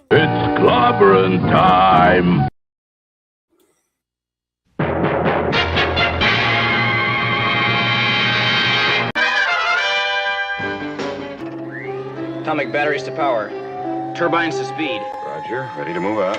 It's Clobberin time! Atomic batteries to power. Turbines to speed. Roger, ready to move out.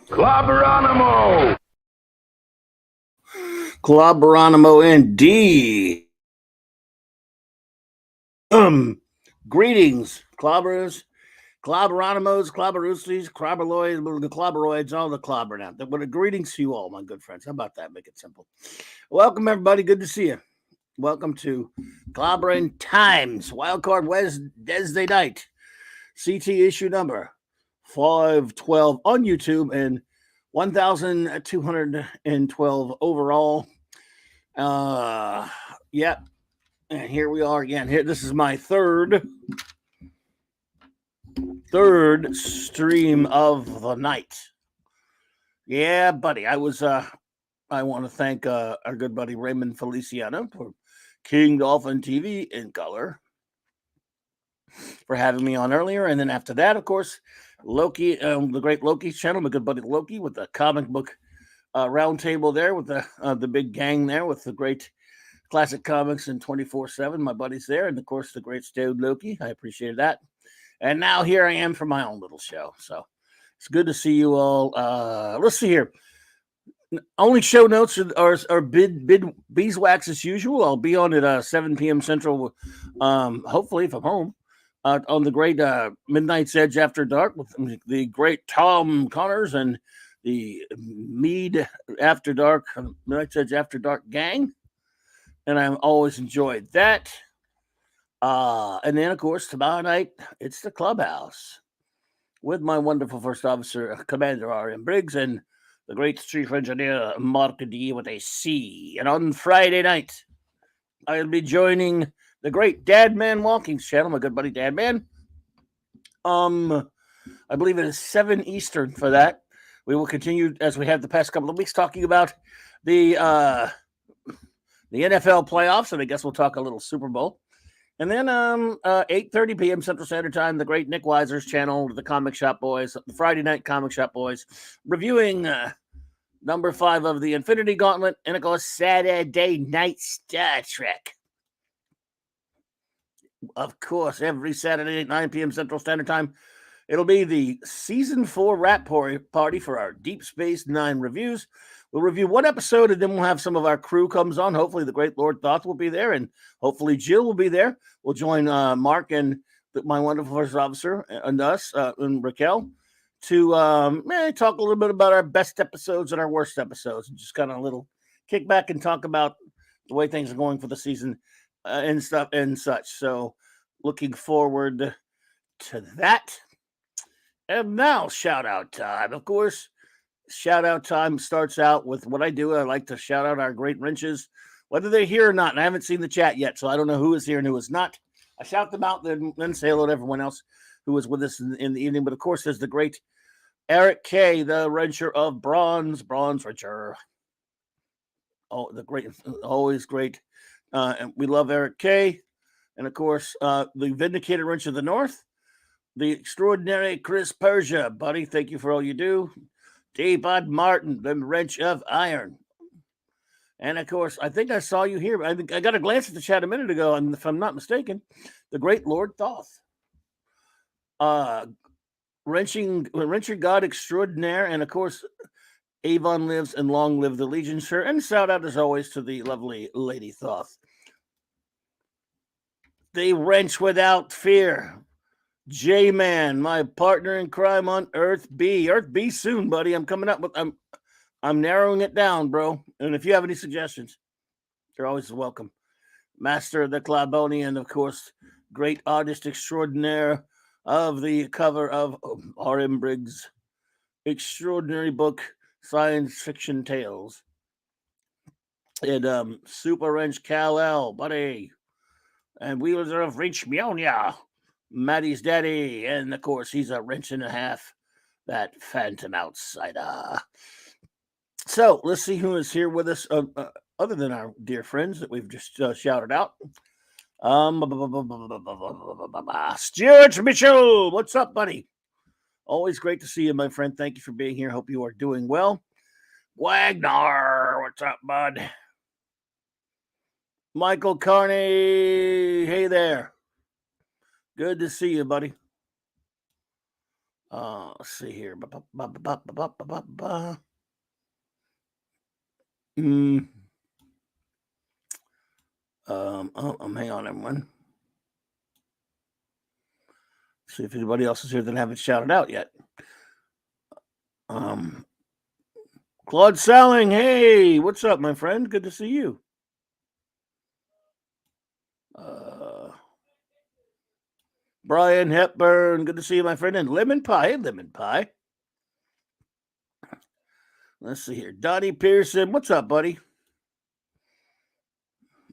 Clobberonimo! Clobberonimo indeed. Greetings, clobberers, clobberonimos, clobberoosties, clobberoids, all the clobbering out there. But greetings to you all, my good friends. How about that? Make it simple. Welcome, everybody. Good to see you. Welcome to Clobberin Times, Wildcard Wednesday night, CT issue number 512 on YouTube and 1,212 overall. Yep. And here we are again. Here, this is my third stream of the night. Yeah, buddy. I want to thank our good buddy Raymond Feliciano for King Dolphin TV in color for having me on earlier. And then after that, of course, Loki, the great Loki channel, my good buddy Loki with the comic book roundtable there with the big gang there with the great classic comics and 24/7. My buddies there, and of course the great Stone Loki. I appreciate that. And now here I am for my own little show. So it's good to see you all. Let's see here. Only show notes are beeswax as usual. I'll be on at 7 p.m. Central, hopefully if I'm home, on the great Midnight's Edge After Dark with the great Tom Connors and the Mead After Dark, Midnight's Edge After Dark gang. And I've always enjoyed that. And then, of course, tomorrow night, it's the Clubhouse with my wonderful first officer, Commander R.M. Briggs, and the great chief engineer, Mark D. with a C. And on Friday night, I'll be joining the great Dadman Walking's channel, my good buddy Dadman. I believe it is 7 Eastern for that. We will continue, as we have the past couple of weeks, talking about the NFL playoffs, and I guess we'll talk a little Super Bowl. And then 8:30 p.m. Central Standard Time, the great Nick Weiser's channel, the Comic Shop Boys, the Friday Night Comic Shop Boys, reviewing number 5 of the Infinity Gauntlet, and of course, Saturday Night Star Trek. Of course, every Saturday at 9 p.m. Central Standard Time, it'll be the Season 4 wrap party for our Deep Space Nine reviews We'll review one episode, and then we'll have some of our crew comes on. Hopefully, the great Lord Thoth will be there, and hopefully Jill will be there. We'll join Mark and my wonderful first officer and us and Raquel to talk a little bit about our best episodes and our worst episodes, and just kind of a little kick back and talk about the way things are going for the season and stuff and such. So, looking forward to that. And now, shout out time. Of course, shout out time starts out with what I do. I like to shout out our great wrenches, whether they're here or not. And I haven't seen the chat yet, so I don't know who is here and who is not. I shout them out, then say hello to everyone else who was with us in the evening. But of course, there's the great Eric K., the wrencher of Bronze Wrencher. Oh, the great, always great. And we love Eric K. And of course, the Vindicated Wrench of the North, the extraordinary Chris Persia, buddy. Thank you for all you do. D. Bud Martin, the Wrench of Iron. And of course, I think I saw you here. I got a glance at the chat a minute ago, and if I'm not mistaken, the great Lord Thoth. Wrencher God Extraordinaire, and of course, Avon lives and long live the Legion, sir. And shout out as always to the lovely Lady Thoth. The Wrench Without Fear. J-Man, my partner in crime on Earth B. Earth B soon, buddy. I'm coming up with I'm narrowing it down, bro. And if you have any suggestions, they're always welcome. Master of the Clobberin, of course, great artist extraordinaire of the cover of R.M. Briggs' extraordinary book, Science Fiction Tales. And Super Wrench Kal-El, buddy. And Wheelers of Wrench Mionia, Maddie's daddy. And of course, he's a wrench and a half, that Phantom Outsider. So let's see who is here with us, other than our dear friends that we've just shouted out. Stuart Mitchell, what's up, buddy? Always great to see you, my friend. Thank you for being here. Hope you are doing well. Wagner, what's up, bud? Michael Carney, hey there. Good to see you, buddy. Let's see here. Hang on, everyone. See if anybody else is here that haven't shouted out yet. Claude Selling, hey, what's up, my friend? Good to see you. Brian Hepburn, good to see you, my friend. And Lemon Pie, hey, Lemon Pie. Let's see here. Donnie Pearson, what's up, buddy?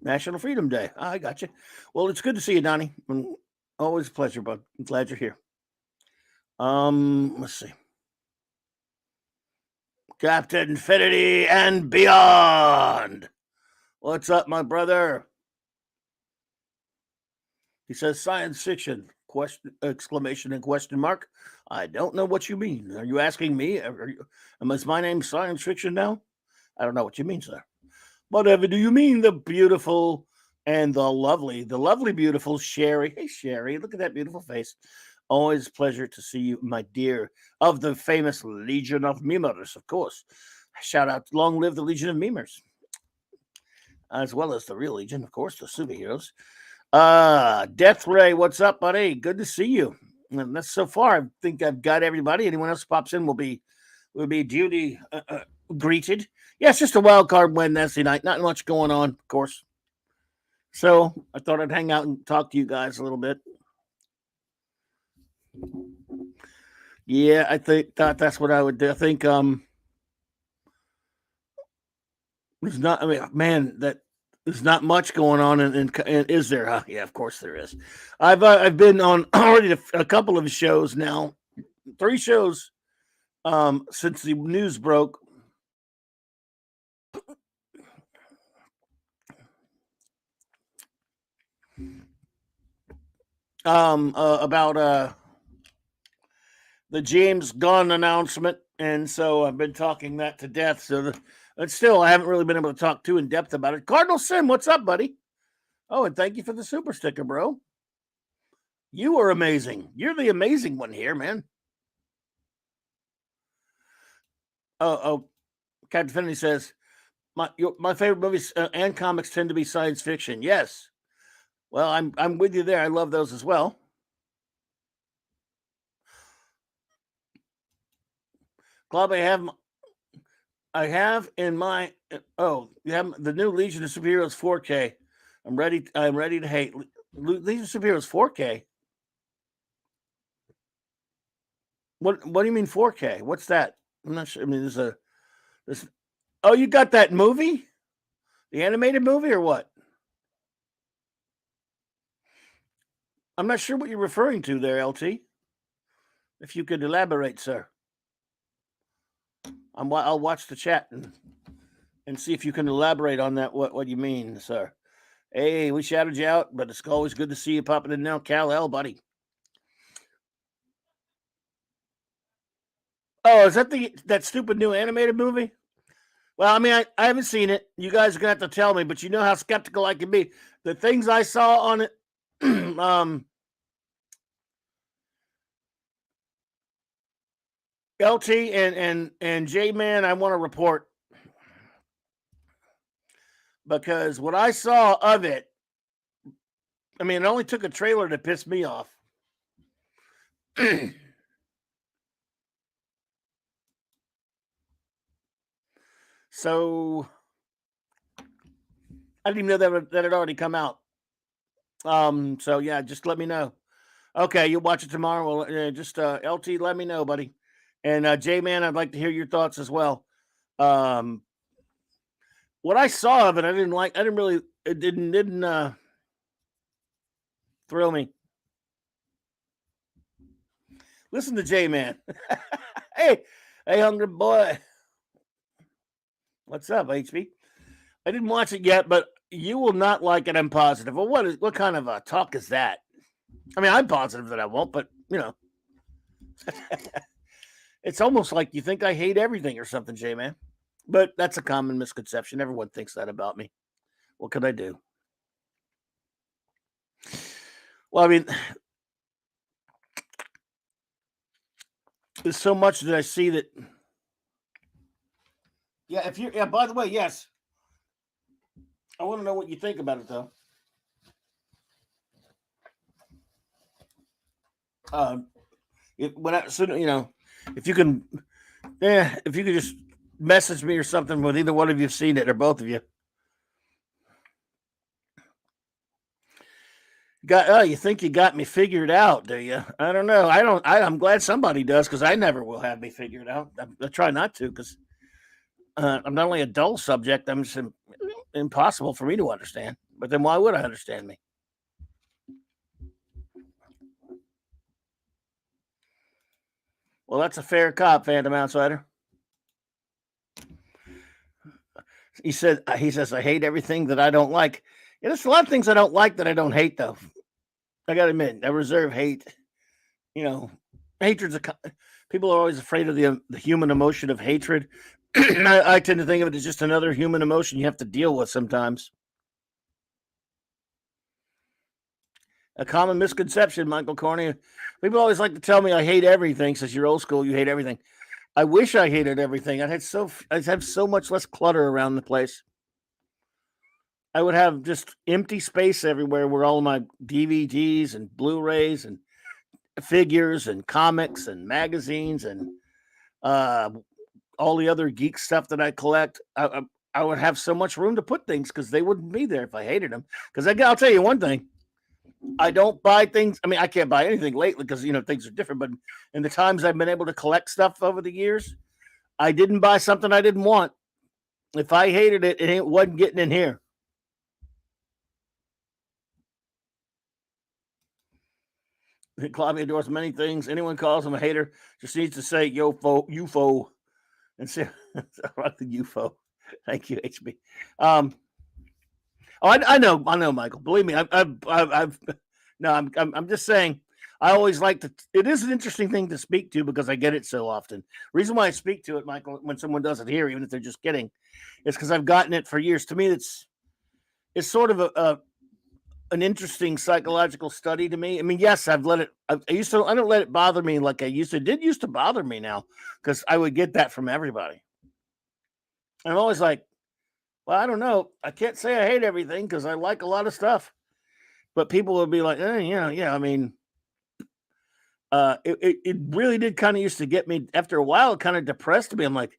National Freedom Day. I got you. Well, it's good to see you, Donnie. Always a pleasure, bud. I'm glad you're here. Let's see. Captain Infinity and Beyond. What's up, my brother? He says science fiction, exclamation and question mark. I don't know what you mean. Are you asking me? Is my name science fiction now? I don't know what you mean, sir. Whatever do you mean, the beautiful and the lovely, beautiful Sherry. Hey, Sherry, look at that beautiful face. Always a pleasure to see you, my dear, of the famous Legion of Memers, of course. Shout out, long live the Legion of Memers, as well as the real Legion, of course, the superheroes. Death Ray, what's up, buddy? Good to see you. And that's so far. I think I've got everybody. Anyone else pops in will be duly greeted. Yeah, it's just a wild card Wednesday night. Not much going on, of course. So I thought I'd hang out and talk to you guys a little bit. Yeah, I think that's what I would do. I think there's not. I mean, man, that there's not much going on. And is there? Huh? Yeah, of course there is. I've been on already a couple of shows now, 3 shows since the news broke. About the James Gunn announcement, and so I've been talking that to death. But still, I haven't really been able to talk too in depth about it. Cardinal Sim, what's up, buddy? Oh, and thank you for the super sticker, bro. You are amazing. You're the amazing one here, man. Oh, Captain Finley says, my favorite movies and comics tend to be science fiction. Yes. Well, I'm with you there. I love those as well. Club, I have in my you have the new Legion of Superheroes 4K. I'm ready to hate Legion of Superheroes 4K. What do you mean 4K? What's that? I'm not sure. I mean, there's oh, you got that movie? The animated movie or what? I'm not sure what you're referring to there, LT. If you could elaborate, sir. I'll watch the chat and see if you can elaborate on that. What you mean, sir? Hey, we shouted you out, but it's always good to see you popping in now, Cal L, buddy. Oh, is that that stupid new animated movie? Well, I mean, I haven't seen it. You guys are gonna have to tell me, but you know how skeptical I can be. The things I saw on it, LT and J Man, I want to report because what I saw of it, I mean, it only took a trailer to piss me off. So I didn't even know that had already come out. So yeah, just let me know. Okay, you'll watch it tomorrow. Well, just LT, let me know, buddy. And J Man, I'd like to hear your thoughts as well. What I saw of it, I didn't like. I didn't really. It didn't thrill me. Listen to J Man. hey, hungry boy. What's up, HB? I didn't watch it yet, but you will not like it. I'm positive. Well, what kind of a talk is that? I mean, I'm positive that I won't, but you know, it's almost like you think I hate everything or something, J Man. But that's a common misconception. Everyone thinks that about me. What could I do? Well, I mean, there's so much that I see that. Yeah, by the way, yes. I want to know what you think about it, though. If you can, if you could just message me or something with either one of you have seen it or both of you. You think you got me figured out, do you? I don't know. I'm glad somebody does because I never will have me figured out. I try not to because I'm not only a dull subject, I'm just impossible for me to understand. But then why would I understand me? Well, that's a fair cop, Phantom Outsider. He says, I hate everything that I don't like. Yeah, there's a lot of things I don't like that I don't hate, though. I got to admit, I reserve hate. You know, hatred's people are always afraid of the human emotion of hatred. I tend to think of it as just another human emotion you have to deal with sometimes. A common misconception, Michael Corney. People always like to tell me I hate everything. Since you're old school, you hate everything. I wish I hated everything. I'd have so much less clutter around the place. I would have just empty space everywhere where all my DVDs and Blu-rays and figures and comics and magazines and all the other geek stuff that I collect. I would have so much room to put things because they wouldn't be there if I hated them. Because I'll tell you one thing. I don't buy things. I mean, I can't buy anything lately because, things are different. But in the times I've been able to collect stuff over the years, I didn't buy something I didn't want. If I hated it, it wasn't getting in here. Clobberin endorses many things. Anyone calls him a hater just needs to say UFO and say the UFO. Thank you, HB. I know, Michael. Believe me, I'm just saying. I always like to. It is an interesting thing to speak to because I get it so often. Reason why I speak to it, Michael, when someone doesn't hear, even if they're just kidding, is because I've gotten it for years. To me, it's sort of an interesting psychological study to me. I mean, yes, I've let it. I don't let it bother me like I used to. It did used to bother me now because I would get that from everybody. I'm always like, well, I don't know. I can't say I hate everything because I like a lot of stuff. But people will be like, yeah. I mean, it really did kind of used to get me. After a while, it kind of depressed me. I'm like,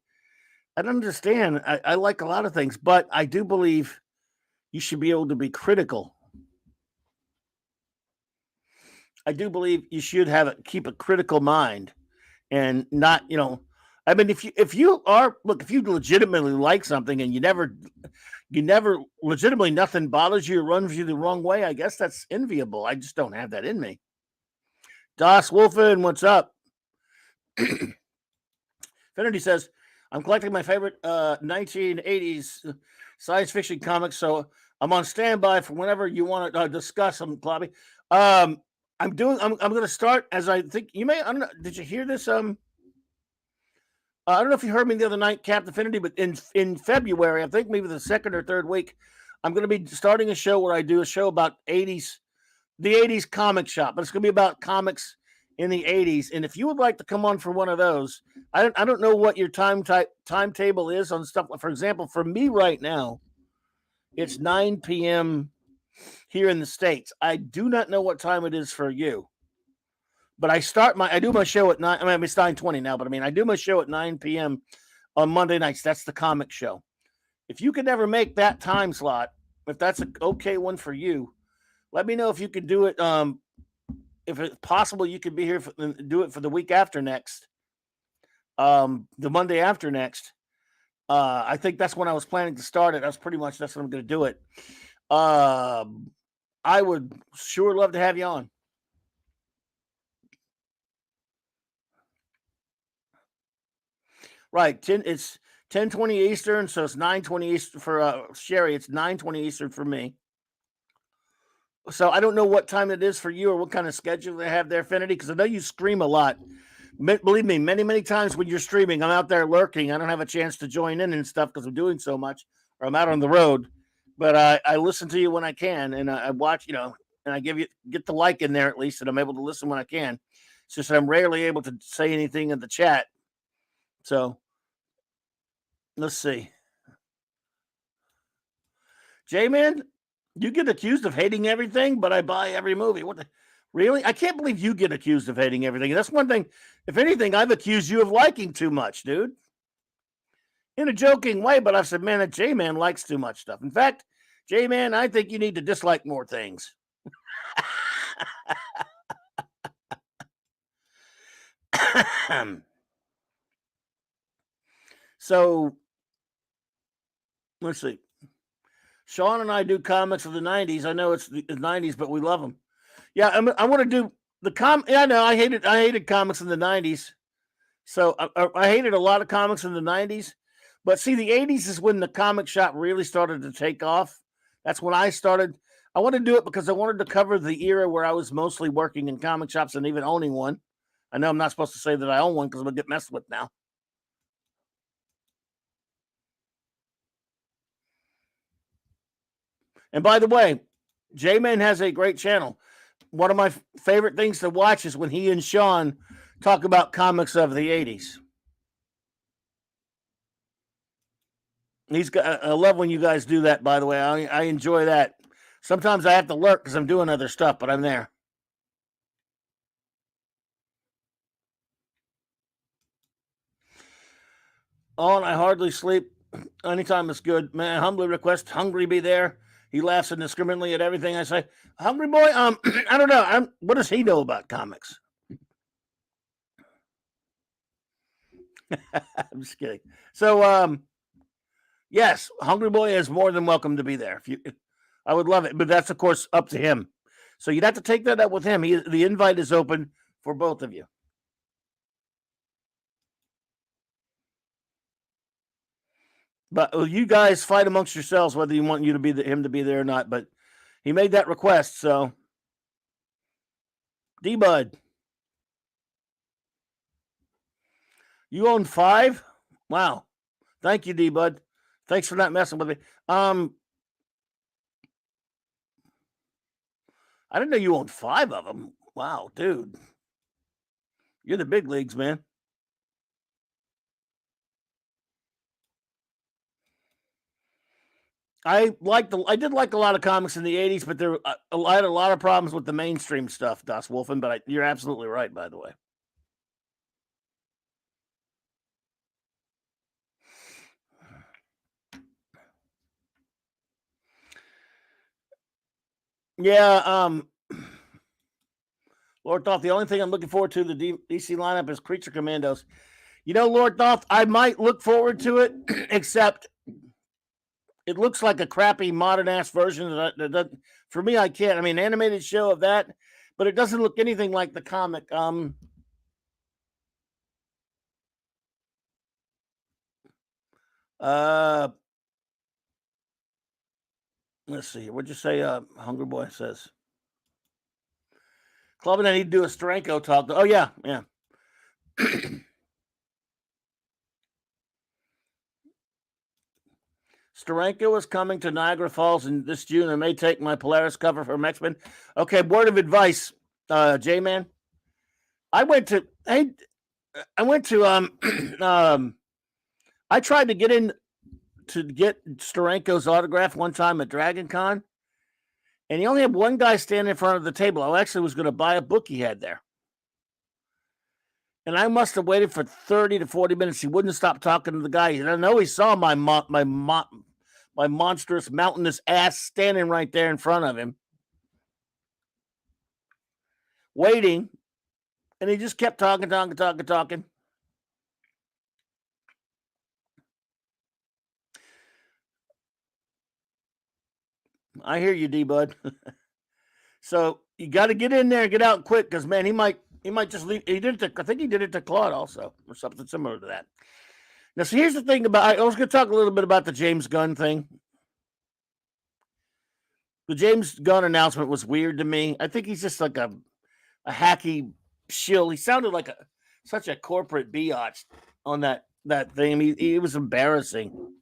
I don't understand. I like a lot of things, but I do believe you should be able to be critical. I do believe you should keep a critical mind and not, I mean, if you legitimately like something and you never legitimately nothing bothers you or runs you the wrong way, I guess that's enviable. I just don't have that in me. Das Wolfen, what's up? Finity says, I'm collecting my favorite 1980s science fiction comics, so I'm on standby for whenever you want to discuss them, Clobby. I'm going to start as I think you may. I don't know. Did you hear this? I don't know if you heard me the other night, Captain Affinity, but in February, I think maybe the second or third week, I'm going to be starting a show where I do a show about the 80s comic shop, but it's going to be about comics in the 80s. And if you would like to come on for one of those, I don't know what your timetable is on stuff. For example, for me right now, it's 9 p.m. here in the States. I do not know what time it is for you. But I do my show at 9. I mean, it's 9:20 now, but I mean, I do my show at 9 p.m. on Monday nights. That's the comic show. If you could ever make that time slot, if that's an okay one for you, let me know if you could do it. If it's possible, you could be here do it for the week after next. The Monday after next. I think that's when I was planning to start it. That's what I'm going to do it. I would sure love to have you on. Right. It's 10:20 Eastern, so it's 9:20 Eastern for Sherry. It's 9:20 Eastern for me. So I don't know what time it is for you or what kind of schedule they have there, Finity, because I know you stream a lot. Believe me, many times when you're streaming, I'm out there lurking. I don't have a chance to join in and stuff because I'm doing so much or I'm out on the road. But I listen to you when I can, and I watch, and I get the like in there at least, and I'm able to listen when I can. It's just that I'm rarely able to say anything in the chat. So let's see. J-Man, you get accused of hating everything, but I buy every movie. What the? Really? I can't believe you get accused of hating everything. That's one thing. If anything, I've accused you of liking too much, dude. In a joking way, but I've said, man, that J-Man likes too much stuff. In fact, J-Man, I think you need to dislike more things. So, let's see. Sean and I do comics of the 90s. I know it's the 90s, but we love them. Yeah, I want to do the Yeah, I know. I hated comics in the 90s. So I hated a lot of comics in the 90s. But see, the 80s is when the comic shop really started to take off. That's when I started. I wanted to do it because I wanted to cover the era where I was mostly working in comic shops and even owning one. I know I'm not supposed to say that I own one because I'm going to get messed with now. And by the way, J-Man has a great channel. One of my favorite things to watch is when he and Sean talk about comics of the 80s. I love when you guys do that, by the way. I enjoy that. Sometimes I have to lurk because I'm doing other stuff, but I'm there. Oh, and I hardly sleep. Anytime it's good. Man, humbly request Hungry be there. He laughs indiscriminately at everything I say. Hungry boy, I don't know. What does he know about comics? I'm just kidding. So, yes, Hungry Boy is more than welcome to be there. I would love it, but that's of course up to him. So you'd have to take that up with him. The invite is open for both of you. But you guys fight amongst yourselves whether you want him to be there or not. But he made that request, so D-Bud, you own 5? Wow, thank you, D-Bud. Thanks for not messing with me. I didn't know you owned 5 of them. Wow, dude, you're the big leagues, man. I did like a lot of comics in the 80s, but I had a lot of problems with the mainstream stuff, Das Wolfen, but you're absolutely right, by the way. Yeah, Lord Thoth, the only thing I'm looking forward to the DC lineup is Creature Commandos. You know, Lord Thoth, I might look forward to it, except it looks like a crappy modern ass version. That for me, I can't. I mean, animated show of that, but it doesn't look anything like the comic. Let's see. What'd you say? Hungry Boy says. Club, I need to do a Steranko talk. Oh yeah, yeah. Steranko is coming to Niagara Falls in this June. I may take my Polaris cover from X-Men. Okay, word of advice, J-Man. I went to I tried to get in to get Steranko's autograph one time at Dragon Con, and he only had one guy standing in front of the table. I actually was going to buy a book he had there. And I must have waited for 30 to 40 minutes. He wouldn't stop talking to the guy. And I know he saw my monstrous, mountainous ass standing right there in front of him, waiting. And he just kept talking. I hear you, D-Bud. So you got to get in there and get out quick because, man, he might just leave. I think he did it to Claude also or something similar to that. Now, so here's the thing I was going to talk a little bit about the James Gunn thing. The James Gunn announcement was weird to me. I think he's just like a hacky shill. He sounded like such a corporate biatch on that thing. He was embarrassing.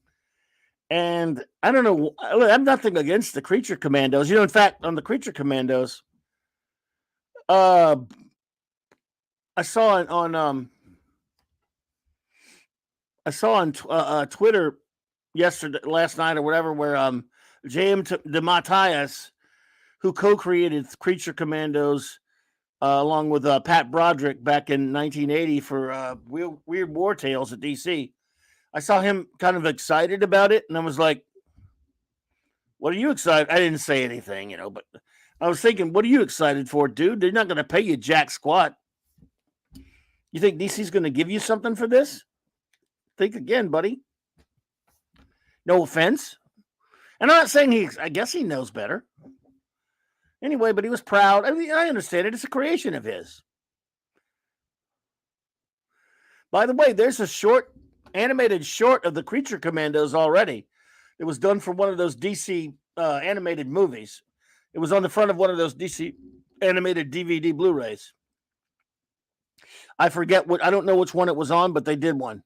And I don't know. I'm nothing against the Creature Commandos. You know, in fact, on the Creature Commandos, I saw it on Twitter last night or whatever, where James DeMatteis, who co-created Creature Commandos along with Pat Broderick back in 1980 for Weird War Tales at DC. I saw him kind of excited about it, and I was like, what are you excited? I didn't say anything, you know, but I was thinking, what are you excited for, dude? They're not going to pay you jack squat. You think DC's going to give you something for this? Think again, buddy. No offense. And I'm not saying I guess he knows better. Anyway, but he was proud. I mean, I understand it. It's a creation of his. By the way, there's a animated short of the Creature Commandos already. It was done for one of those DC animated movies. It was on the front of one of those DC animated DVD Blu-rays. I don't know which one it was on, but they did one.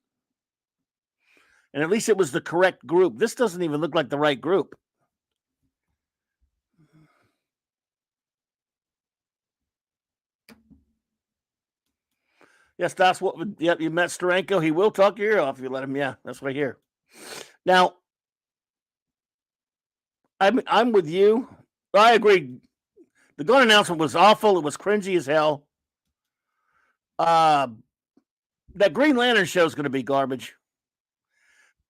And at least it was the correct group. This doesn't even look like the right group. Yes, that's what. Yep, you met Steranko. He will talk your ear off if you let him. Yeah, that's right here. Now, I'm with you. I agree. The Gunn announcement was awful. It was cringy as hell. That Green Lantern show is going to be garbage.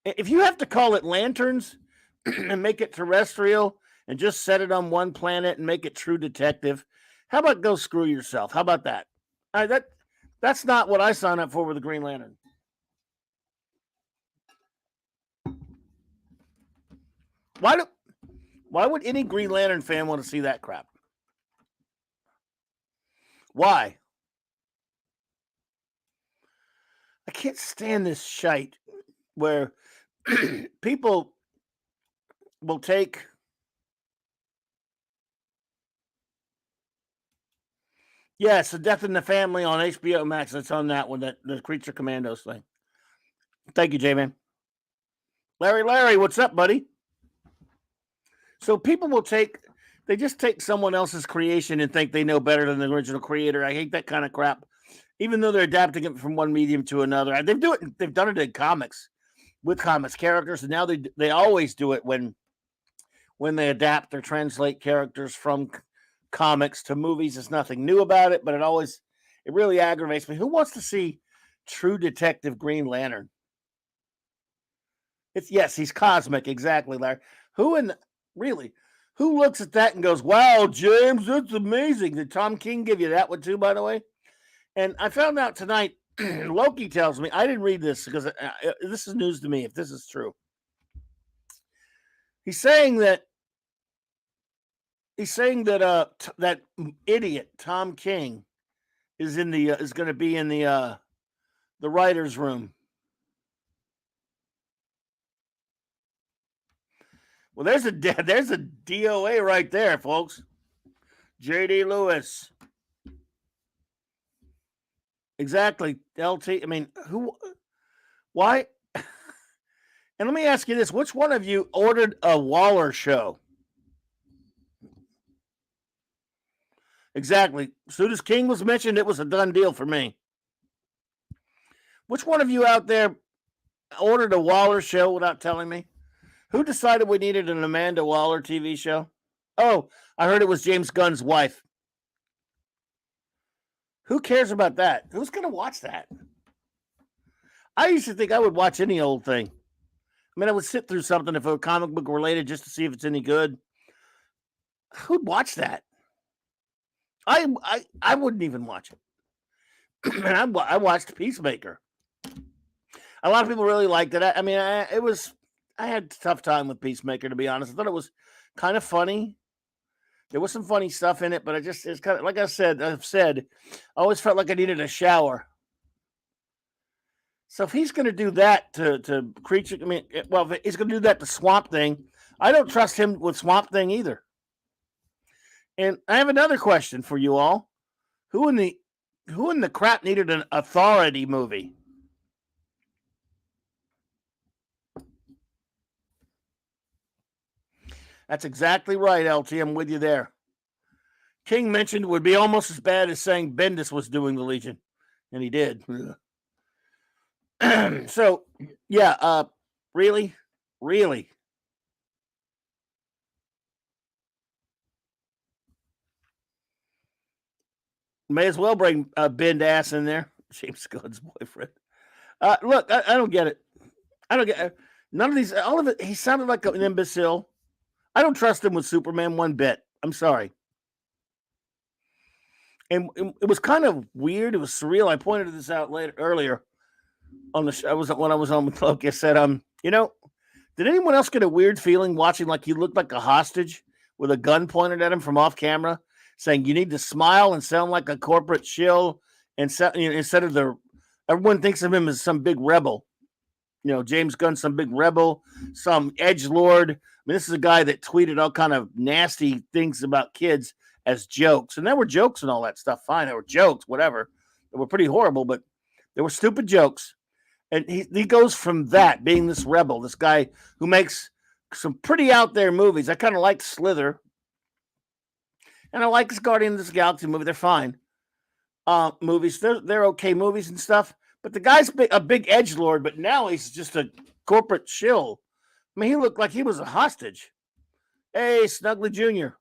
If you have to call it Lanterns and make it terrestrial and just set it on one planet and make it True Detective, how about go screw yourself? How about that? That's not what I signed up for with the Green Lantern. Why would any Green Lantern fan want to see that crap? Why? I can't stand this shite where people will take yes, The Death in the Family on HBO Max. That's on that one, the Creature Commandos thing. Thank you, J-Man. Larry, what's up, buddy? So people will they just take someone else's creation and think they know better than the original creator. I hate that kind of crap. Even though they're adapting it from one medium to another. They've done it in comics with comics characters, and now they always do it when when they adapt or translate characters from comics to movies. There's nothing new about it, but it really aggravates me. Who wants to see True Detective Green Lantern? Yes, he's cosmic, exactly, Larry. Really? Who looks at that and goes, "Wow, James, that's amazing"? Did Tom King give you that one too, by the way? And I found out tonight. Loki tells me, I didn't read this because this is news to me. If this is true, he's saying that that idiot Tom King is going to be in the writers' room. Well, there's a DOA right there, folks. J.D. Lewis. Exactly. LT. I mean, why? And let me ask you this. Which one of you ordered a Waller show? Exactly. As soon as King was mentioned, it was a done deal for me. Which one of you out there ordered a Waller show without telling me? Who decided we needed an Amanda Waller TV show? Oh, I heard it was James Gunn's wife. Who cares about that? Who's going to watch that? I used to think I would watch any old thing. I mean, I would sit through something if it were comic book related just to see if it's any good. Who'd watch that? I wouldn't even watch it. And I watched Peacemaker. A lot of people really liked it. I mean, I had a tough time with Peacemaker, to be honest. I thought it was kind of funny. There was some funny stuff in it, but it's kind of, like I've said, I always felt like I needed a shower. So if he's going to do that to Creature, I mean, well, if he's going to do that to Swamp Thing, I don't trust him with Swamp Thing either. And I have another question for you all. Who in the crap needed an Authority movie? That's exactly right, LT. I'm with you there. King mentioned it would be almost as bad as saying Bendis was doing the Legion, and he did. So, yeah, really? May as well bring Bend Ass in there. James Gunn's boyfriend. Look, I don't get it. I don't get it. None of these, all of it, he sounded like an imbecile. I don't trust him with Superman one bit. I'm sorry. And it was kind of weird. It was surreal. I pointed this out earlier on the show. When I was on with Loki. I said, did anyone else get a weird feeling watching like he looked like a hostage with a gun pointed at him from off camera, saying you need to smile and sound like a corporate shill, and instead of everyone thinks of him as some big rebel. James Gunn, some big rebel, some edgelord. I mean, this is a guy that tweeted all kind of nasty things about kids as jokes. And there were jokes and all that stuff. Fine, there were jokes, whatever. They were pretty horrible, but they were stupid jokes. And he goes from that, being this rebel, this guy who makes some pretty out there movies. I kind of like Slither. And I like this Guardian of this Galaxy movie. They're fine. Movies. They're okay movies and stuff. But the guy's a big edgelord, but now he's just a corporate shill. I mean, he looked like he was a hostage. Hey, Snuggly Jr.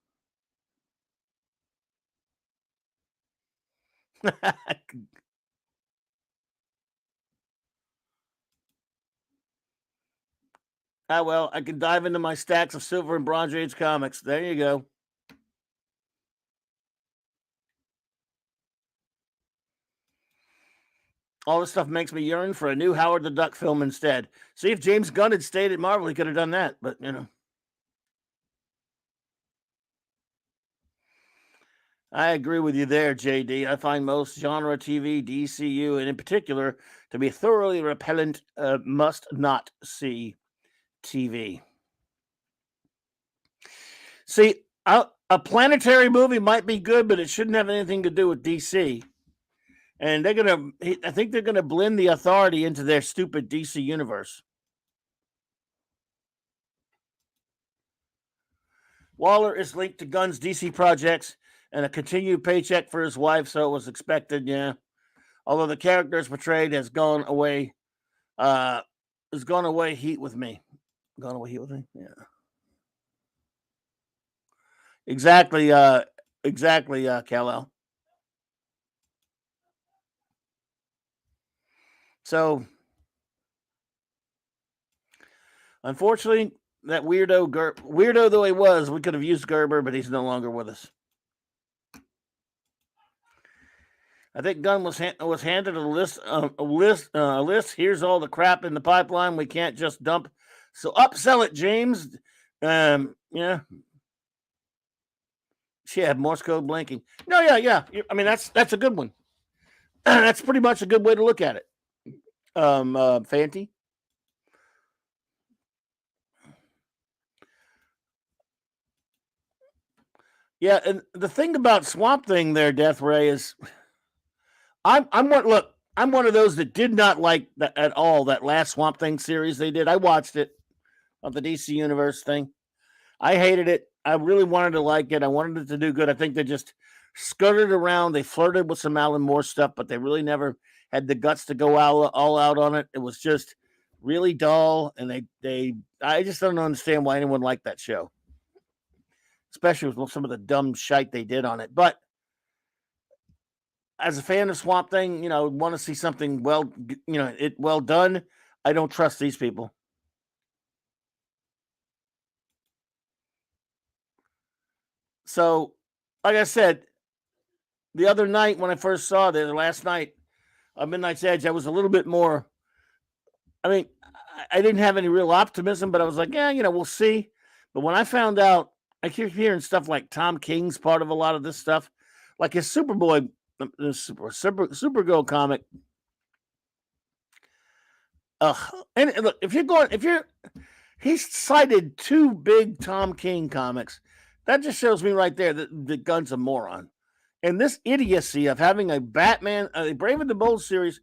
Well, I can dive into my stacks of Silver and Bronze Age comics. There you go. All this stuff makes me yearn for a new Howard the Duck film instead. See, if James Gunn had stayed at Marvel, he could have done that. But, I agree with you there, JD. I find most genre TV, DCU, and in particular, to be thoroughly repellent, must not see TV. See, a planetary movie might be good, but it shouldn't have anything to do with DC. And I think they're going to blend the Authority into their stupid DC universe. Waller is linked to Gunn's DC projects and a continued paycheck for his wife, so it was expected, yeah. Although the character is portrayed has gone away heat with me. Gone away heat with me? Yeah. Exactly. Exactly. Kal-El. So, unfortunately, that weirdo though he was, we could have used Gerber, but he's no longer with us. I think Gunn was handed a list. Here's all the crap in the pipeline. We can't just dump. So upsell it, James. Yeah. She had Morse code blinking. No, yeah. I mean, that's a good one. That's pretty much a good way to look at it. Fanty. Yeah, and the thing about Swamp Thing there, Death Ray, is I'm one of those that did not like that at all, that last Swamp Thing series they did. I watched it of the DC Universe thing. I hated it. I really wanted to like it. I wanted it to do good. I think they just skirted around. They flirted with some Alan Moore stuff, but they really never had the guts to go all out on it. It was just really dull, and I just don't understand why anyone liked that show, especially with some of the dumb shite they did on it. But as a fan of Swamp Thing, want to see something well done. I don't trust these people. So, like I said, the other night when I first saw this, last night on Midnight's Edge, I was a little bit more. I mean, I didn't have any real optimism, but I was like, yeah, we'll see. But when I found out, I keep hearing stuff like Tom King's part of a lot of this stuff, like his Superboy, Supergirl comic. And look, he's cited 2 big Tom King comics. That just shows me right there that the Gunn's a moron. And this idiocy of having a Batman, a Brave and the Bold series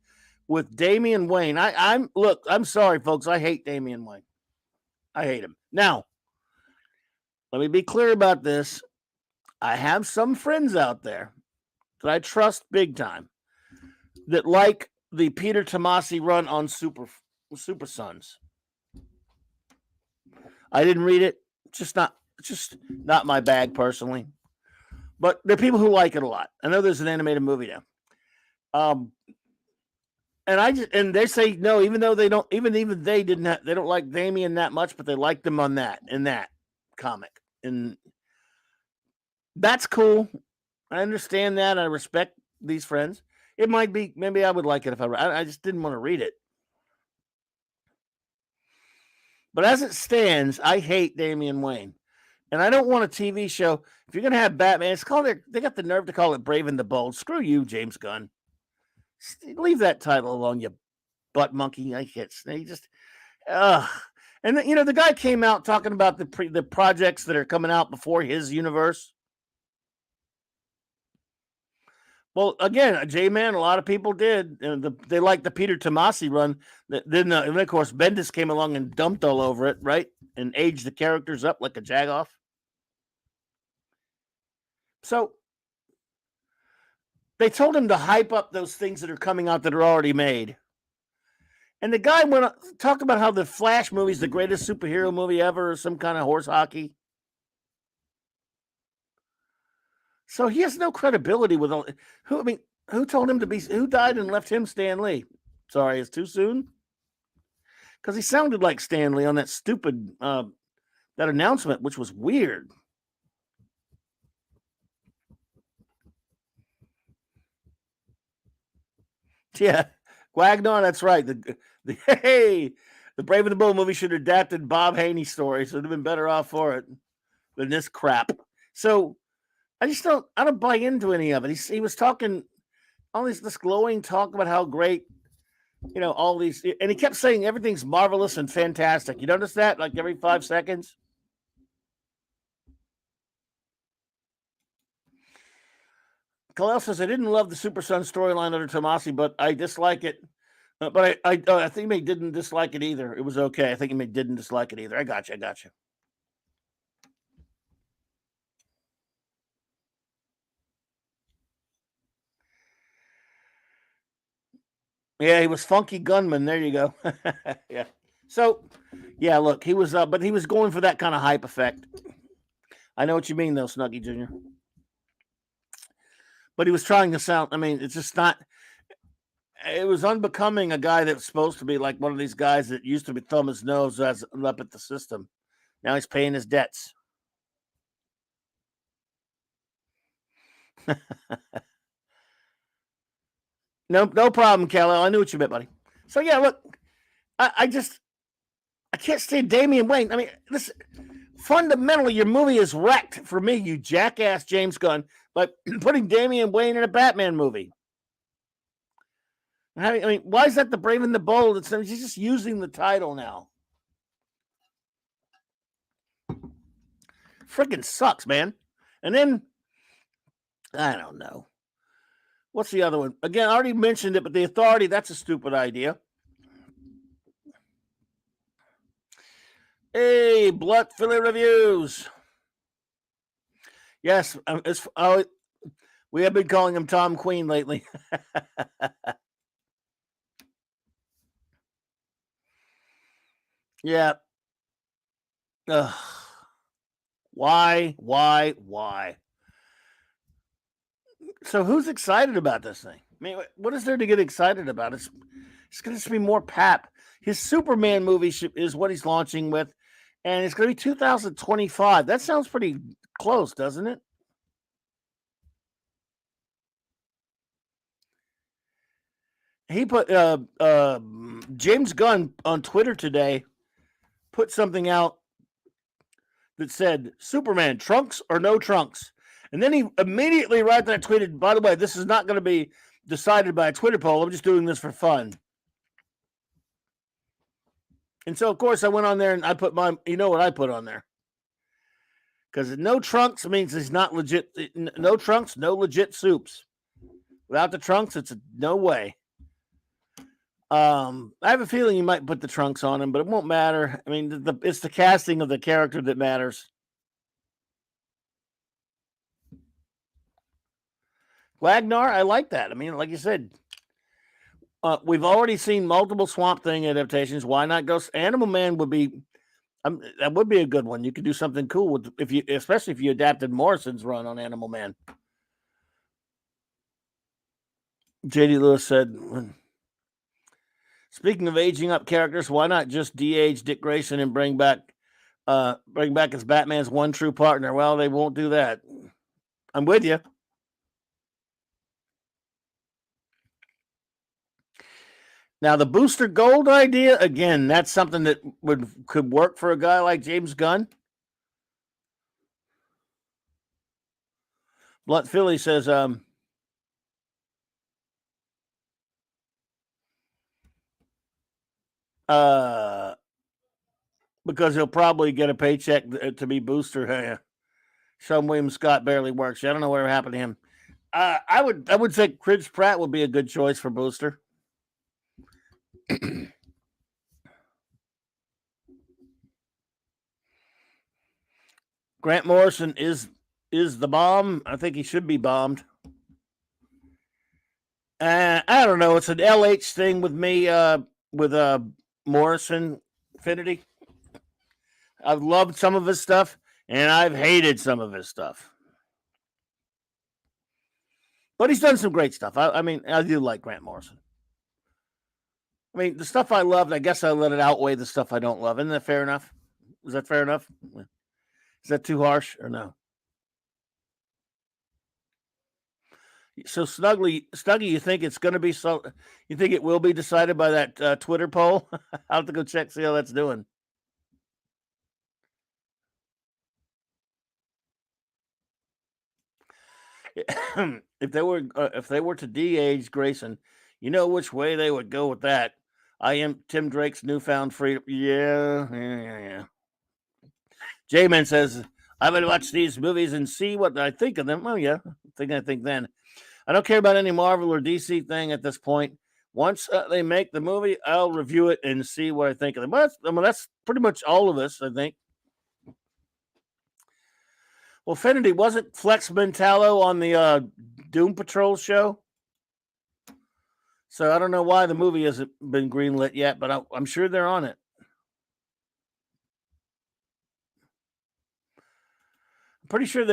with Damian Wayne. I'm sorry, folks. I hate Damian Wayne. I hate him. Now, let me be clear about this. I have some friends out there that I trust big time that like the Peter Tomasi run on Super Sons. I didn't read it. Just not my bag personally. But there are people who like it a lot. I know there's an animated movie now. And they say no, even though they don't they don't like Damien that much, but they liked him in that comic. And that's cool. I understand that. I respect these friends. It might be, maybe I would like it if I just didn't want to read it. But as it stands, I hate Damian Wayne. And I don't want a TV show. If you're going to have Batman, they got the nerve to call it Brave and the Bold. Screw you, James Gunn. Leave that title alone, you butt monkey. I can't. He just, and the guy came out talking about the projects that are coming out before his universe. Well, again, J-Man, a lot of people did. They liked the Peter Tomasi run. Then, and of course, Bendis came along and dumped all over it, right? And aged the characters up like a jagoff. So they told him to hype up those things that are coming out that are already made. And the guy went on, talked about how the Flash movie is the greatest superhero movie ever, or some kind of horse hockey. So he has no credibility with all. Who told him to be? Who died and left him Stan Lee? Sorry, it's too soon. Because he sounded like Stan Lee on that stupid that announcement, which was weird. Yeah, Wagner, that's right. The Brave and the Bold movie should have adapted Bob Haney's story, so it'd have been better off for it than this crap. So I don't buy into any of it. He was talking all this glowing talk about how great, all these, and he kept saying everything's marvelous and fantastic. You notice that like every 5 seconds? Kal-El says, I didn't love the Super Son storyline under Tomasi, but I dislike it. But I think he didn't dislike it either. It was okay. I think he didn't dislike it either. I got you. Yeah, he was Funky Gunman. There you go. Yeah. So, yeah, look, he was, but he was going for that kind of hype effect. I know what you mean, though, Snuggy Jr. But he was trying to sound. I mean, it's just not. It was unbecoming a guy that's supposed to be like one of these guys that used to be thumb his nose as up at the system. Now he's paying his debts. No problem, Kelly. I knew what you meant, buddy. So yeah, look, I can't stand Damian Wayne. I mean, this fundamentally, your movie is wrecked for me, you jackass James Gunn, by putting Damian Wayne in a Batman movie. I mean, why is that the Brave and the Bold? He's just using the title now. Freaking sucks, man. And then, I don't know. What's the other one? Again, I already mentioned it, but The Authority, that's a stupid idea. Hey, Blood Philly Reviews. Yes, we have been calling him Tom Queen lately. Yeah. Ugh. Why? So who's excited about this thing? I mean, what is there to get excited about? It's going to be more pap. His Superman movie is what he's launching with, and it's going to be 2025. That sounds pretty close, doesn't it? He put James Gunn on Twitter today put something out that said, Superman, trunks or no trunks? And then he immediately right there tweeted, by the way, this is not going to be decided by a Twitter poll. I'm just doing this for fun. And so, of course, I went on there and I put you know what I put on there? Because no trunks means he's not legit. No trunks, no legit soups. Without the trunks, it's no way. I have a feeling you might put the trunks on him, but it won't matter. I mean, it's the casting of the character that matters. Wagner, I like that. I mean, like you said, we've already seen multiple Swamp Thing adaptations. Why not go? Animal Man would be that would be a good one. You could do something cool with especially if you adapted Morrison's run on Animal Man. JD Lewis said, speaking of aging up characters, why not just de-age Dick Grayson and bring back as Batman's one true partner? Well, they won't do that. I'm with you. Now, the Booster Gold idea, again, that's something that could work for a guy like James Gunn. Blunt Philly says, because he'll probably get a paycheck to be Booster. Sean William Scott barely works. I don't know what happened to him. I would say Chris Pratt would be a good choice for Booster. Grant Morrison is the bomb. I think he should be bombed. I don't know. It's an LH thing with me with Morrison Infinity. I've loved some of his stuff, and I've hated some of his stuff. But he's done some great stuff. I mean, I do like Grant Morrison. I mean, the stuff I loved, I guess I let it outweigh the stuff I don't love. Isn't that fair enough? Is that fair enough? Is that too harsh or no? So Snuggy, you think it's going to be so? You think it will be decided by that Twitter poll? I'll have to go check, see how that's doing. If they were to de-age Grayson, you know which way they would go with that. I am Tim Drake's newfound freedom. Yeah. J-Man says, I would watch these movies and see what I think of them. Oh, yeah. I think then. I don't care about any Marvel or DC thing at this point. Once they make the movie, I'll review it and see what I think of them. That's pretty much all of us, I think. Well, Finity, wasn't Flex Mentallo on the Doom Patrol show? So I don't know why the movie hasn't been greenlit yet, but I'm sure they're on it. pretty sure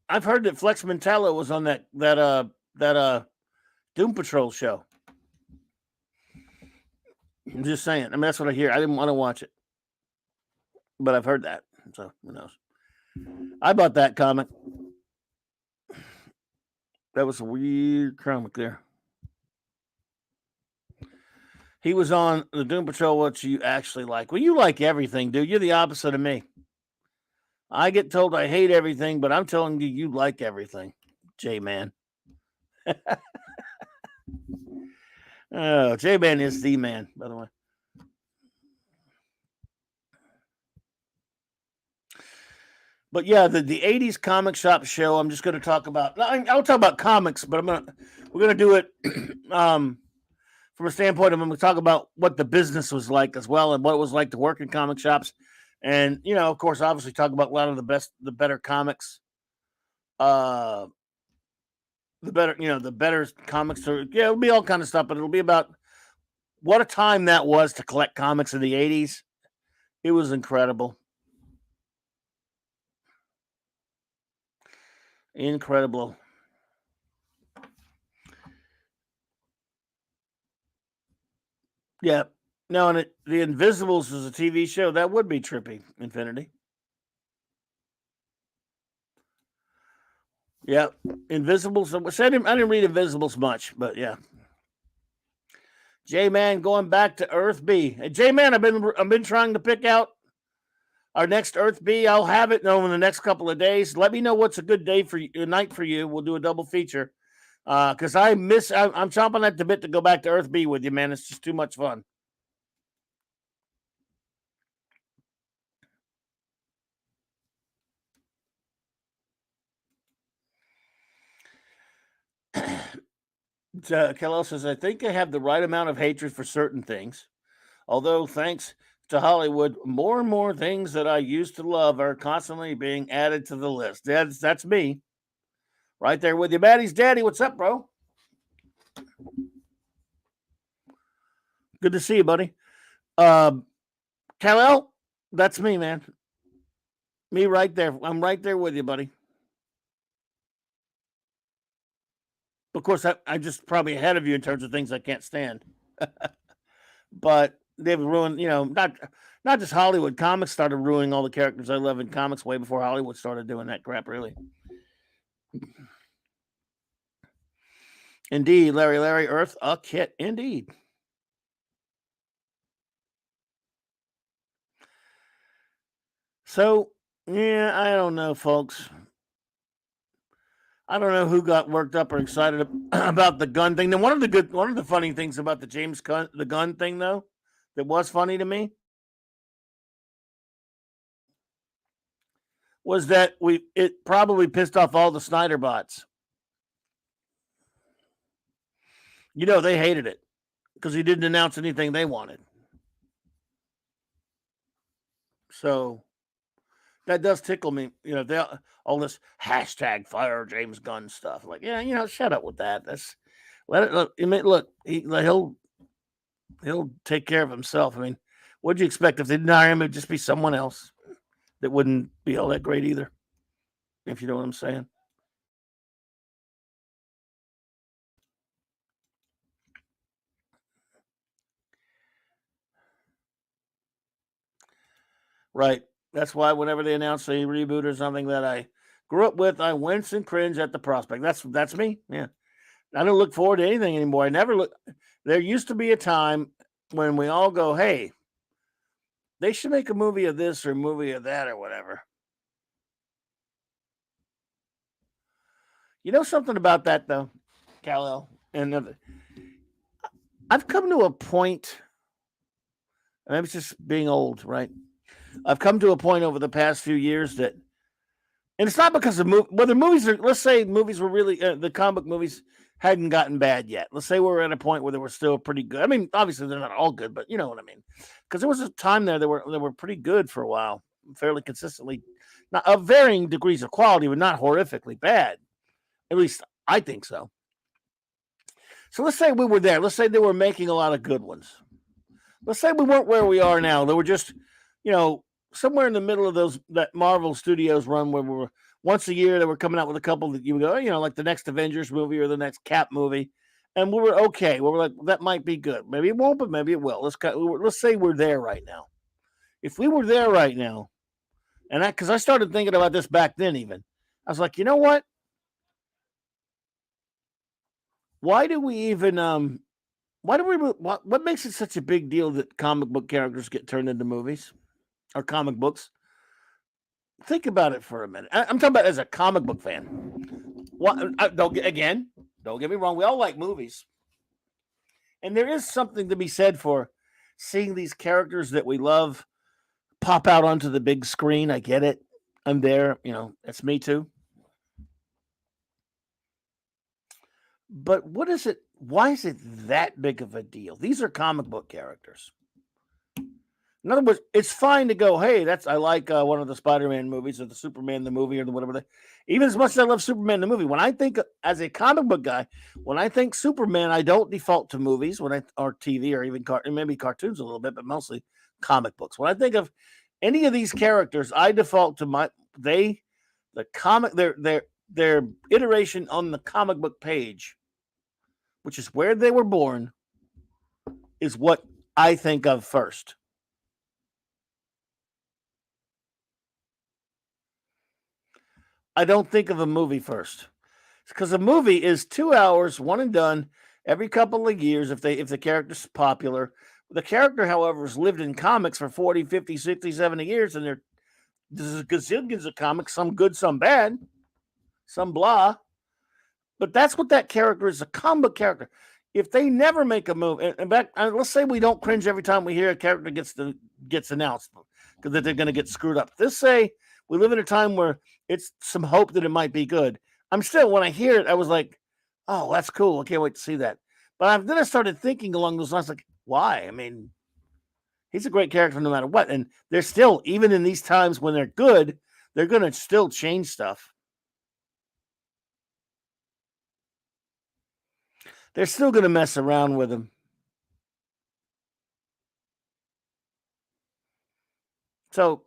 I've heard that Flex Mentallo was on that Doom Patrol show. I'm just saying. I mean, that's what I hear. I didn't want to watch it, but I've heard that. So who knows? I bought that comic. That was a weird comic there. He was on the Doom Patrol. What you actually like? Well, you like everything, dude. You're the opposite of me. I get told I hate everything, but I'm telling you, you like everything, J-Man. Oh, J-Man is the man, by the way. But yeah, the 80s comic shop show, I'm just going to talk about. I'll talk about comics, but we're going to do it from a standpoint of I'm going to talk about what the business was like as well and what it was like to work in comic shops. And, of course, obviously talk about a lot of the better comics. The better comics. It'll be all kind of stuff, but it'll be about what a time that was to collect comics in the 80s. It was incredible. Incredible. Yeah. No, and The Invisibles is a TV show. That would be trippy, Infinity. Yeah. Invisibles. I didn't read Invisibles much, but yeah. J-Man going back to Earth B. Hey, J-Man, I've been trying to pick out our next Earth B. I'll have it in the next couple of days. Let me know what's a good day for you, a night for you. We'll do a double feature. Because I'm chomping at the bit to go back to Earth B with you, man. It's just too much fun. Kellel says, I think I have the right amount of hatred for certain things. Although, thanks to Hollywood, more and more things that I used to love are constantly being added to the list. That's me. Right there with you. Maddie's daddy. What's up, bro? Good to see you, buddy. Kal-El, that's me, man. Me right there. I'm right there with you, buddy. Of course, I'm just probably ahead of you in terms of things I can't stand. But they've ruined, not just Hollywood. Comics started ruining all the characters I love in comics way before Hollywood started doing that crap, really. Indeed, Larry, Earth, a kit. Indeed. So, yeah, I don't know, folks. I don't know who got worked up or excited about the gun thing. Then one of the funny things about the gun thing, though, that was funny to me was that it probably pissed off all the Snyder bots. They hated it because he didn't announce anything they wanted. So that does tickle me. All this hashtag fire James Gunn stuff. Like, yeah, shut up with that. He'll take care of himself. I mean, what'd you expect if they didn't hire him? It'd just be someone else that wouldn't be all that great either. If you know what I'm saying. Right. That's why whenever they announce a reboot or something that I grew up with, I wince and cringe at the prospect. That's me. Yeah. I don't look forward to anything anymore. I never look. There used to be a time when we all go, hey, they should make a movie of this or a movie of that or whatever. You know something about that, though, Kal-El? And I've come to a point, and I'm just being old, right? I've come to a point over the past few years that, and it's not because of whether movies are, let's say movies were really, the comic movies hadn't gotten bad yet. Let's say we're at a point where they were still pretty good. I mean, obviously they're not all good, but you know what I mean? Because there was a time there that were pretty good for a while, fairly consistently, not of varying degrees of quality, but not horrifically bad. At least I think so. So let's say we were there. Let's say they were making a lot of good ones. Let's say we weren't where we are now. They were just, somewhere in the middle of that Marvel Studios run where once a year they were coming out with a couple that you would go, like the next Avengers movie or the next Cap movie, and we were okay. We were like, that might be good. Maybe it won't, but maybe it will. Let's say we're there right now. If we were there right now, and because I started thinking about this back then, even I was like, you know what? Why do we even Why do we? What makes it such a big deal that comic book characters get turned into movies or comic books? Think about it for a minute. I'm talking about as a comic book fan. What? Don't get me wrong. We all like movies, and there is something to be said for seeing these characters that we love pop out onto the big screen. I get it. I'm there. It's me too. But what is it? Why is it that big of a deal? These are comic book characters. In other words, it's fine to go, hey, I like one of the Spider-Man movies or the Superman the movie or the whatever. Even as much as I love Superman the movie, when I think as a comic book guy, when I think Superman, I don't default to movies or TV or even maybe cartoons a little bit, but mostly comic books. When I think of any of these characters, I default to their iteration on the comic book page, which is where they were born, is what I think of first. I don't think of a movie first, because a movie is 2 hours, one and done, every couple of years if the character's popular. The character, however, has lived in comics for 40, 50, 60, 70 years, and there's gazillions of comics, some good, some bad, some blah. But that's what that character is, a comic book character. If they never make a movie, let's say we don't cringe every time we hear a character gets announced because they're going to get screwed up. Let's say we live in a time where it's some hope that it might be good. I'm still, when I hear it, I was like, oh, that's cool. I can't wait to see that. But then I started thinking along those lines, like, why? I mean, he's a great character no matter what. And they're still, even in these times when they're good, they're going to still change stuff. They're still going to mess around with him. So,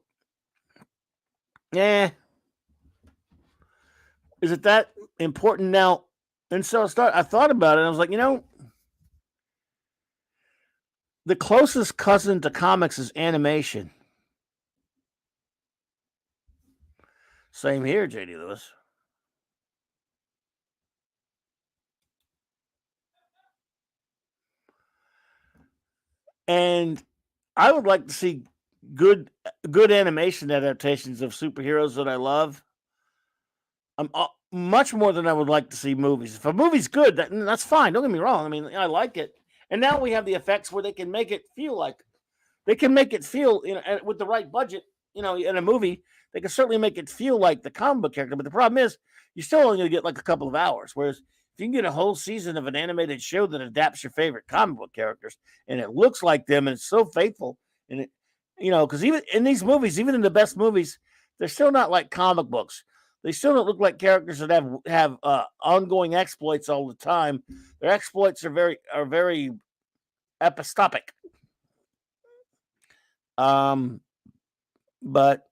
is it that important now? And so I thought about it. And I was like, the closest cousin to comics is animation. Same here, JD Lewis. And I would like to see good animation adaptations of superheroes that I love. Much more than I would like to see movies. If a movie's good, that's fine. Don't get me wrong. I mean, I like it. And now we have the effects where they can make it feel with the right budget, in a movie, they can certainly make it feel like the comic book character. But the problem is, you're still only going to get like a couple of hours. Whereas if you can get a whole season of an animated show that adapts your favorite comic book characters and it looks like them and it's so faithful, and it, because even in these movies, even in the best movies, they're still not like comic books. They still don't look like characters that have ongoing exploits all the time. Their exploits are very episodic. But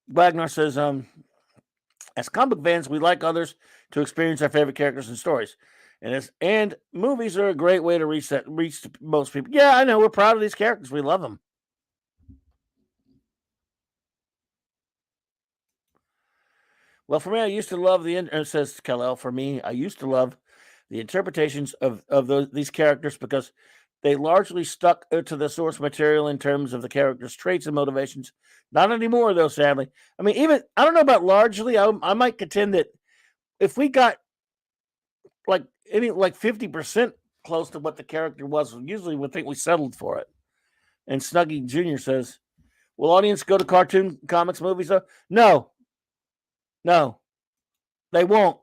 Wagner says, as comic fans, we like others to experience our favorite characters and stories, and movies are a great way to reach most people. Yeah, I know, we're proud of these characters. We love them. Well, for me, I used to love says Kal-El. For me, I used to love the interpretations of these characters because they largely stuck to the source material in terms of the characters' traits and motivations. Not anymore, though, sadly. I mean, even, I don't know about largely. I might contend that if we got like 50% close to what the character was, usually we think we settled for it. And Snuggy Jr. says, will audience go to cartoon comics movies, though? No, they won't.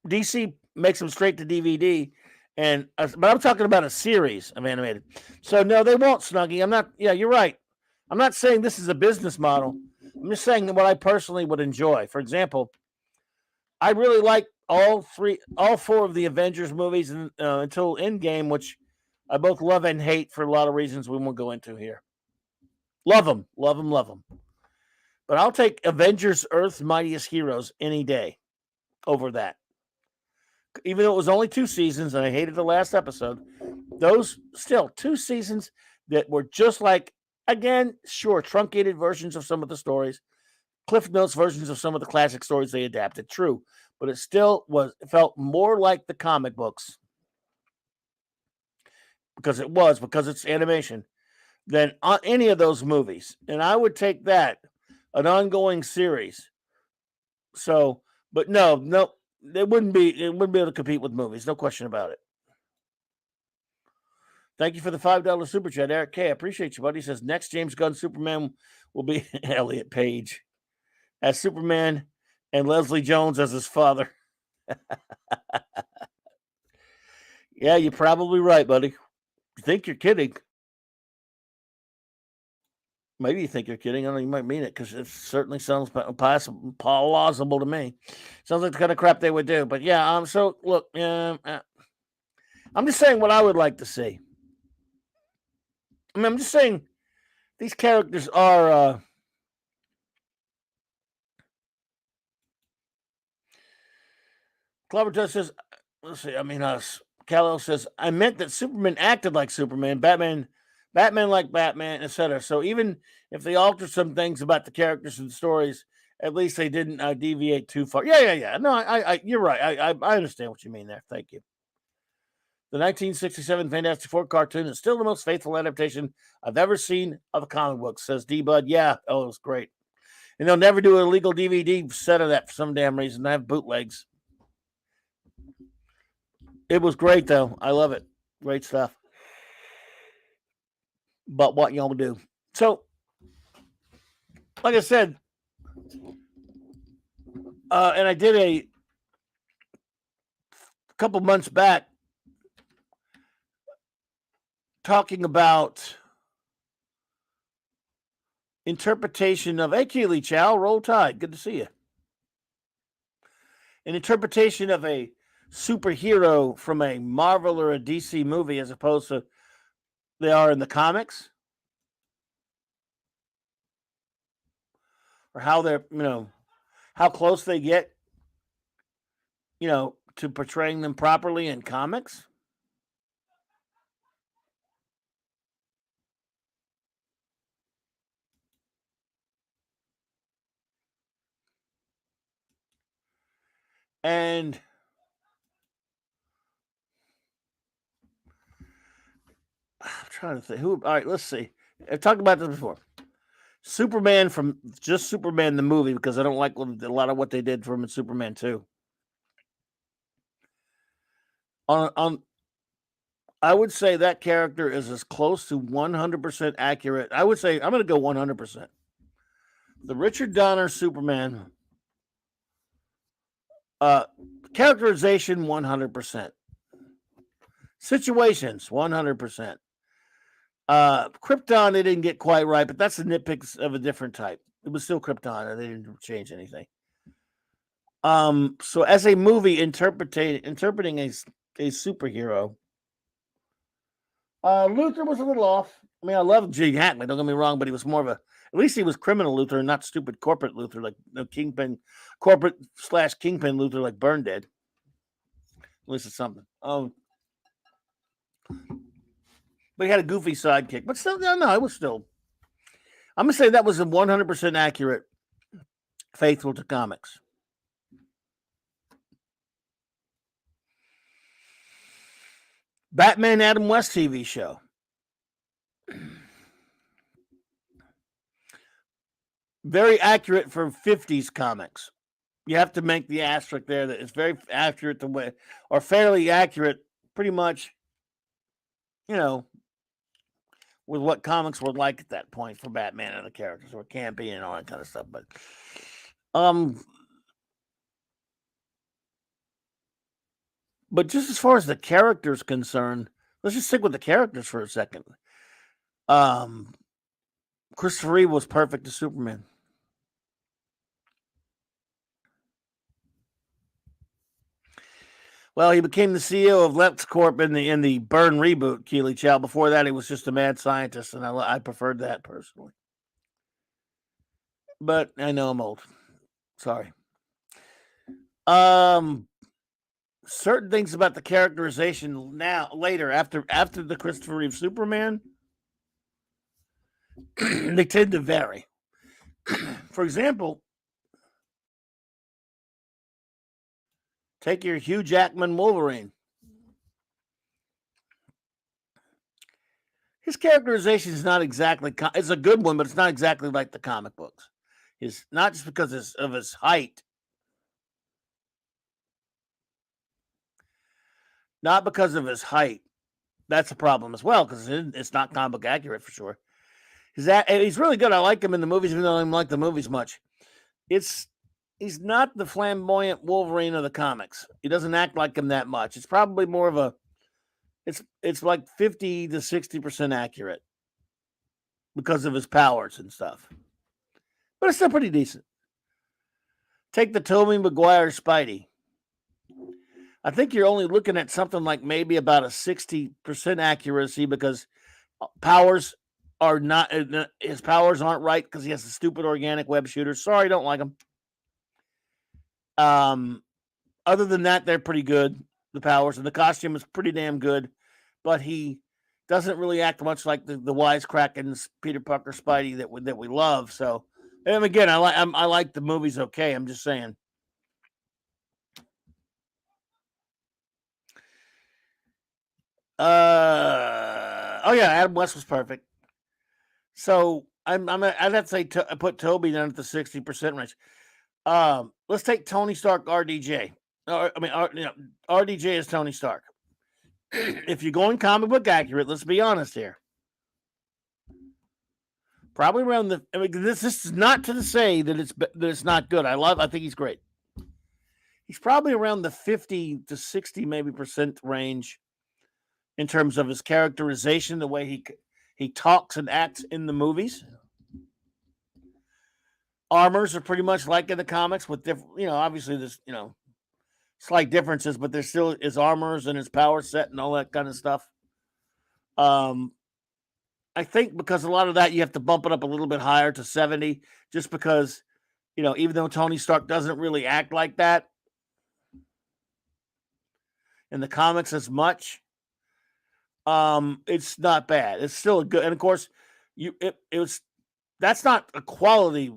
DC makes them straight to DVD. But I'm talking about a series of animated. So no, they won't, Snuggy. I'm not. Yeah, you're right. I'm not saying this is a business model. I'm just saying what I personally would enjoy. For example, I really like all four of the Avengers movies until Endgame, which I both love and hate for a lot of reasons we won't go into here. Love them. But I'll take Avengers Earth's Mightiest Heroes any day over that. Even though it was only 2 seasons and I hated the last episode, those still 2 seasons that were just like, again, sure, truncated versions of some of the stories, Cliff Notes versions of some of the classic stories they adapted, true, but it still felt more like the comic books because it's animation than any of those movies. And I would take that, an ongoing series. So, but no, it wouldn't be able to compete with movies, no question about it. Thank you for the $5 super chat, Eric K. I appreciate you, buddy. He says next James Gunn Superman will be Elliot Page as Superman and Leslie Jones as his father. Yeah, you're probably right, buddy. You think you're kidding. Maybe you think you're kidding. I don't know, you might mean it because it certainly sounds plausible to me. Sounds like the kind of crap they would do. But yeah, so look, I'm just saying what I would like to see. I mean, I'm just saying these characters are Clobberin says, let's see, I mean, Kal-El says, I meant that Superman acted like Superman, Batman like Batman, etc. So even if they alter some things about the characters and the stories, at least they didn't deviate too far. Yeah. No, you're right. I understand what you mean there. Thank you. The 1967 Fantastic Four cartoon is still the most faithful adaptation I've ever seen of a comic book, says D-Bud. Yeah, it was great. And they'll never do an illegal DVD set of that for some damn reason. They have bootlegs. It was great, though. I love it. Great stuff. But what y'all do? So, like I said, and I did a couple months back talking about interpretation of, hey, Keely Chow, roll tide. Good to see you. An interpretation of a superhero from a Marvel or a DC movie as opposed to they are in the comics, or how they're, how close they get, to portraying them properly in comics. And I'm trying to think all right, let's see. I've talked about this before. Superman from just Superman the movie, because I don't like a lot of what they did from Superman 2. I would say that character is as close to 100% accurate. I would say I'm going to go 100%. The Richard Donner Superman characterization 100%. Situations 100%. Krypton, they didn't get quite right, but that's the nitpicks of a different type. It was still Krypton, and they didn't change anything. So as a movie interpreting a superhero, Luthor was a little off. I mean, I love Gene Hackman, don't get me wrong, but he was more of at least he was criminal Luthor and not stupid corporate Luthor, like Kingpin, corporate / Kingpin Luthor, like Byrne did. At least it's something. But he had a goofy sidekick. But still, no, it was still. I'm going to say that was a 100% accurate, faithful to comics. Batman Adam West TV show. Very accurate for 50s comics. You have to make the asterisk there that it's very accurate or fairly accurate, pretty much, with what comics were like at that point for Batman and the characters, or campy and all that kind of stuff. But just as far as the characters concerned, let's just stick with the characters for a second. Christopher Reeve was perfect as Superman. Well, he became the CEO of LexCorp in the Byrne reboot, Keely Chow. Before that, he was just a mad scientist, and I preferred that personally. but I know I'm old. Sorry. Certain things about the characterization later after the Christopher Reeve Superman, they tend to vary. For example, take your Hugh Jackman Wolverine. His characterization is not exactly, it's a good one, but it's not exactly like the comic books. It's not just because of his height, not because of his height. That's a problem as well, because it's not comic book accurate for sure. He's really good. I like him in the movies, even though I don't like the movies much. He's not the flamboyant Wolverine of the comics. He doesn't act like him that much. It's probably more of a, it's like 50 to 60% accurate because of his powers and stuff. But it's still pretty decent. Take the Tobey Maguire Spidey. I think you're only looking at something like maybe about a 60% accuracy because powers are not, his powers aren't right because he has a stupid organic web shooter. Sorry, don't like him. Other than that, they're pretty good. The powers and the costume is pretty damn good, but he doesn't really act much like the wisecracking Peter Parker Spidey that we love. So, and again, I like the movies. Okay, I'm just saying. Oh yeah, Adam West was perfect. So I'd have to say I put Toby down at the 60% range. Let's take Tony Stark RDJ. RDJ is Tony Stark. If you're going comic book accurate, let's be honest here. Probably around the. I mean, this is not to say that it's not good. I think he's great. He's probably around the 50 to 60 maybe percent range in terms of his characterization, the way he talks and acts in the movies. Armors are pretty much like in the comics with different, obviously there's, slight differences, but there still is armors and his power set and all that kind of stuff. I think because a lot of that you have to bump it up a little bit higher to 70, just because, even though Tony Stark doesn't really act like that in the comics as much, it's not bad. It's still a good, and of course, that's not a quality.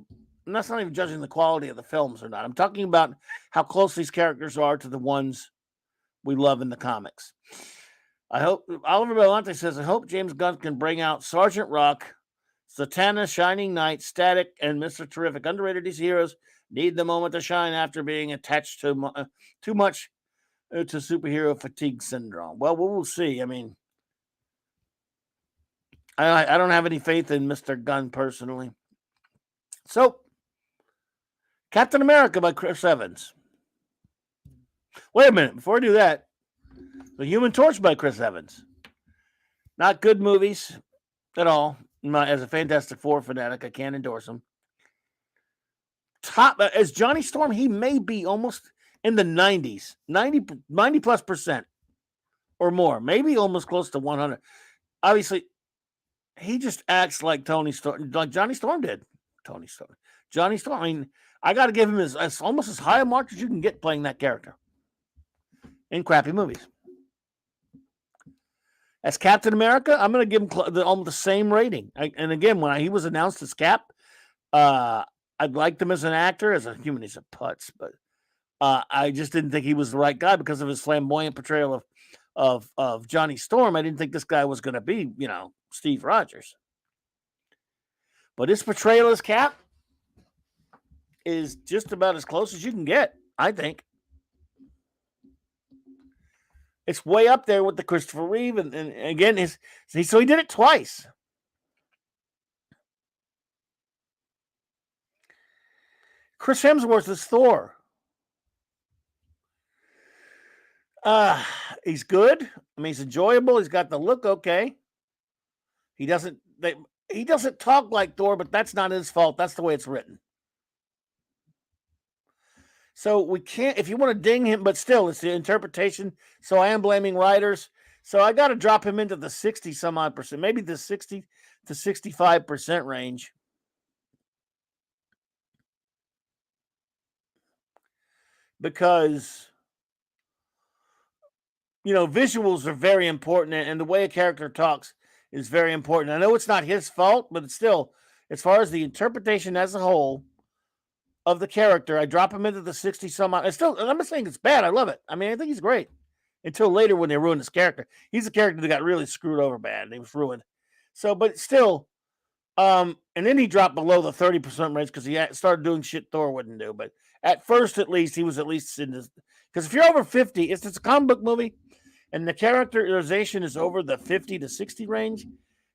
And that's not even judging the quality of the films or not. I'm talking about how close these characters are to the ones we love in the comics. I hope Oliver Belmonte says, I hope James Gunn can bring out Sergeant Rock, Zatanna, Shining Knight, Static, and Mr. Terrific. Underrated DC heroes need the moment to shine after being attached to too much to superhero fatigue syndrome. Well, we'll see. I mean, I don't have any faith in Mr. Gunn personally. So, Captain America by Chris Evans. Wait a minute. Before I do that, The Human Torch by Chris Evans. Not good movies at all. As a Fantastic Four fanatic, I can't endorse them. As Johnny Storm, he may be almost in the 90s, 90 plus percent or more, maybe almost close to 100. Obviously, he just acts like Tony Storm, like Johnny Storm did. Johnny Storm. I mean, I got to give him almost as high a mark as you can get playing that character in crappy movies. As Captain America, I'm going to give him almost the same rating. And again, when he was announced as Cap, I liked him as an actor. As a human, he's a putz, but I just didn't think he was the right guy because of his flamboyant portrayal of Johnny Storm. I didn't think this guy was going to be, Steve Rogers. But his portrayal as Cap is just about as close as you can get, I think. It's way up there with the Christopher Reeve, and again, so he did it twice. Chris Hemsworth is Thor. He's good. I mean, he's enjoyable. He's got the look okay. He doesn't talk like Thor, but that's not his fault. That's the way it's written. So we can't, if you want to ding him, but still, it's the interpretation. So I am blaming writers. So I got to drop him into the 60 some odd percent, maybe the 60 to 65% range. because visuals are very important, and the way a character talks is very important. I know it's not his fault, but it's still, as far as the interpretation as a whole of the character, I drop him into the 60 some odd. I'm not saying it's bad. I love it. I mean, I think he's great. Until later when they ruined his character. He's a character that got really screwed over bad, and he was ruined. So, but still, and then he dropped below the 30% range because he started doing shit Thor wouldn't do. But at first, at least, he was at least in this. Because if you're over 50, it's a comic book movie, and the characterization is over the 50 to 60 range,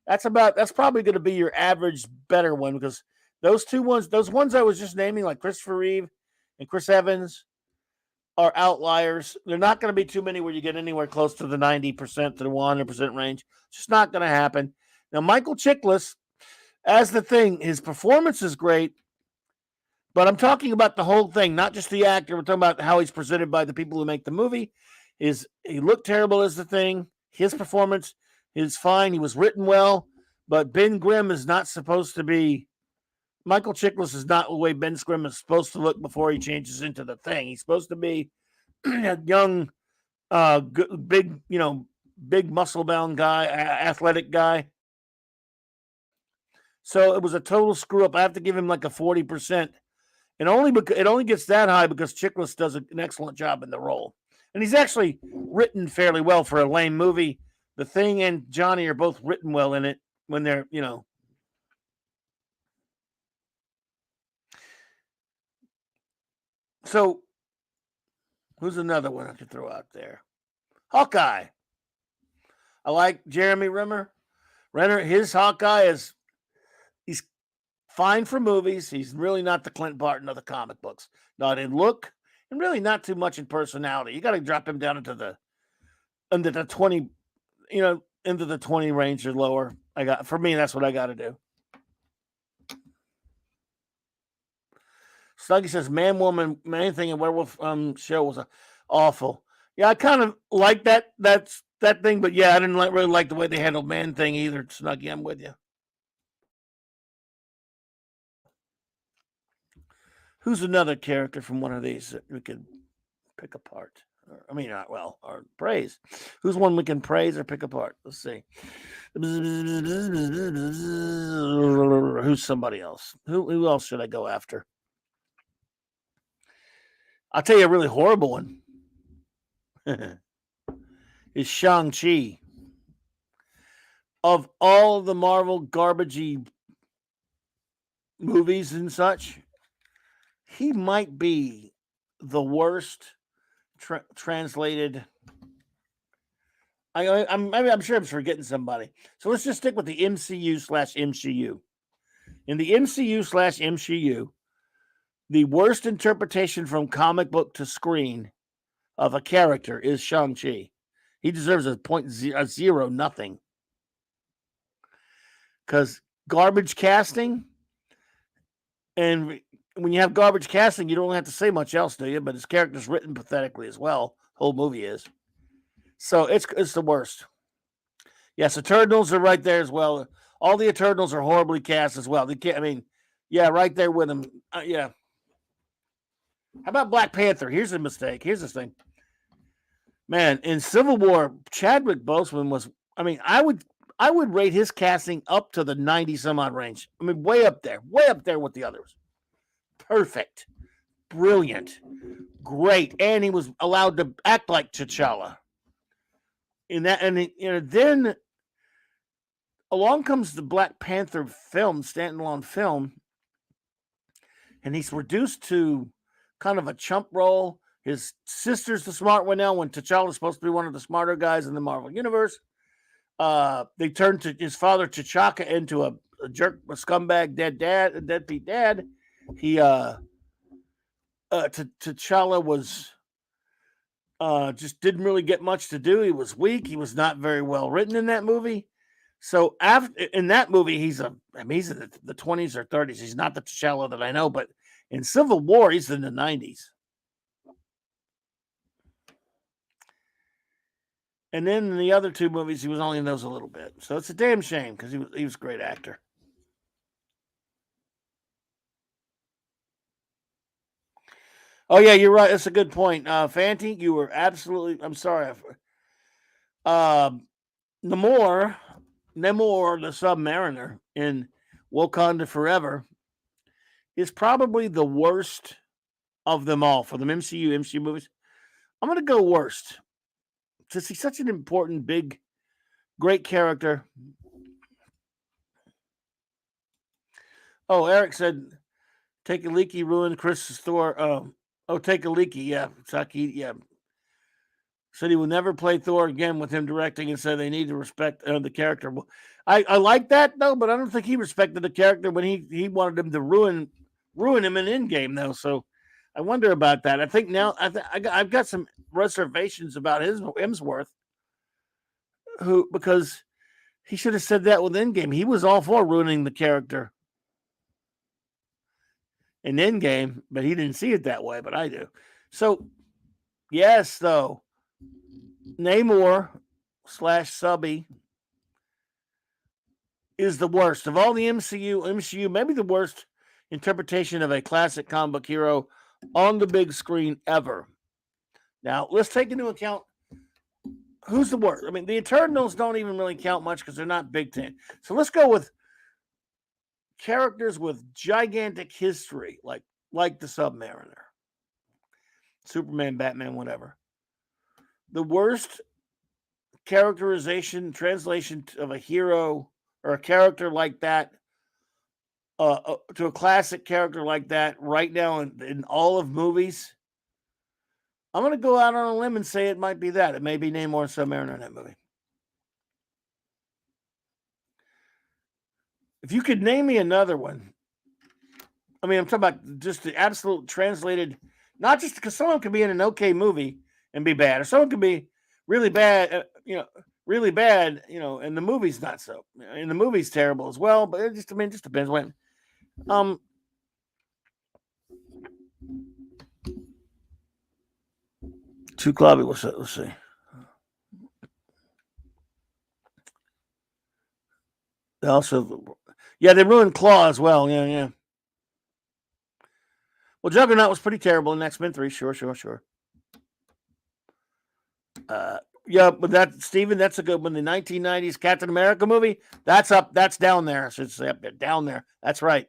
that's probably going to be your average better one, because those ones I was just naming, like Christopher Reeve and Chris Evans, are outliers. They're not going to be too many where you get anywhere close to the 90% to the 100% range. It's just not going to happen. Now, Michael Chiklis, as the Thing, his performance is great, but I'm talking about the whole thing, not just the actor. We're talking about how he's presented by the people who make the movie. He looked terrible as the Thing. His performance is fine. He was written well, but Ben Grimm is not supposed to be. Michael Chiklis is not the way Ben Grimm is supposed to look before he changes into the Thing. He's supposed to be a young, big muscle-bound guy, athletic guy. So it was a total screw up. I have to give him like a 40%, and it only gets that high because Chiklis does an excellent job in the role, and he's actually written fairly well for a lame movie. The Thing and Johnny are both written well in it when they're. So, who's another one I could throw out there? Hawkeye. I like Jeremy Renner. His Hawkeye he's fine for movies. He's really not the Clint Barton of the comic books. Not in look, and really not too much in personality. You got to drop him down into the 20, into the 20 range or lower. For me, that's what I got to do. Snuggy says, Man, Woman, Man Thing, and Werewolf show was awful. Yeah, I kind of like that thing, but yeah, I didn't really like the way they handled Man Thing either. Snuggy, I'm with you. Who's another character from one of these that we could pick apart? Or praise. Who's one we can praise or pick apart? Let's see. Who's somebody else? Who else should I go after? I'll tell you a really horrible one. Is Shang-Chi. Of all the Marvel garbagey movies and such, he might be the worst translated. I'm sure I'm forgetting somebody. So let's just stick with the MCU/MCU. In the MCU/MCU, the worst interpretation from comic book to screen of a character is Shang-Chi. He deserves a 0 nothing. Because garbage casting, and when you have garbage casting, you don't have to say much else, do you? But his character's written pathetically as well. The whole movie is. So it's the worst. Yes, Eternals are right there as well. All the Eternals are horribly cast as well. They can't. Right there with them. Yeah. How about Black Panther? Here's a mistake. Here's this thing. Man, in Civil War, Chadwick Boseman was. I would rate his casting up to the 90 some odd range. Way up there with the others. Perfect, brilliant, great, and he was allowed to act like T'Challa. In that, and then along comes the Black Panther film, standalone film, and he's reduced to kind of a chump role. His sister's the smart one now, when T'Challa's supposed to be one of the smarter guys in the Marvel Universe. They turned to his father T'Chaka into a jerk, a scumbag, deadbeat dad. He T'Challa was just didn't really get much to do. He was weak. He was not very well written in that movie. So in that movie, he's in the 20s or 30s. He's not the T'Challa that I know, but in Civil War, he's in the 90s. And then in the other two movies, he was only in those a little bit. So it's a damn shame because he was a great actor. Oh yeah, you're right. That's a good point. Fanti, you were absolutely. I'm sorry. Uh, Namor, Namor, the Submariner in Wakanda Forever is probably the worst of them all for the MCU movies. I'm gonna go worst. Since he's such an important, big, great character. Oh, Eric said take a leaky ruined Chris's Thor. Take a leaky. Yeah, Saki. Yeah, said he would never play Thor again with him directing, and said they need to respect the character. Well, I like that though, but I don't think he respected the character when he wanted him to ruin him in Endgame though. So I wonder about that. I think now I've got some reservations about his Hemsworth, who because he should have said that with Endgame. He was all for ruining the character in Endgame, but he didn't see it that way. But I do. So yes, though Namor / Subby is the worst of all the MCU, maybe the worst interpretation of a classic comic book hero on the big screen ever. Now, let's take into account who's the worst. I mean, the Eternals don't even really count much because they're not Big Ten. So let's go with characters with gigantic history, like the Submariner, Superman, Batman, whatever. The worst characterization, translation of a hero or a character like that to a classic character like that right now in all of movies, I'm going to go out on a limb and say it might be that. It may be Namor and Submariner in that movie. If you could name me another one, I mean, I'm talking about just the absolute translated, not just because someone could be in an okay movie and be bad, or someone could be really bad, really bad, and the movie's not so. And the movie's terrible as well, but it just depends when. Too clubby. Let's see. Also, yeah, they ruined Claw as well. Yeah. Well, Juggernaut was pretty terrible in X-Men 3. Sure. Yeah, but Steven, that's a good one. The 1990s Captain America movie, that's down there. I should say down there. That's right.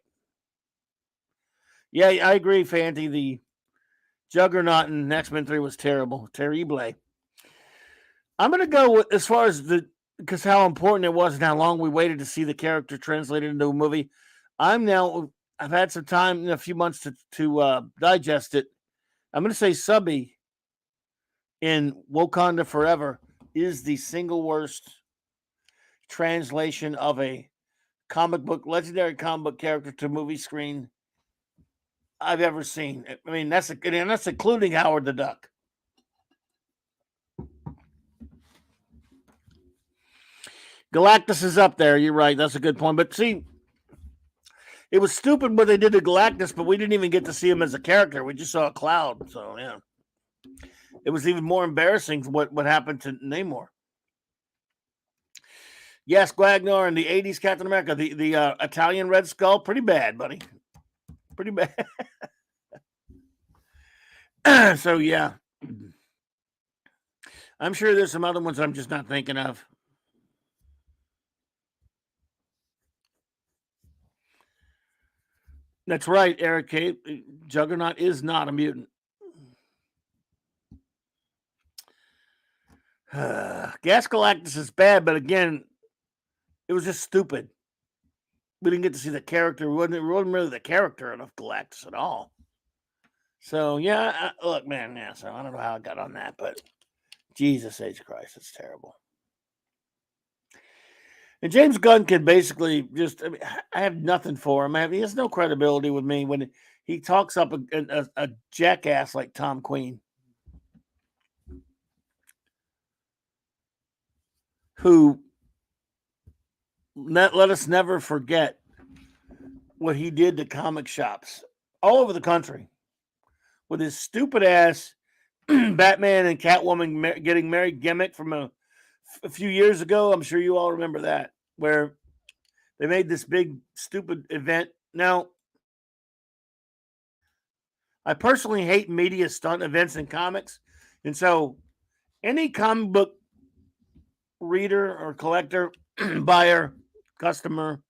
Yeah, I agree, Fanti. The Juggernaut in X-Men 3 was terrible. Terrible. I'm going to go with, as far as because how important it was and how long we waited to see the character translated into a movie. I've had some time in a few months to digest it. I'm going to say Subby in Wakanda Forever is the single worst translation of a legendary comic book character to movie screen I've ever seen. I mean, that's including Howard the Duck. Galactus is up there. You're right. That's a good point. But see, it was stupid what they did to Galactus, but we didn't even get to see him as a character. We just saw a cloud. So, yeah. It was even more embarrassing what happened to Namor. Yes, Guagnar in the 80s Captain America. The Italian Red Skull, pretty bad, buddy. Pretty bad. So, yeah. I'm sure there's some other ones I'm just not thinking of. That's right, Eric K. Juggernaut is not a mutant. Gas Galactus is bad, but again, it was just stupid. We didn't get to see the character. We wasn't really the character of Galactus at all. So, yeah, look, man, yeah, so I don't know how I got on that, but Jesus H. Christ, it's terrible. And James Gunn can basically I have nothing for him. He has no credibility with me when he talks up a jackass like Tom Queen, who let us never forget what he did to comic shops all over the country with his stupid ass Batman and Catwoman getting married gimmick from a few years ago. I'm sure you all remember that, where they made this big stupid event. Now, I personally hate media stunt events in comics. And so any comic book reader or collector, buyer, customer,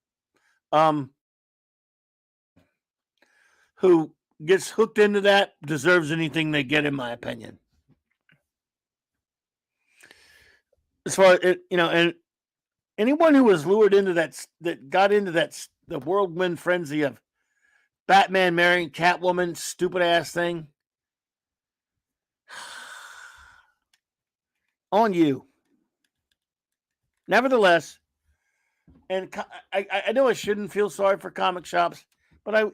who gets hooked into that deserves anything they get, in my opinion. As far as and anyone who was lured into that got into the whirlwind frenzy of Batman marrying Catwoman, stupid ass thing, on you. Nevertheless, and I know I shouldn't feel sorry for comic shops, but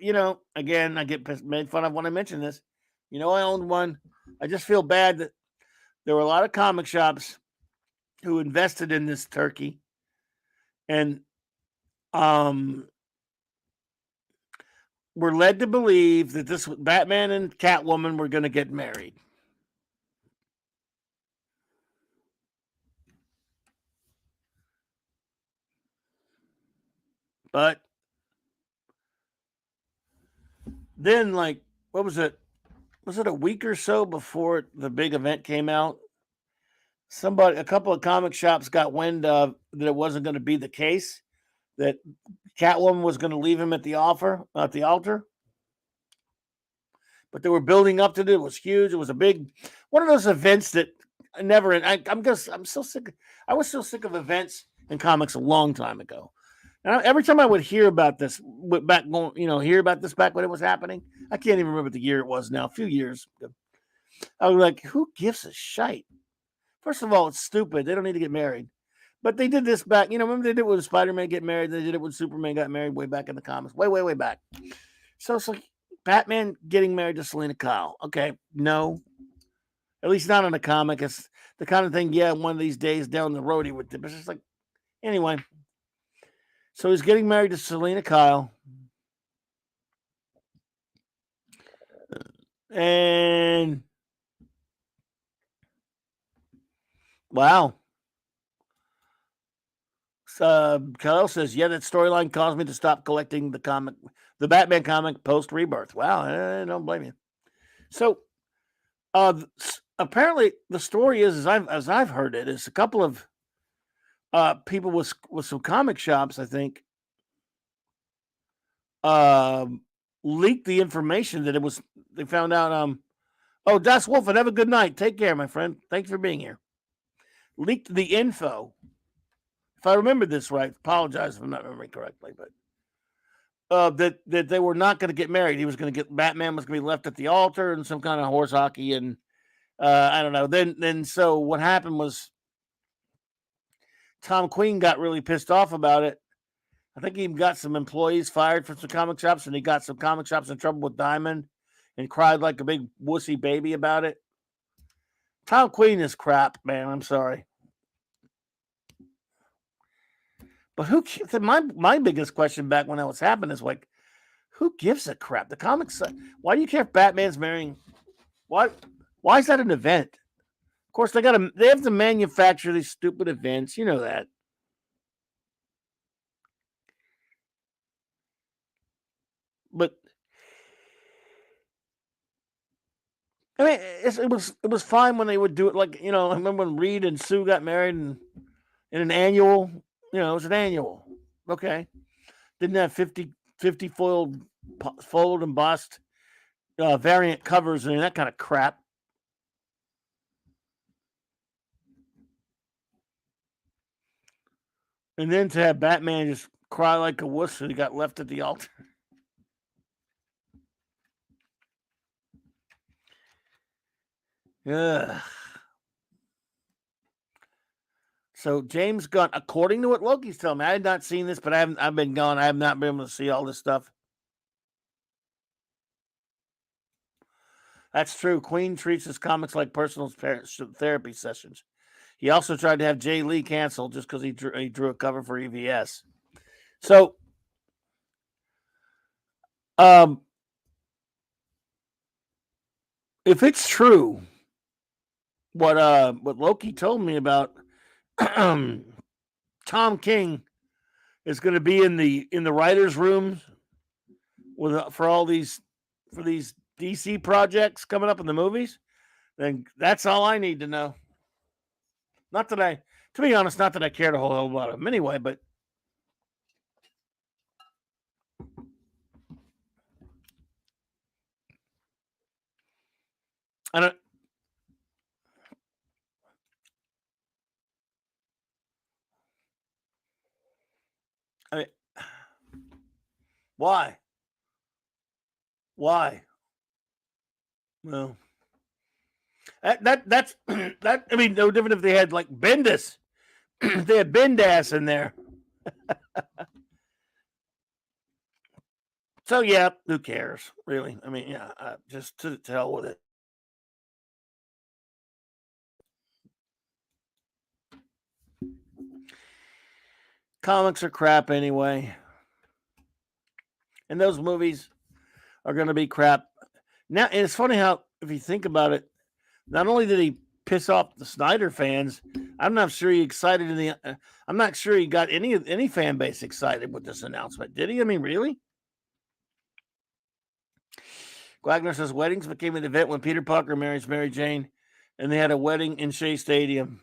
again, I get made fun of when I mention this. I owned one. I just feel bad that there were a lot of comic shops who invested in this turkey, and were led to believe that this Batman and Catwoman were going to get married. But then, like, what was it? Was it a week or so before the big event came out? A couple of comic shops got wind of that it wasn't going to be the case, that Catwoman was going to leave him at the altar. But they were building up to it. It was huge. It was a big one of those events that I'm so sick. I was so sick of events in comics a long time ago. And every time I would hear about this back when it was happening, I can't even remember the year it was now, a few years ago. I was like, who gives a shite? First of all, it's stupid. They don't need to get married. But they did this back, remember they did it when Spider-Man get married? They did it when Superman got married way back in the comics. Way, way, way back. So it's like Batman getting married to Selena Kyle. Okay, no. At least not in a comic. It's the kind of thing, one of these days down the road he would do. But it's just like, anyway. So he's getting married to Selena Kyle. And wow. Kyle says, that storyline caused me to stop collecting the Batman comic post Rebirth. Wow, I don't blame you. So, apparently, the story is, as I've heard it, is a couple of people with some comic shops, I think, leaked the information that it was. They found out. Oh, Das Wolf, have a good night. Take care, my friend. Thanks for being here. Leaked the info. If I remember this right, apologize if I'm not remembering correctly, but that they were not going to get married. Batman was going to be left at the altar and some kind of horse hockey, and I don't know. Then so what happened was Tom Queen got really pissed off about it. I think he even got some employees fired from some comic shops, and he got some comic shops in trouble with Diamond and cried like a big wussy baby about it. Tom Queen is crap, man. I'm sorry. But my biggest question back when that was happening is like, who gives a crap? The comics. Why do you care if Batman's marrying? Why is that an event? Of course, they have to manufacture these stupid events. You know that. But I mean, it was fine when they would do it. Like, I remember when Reed and Sue got married in an annual. It was an annual. Okay, didn't have 50 fold and bust variant covers and that kind of crap. And then to have Batman just cry like a wuss and he got left at the altar. Ugh. So James Gunn, according to what Loki's telling me, I had not seen this, but I've been gone. I have not been able to see all this stuff. That's true. Queen treats his comics like personal therapy sessions. He also tried to have Jay Lee canceled just because he drew a cover for EVS. So, if it's true, what Loki told me about Tom King is going to be in the writers' room for these DC projects coming up in the movies, then that's all I need to know. Not that I, to be honest, not that I cared a whole hell about them anyway, but I don't. I mean, why? Why? Well, that's that. I mean, no different if they had like Bendis. They had Bendas in there. So yeah, who cares, really? I mean, yeah, just to hell with it. Comics are crap anyway, and those movies are going to be crap. Now, and it's funny how, if you think about it, not only did he piss off the Snyder fans, I'm not sure he excited in the. I'm not sure he got any fan base excited with this announcement. Did he? I mean, really? Wagner says weddings became an event when Peter Parker marries Mary Jane, and they had a wedding in Shea Stadium.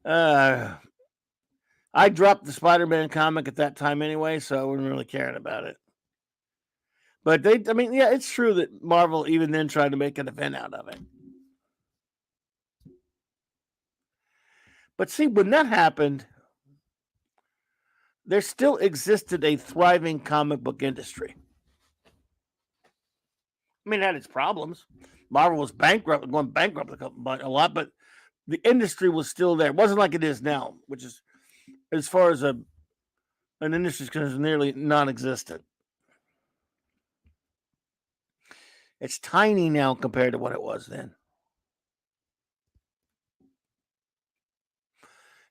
I dropped the Spider-Man comic at that time anyway, so I wasn't really caring about it. But I mean, yeah, it's true that Marvel even then tried to make an event out of it. But see, when that happened, there still existed a thriving comic book industry. I mean, it had its problems. Marvel was going bankrupt a lot, but the industry was still there. It wasn't like it is now, which is, as far as an industry is concerned, nearly non-existent. It's tiny now compared to what it was then.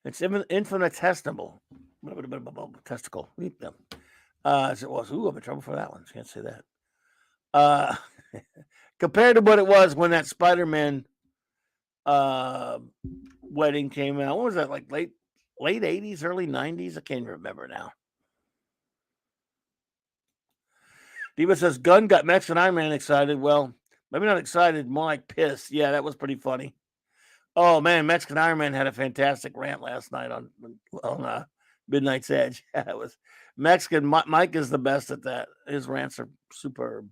It's infinitesimal. Testicle. As it was. Ooh, I'm in trouble for that one. Can't say that. Compared to what it was when that Spider-Man wedding came out. What was that, like late 80s, early 90s? I can't remember now. Diva says Gunn got Mexican Iron Man excited. Well, maybe not excited, more like pissed. Yeah, that was pretty funny. Oh man, Mexican Iron Man had a fantastic rant last night on Midnight's Edge. Yeah, it was Mexican. Mike is the best at that. His rants are superb.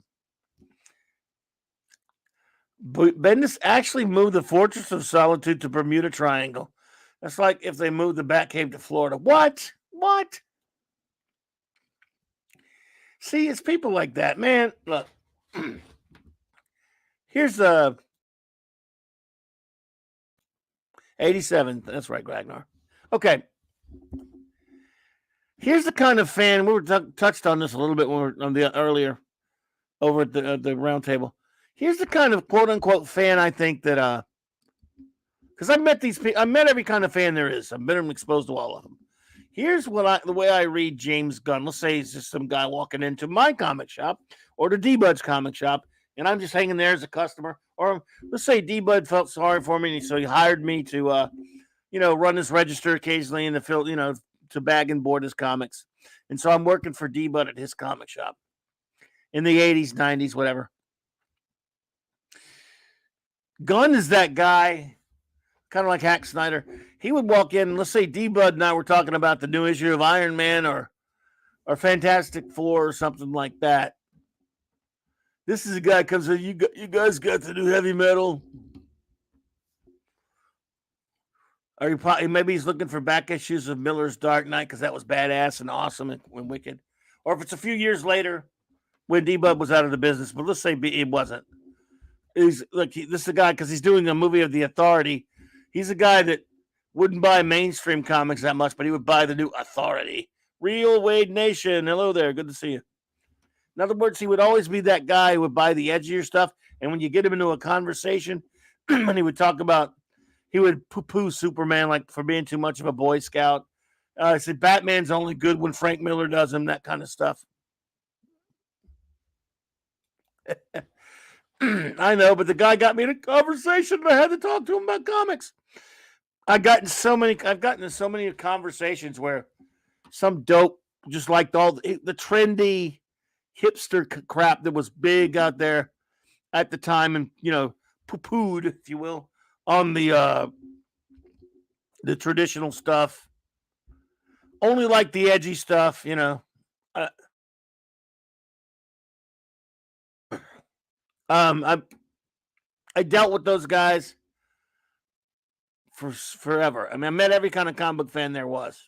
Bendis actually moved the Fortress of Solitude to Bermuda Triangle. That's like if they moved the Batcave to Florida. What? See, it's people like that, man. Look, here's the 87. That's right, Ragnar. Okay. Here's the kind of fan, we were touched on this a little bit when we were on the earlier over at the round table. Here's the kind of quote unquote fan I think that because I met these people, I met every kind of fan there is. I've been exposed to all of them. Here's the way I read James Gunn. Let's say he's just some guy walking into my comic shop or the D-Bud's comic shop, and I'm just hanging there as a customer. Or let's say D-Bud felt sorry for me, so he hired me to, run his register occasionally in the field, to bag and board his comics. And so I'm working for D-Bud at his comic shop in the 80s, 90s, whatever. Gunn is that guy, kind of like Hack Snyder. He would walk in, and let's say D-Bud and I were talking about the new issue of Iron Man or Fantastic Four or something like that. This is a guy who comes in, you guys got the new Heavy Metal? Or maybe he's looking for back issues of Miller's Dark Knight because that was badass and awesome and wicked. Or if it's a few years later when D-Bud was out of the business, but let's say it wasn't. This is a guy, because he's doing a movie of The Authority. He's a guy that wouldn't buy mainstream comics that much, but he would buy the new Authority. Real Wade Nation. Hello there. Good to see you. In other words, he would always be that guy who would buy the edgier stuff. And when you get him into a conversation, and he would talk about, he would poo-poo Superman like for being too much of a Boy Scout. I said Batman's only good when Frank Miller does him, that kind of stuff. I know, but the guy got me in a conversation, and I had to talk to him about comics. I've gotten in so many conversations where some dope just liked all the trendy hipster crap that was big out there at the time, and poo-pooed, if you will, on the traditional stuff. Only like the edgy stuff, Uh, I dealt with those guys for forever. I mean, I met every kind of comic book fan there was.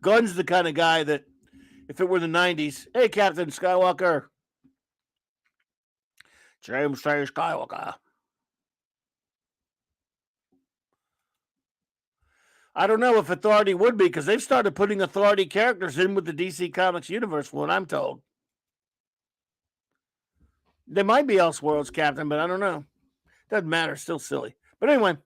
Gunn's the kind of guy that, if it were the 90s, hey, Captain Skywalker. James J. Skywalker. I don't know if Authority would be, because they've started putting Authority characters in with the DC Comics universe, from what I'm told. They might be Elseworlds, Captain, but I don't know. Doesn't matter. Still silly. But anyway,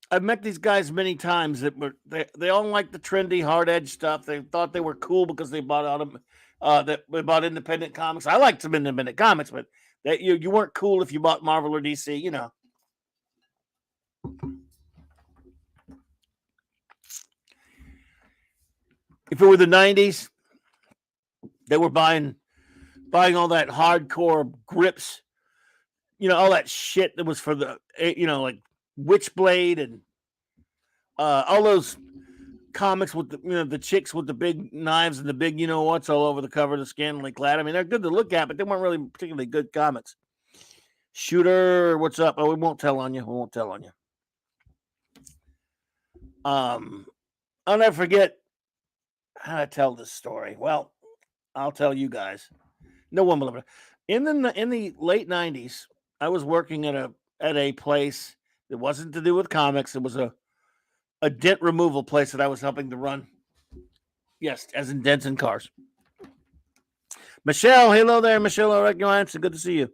I've met these guys many times that they all like the trendy hard edge stuff. They thought they were cool because they bought they bought independent comics. I liked some independent comics, but that you weren't cool if you bought Marvel or DC. If it were the 90s, they were buying all that hardcore grips, all that shit that was for the like Witchblade and all those comics with the chicks with the big knives and the big what's all over the cover of the scantily clad. I mean, they're good to look at, but they weren't really particularly good comics. Shooter, what's up? Oh, we won't tell on you. I'll never forget how to tell this story. Well, I'll tell you guys. No one will ever. In the late 90s, I was working at a place that wasn't to do with comics. It was a dent removal place that I was helping to run. Yes, as in dents in cars. Michelle, hello there, Michelle. It's good to see you.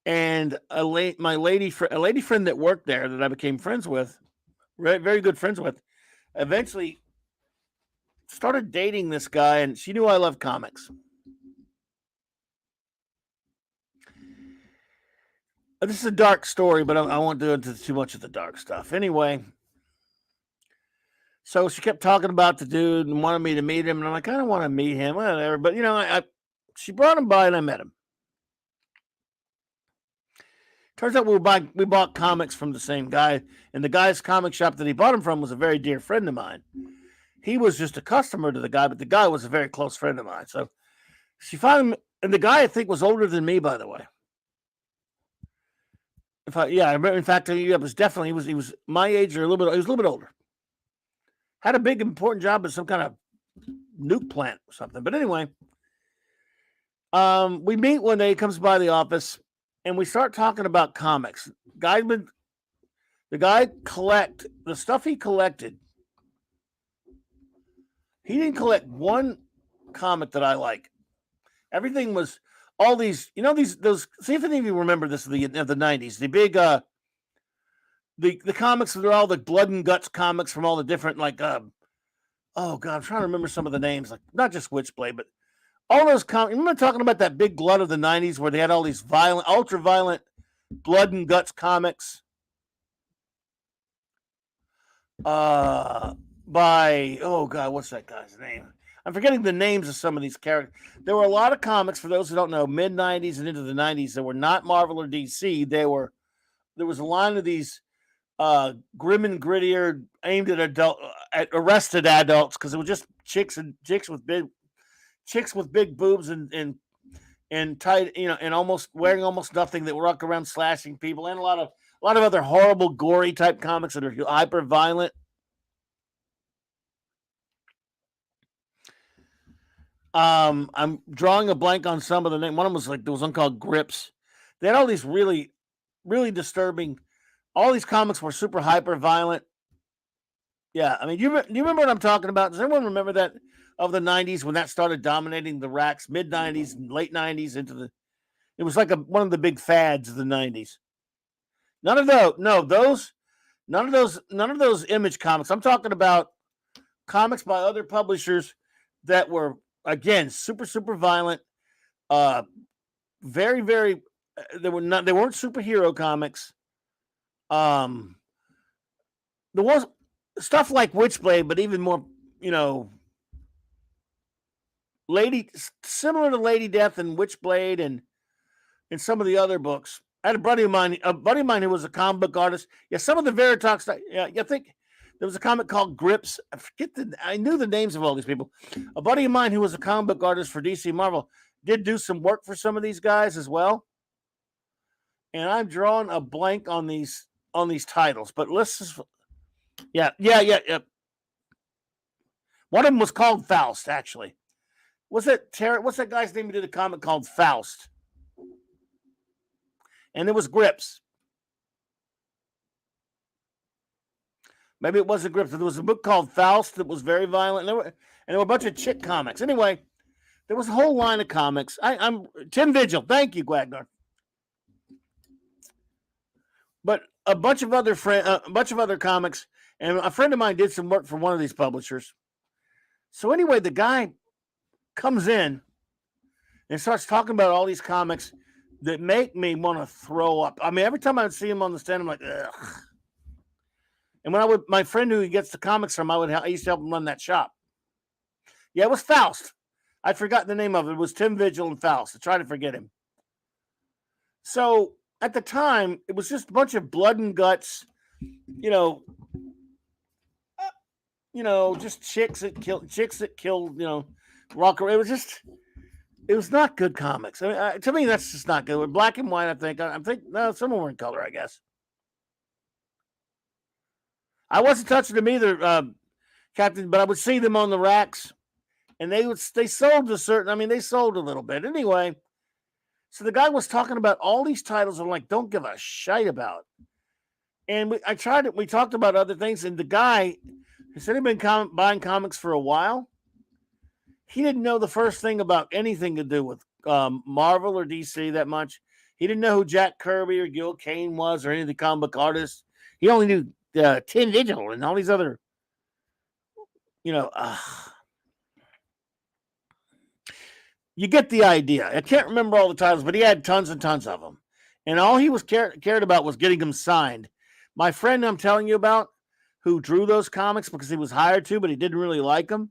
And a lady friend that worked there that I became friends with, very good friends with, eventually started dating this guy, and she knew I loved comics. This is a dark story, but I won't do into too much of the dark stuff. Anyway, so she kept talking about the dude and wanted me to meet him, and I'm like, I don't want to meet him, whatever. But she brought him by, and I met him. Turns out we bought comics from the same guy, and the guy's comic shop that he bought them from was a very dear friend of mine. He was just a customer to the guy, but the guy was a very close friend of mine. So she found him, and the guy I think was older than me, by the way. I remember. In fact, he was my age or a little bit. He was a little bit older. Had a big important job at some kind of nuke plant or something. But anyway, we meet one day. He comes by the office, and we start talking about comics. The guy collect the stuff he collected. He didn't collect one comic that I like. Everything was all these, those. See if any of you remember this of the 90s. The big, the comics that are all the blood and guts comics from all the different oh god, I'm trying to remember some of the names, like not just Witchblade, but all those comics. Remember talking about that big glut of the 90s where they had all these violent, ultra violent blood and guts comics. By what's that guy's name? I'm forgetting the names of some of these characters. There were a lot of comics, for those who don't know, mid 90s and into the 90s that were not Marvel or DC. There was a line of these grim and grittier, aimed at arrested adults, because it was just chicks with big boobs and tight, and almost wearing almost nothing, that walk around slashing people, and a lot of other horrible, gory type comics that are hyper violent. I'm drawing a blank on some of the name. One of them was there was one called Grips. They had all these really, really disturbing. All these comics were super hyper violent. Yeah, I mean, do you remember what I'm talking about? Does everyone remember that of the 90s when that started dominating the racks? Mid 90s and late 90s it was like one of the big fads of the 90s. None of those Image comics. I'm talking about comics by other publishers that were, again, super, super violent. Very, very. They weren't superhero comics. there was stuff like Witchblade, but even more, similar to Lady Death and Witchblade and some of the other books. I had a buddy of mine who was a comic book artist. Yeah, some of the Veritas stuff. Yeah, I think there was a comic called Grips. I knew the names of all these people. A buddy of mine who was a comic book artist for DC Marvel did do some work for some of these guys as well. And I'm drawing a blank on these titles, but let's just yeah. One of them was called Faust, actually. What's that guy's name who did a comic called Faust? And it was Grips. Maybe it wasn't Grips. There was a book called Faust that was very violent. And there were a bunch of chick comics. Anyway, there was a whole line of comics. I'm Tim Vigil. Thank you, Gwagnar. But a bunch of other comics, and a friend of mine did some work for one of these publishers. So anyway, the guy comes in and starts talking about all these comics that make me want to throw up. I mean, every time I would see him on the stand, I'm like, ugh. And when my friend who he gets the comics from, I used to help him run that shop. Yeah, it was Faust. I'd forgotten the name of it. It was Tim Vigil and Faust. I tried to forget him. So at the time, it was just a bunch of blood and guts, just chicks that killed, rocker. It was not good comics. I mean, to me, that's just not good. Black and white, I think. No, some were in color, I guess. I wasn't touching them either, Captain, but I would see them on the racks, and they sold they sold a little bit. Anyway, so the guy was talking about all these titles I'm like, don't give a shite about. And we talked about other things, and the guy, he said he'd been buying comics for a while. He didn't know the first thing about anything to do with Marvel or DC that much. He didn't know who Jack Kirby or Gil Kane was or any of the comic book artists. He only knew Tim Vigil and all these other, you get the idea. I can't remember all the titles, but he had tons and tons of them. And all he was cared about was getting them signed. My friend I'm telling you about, who drew those comics because he was hired to, but he didn't really like them,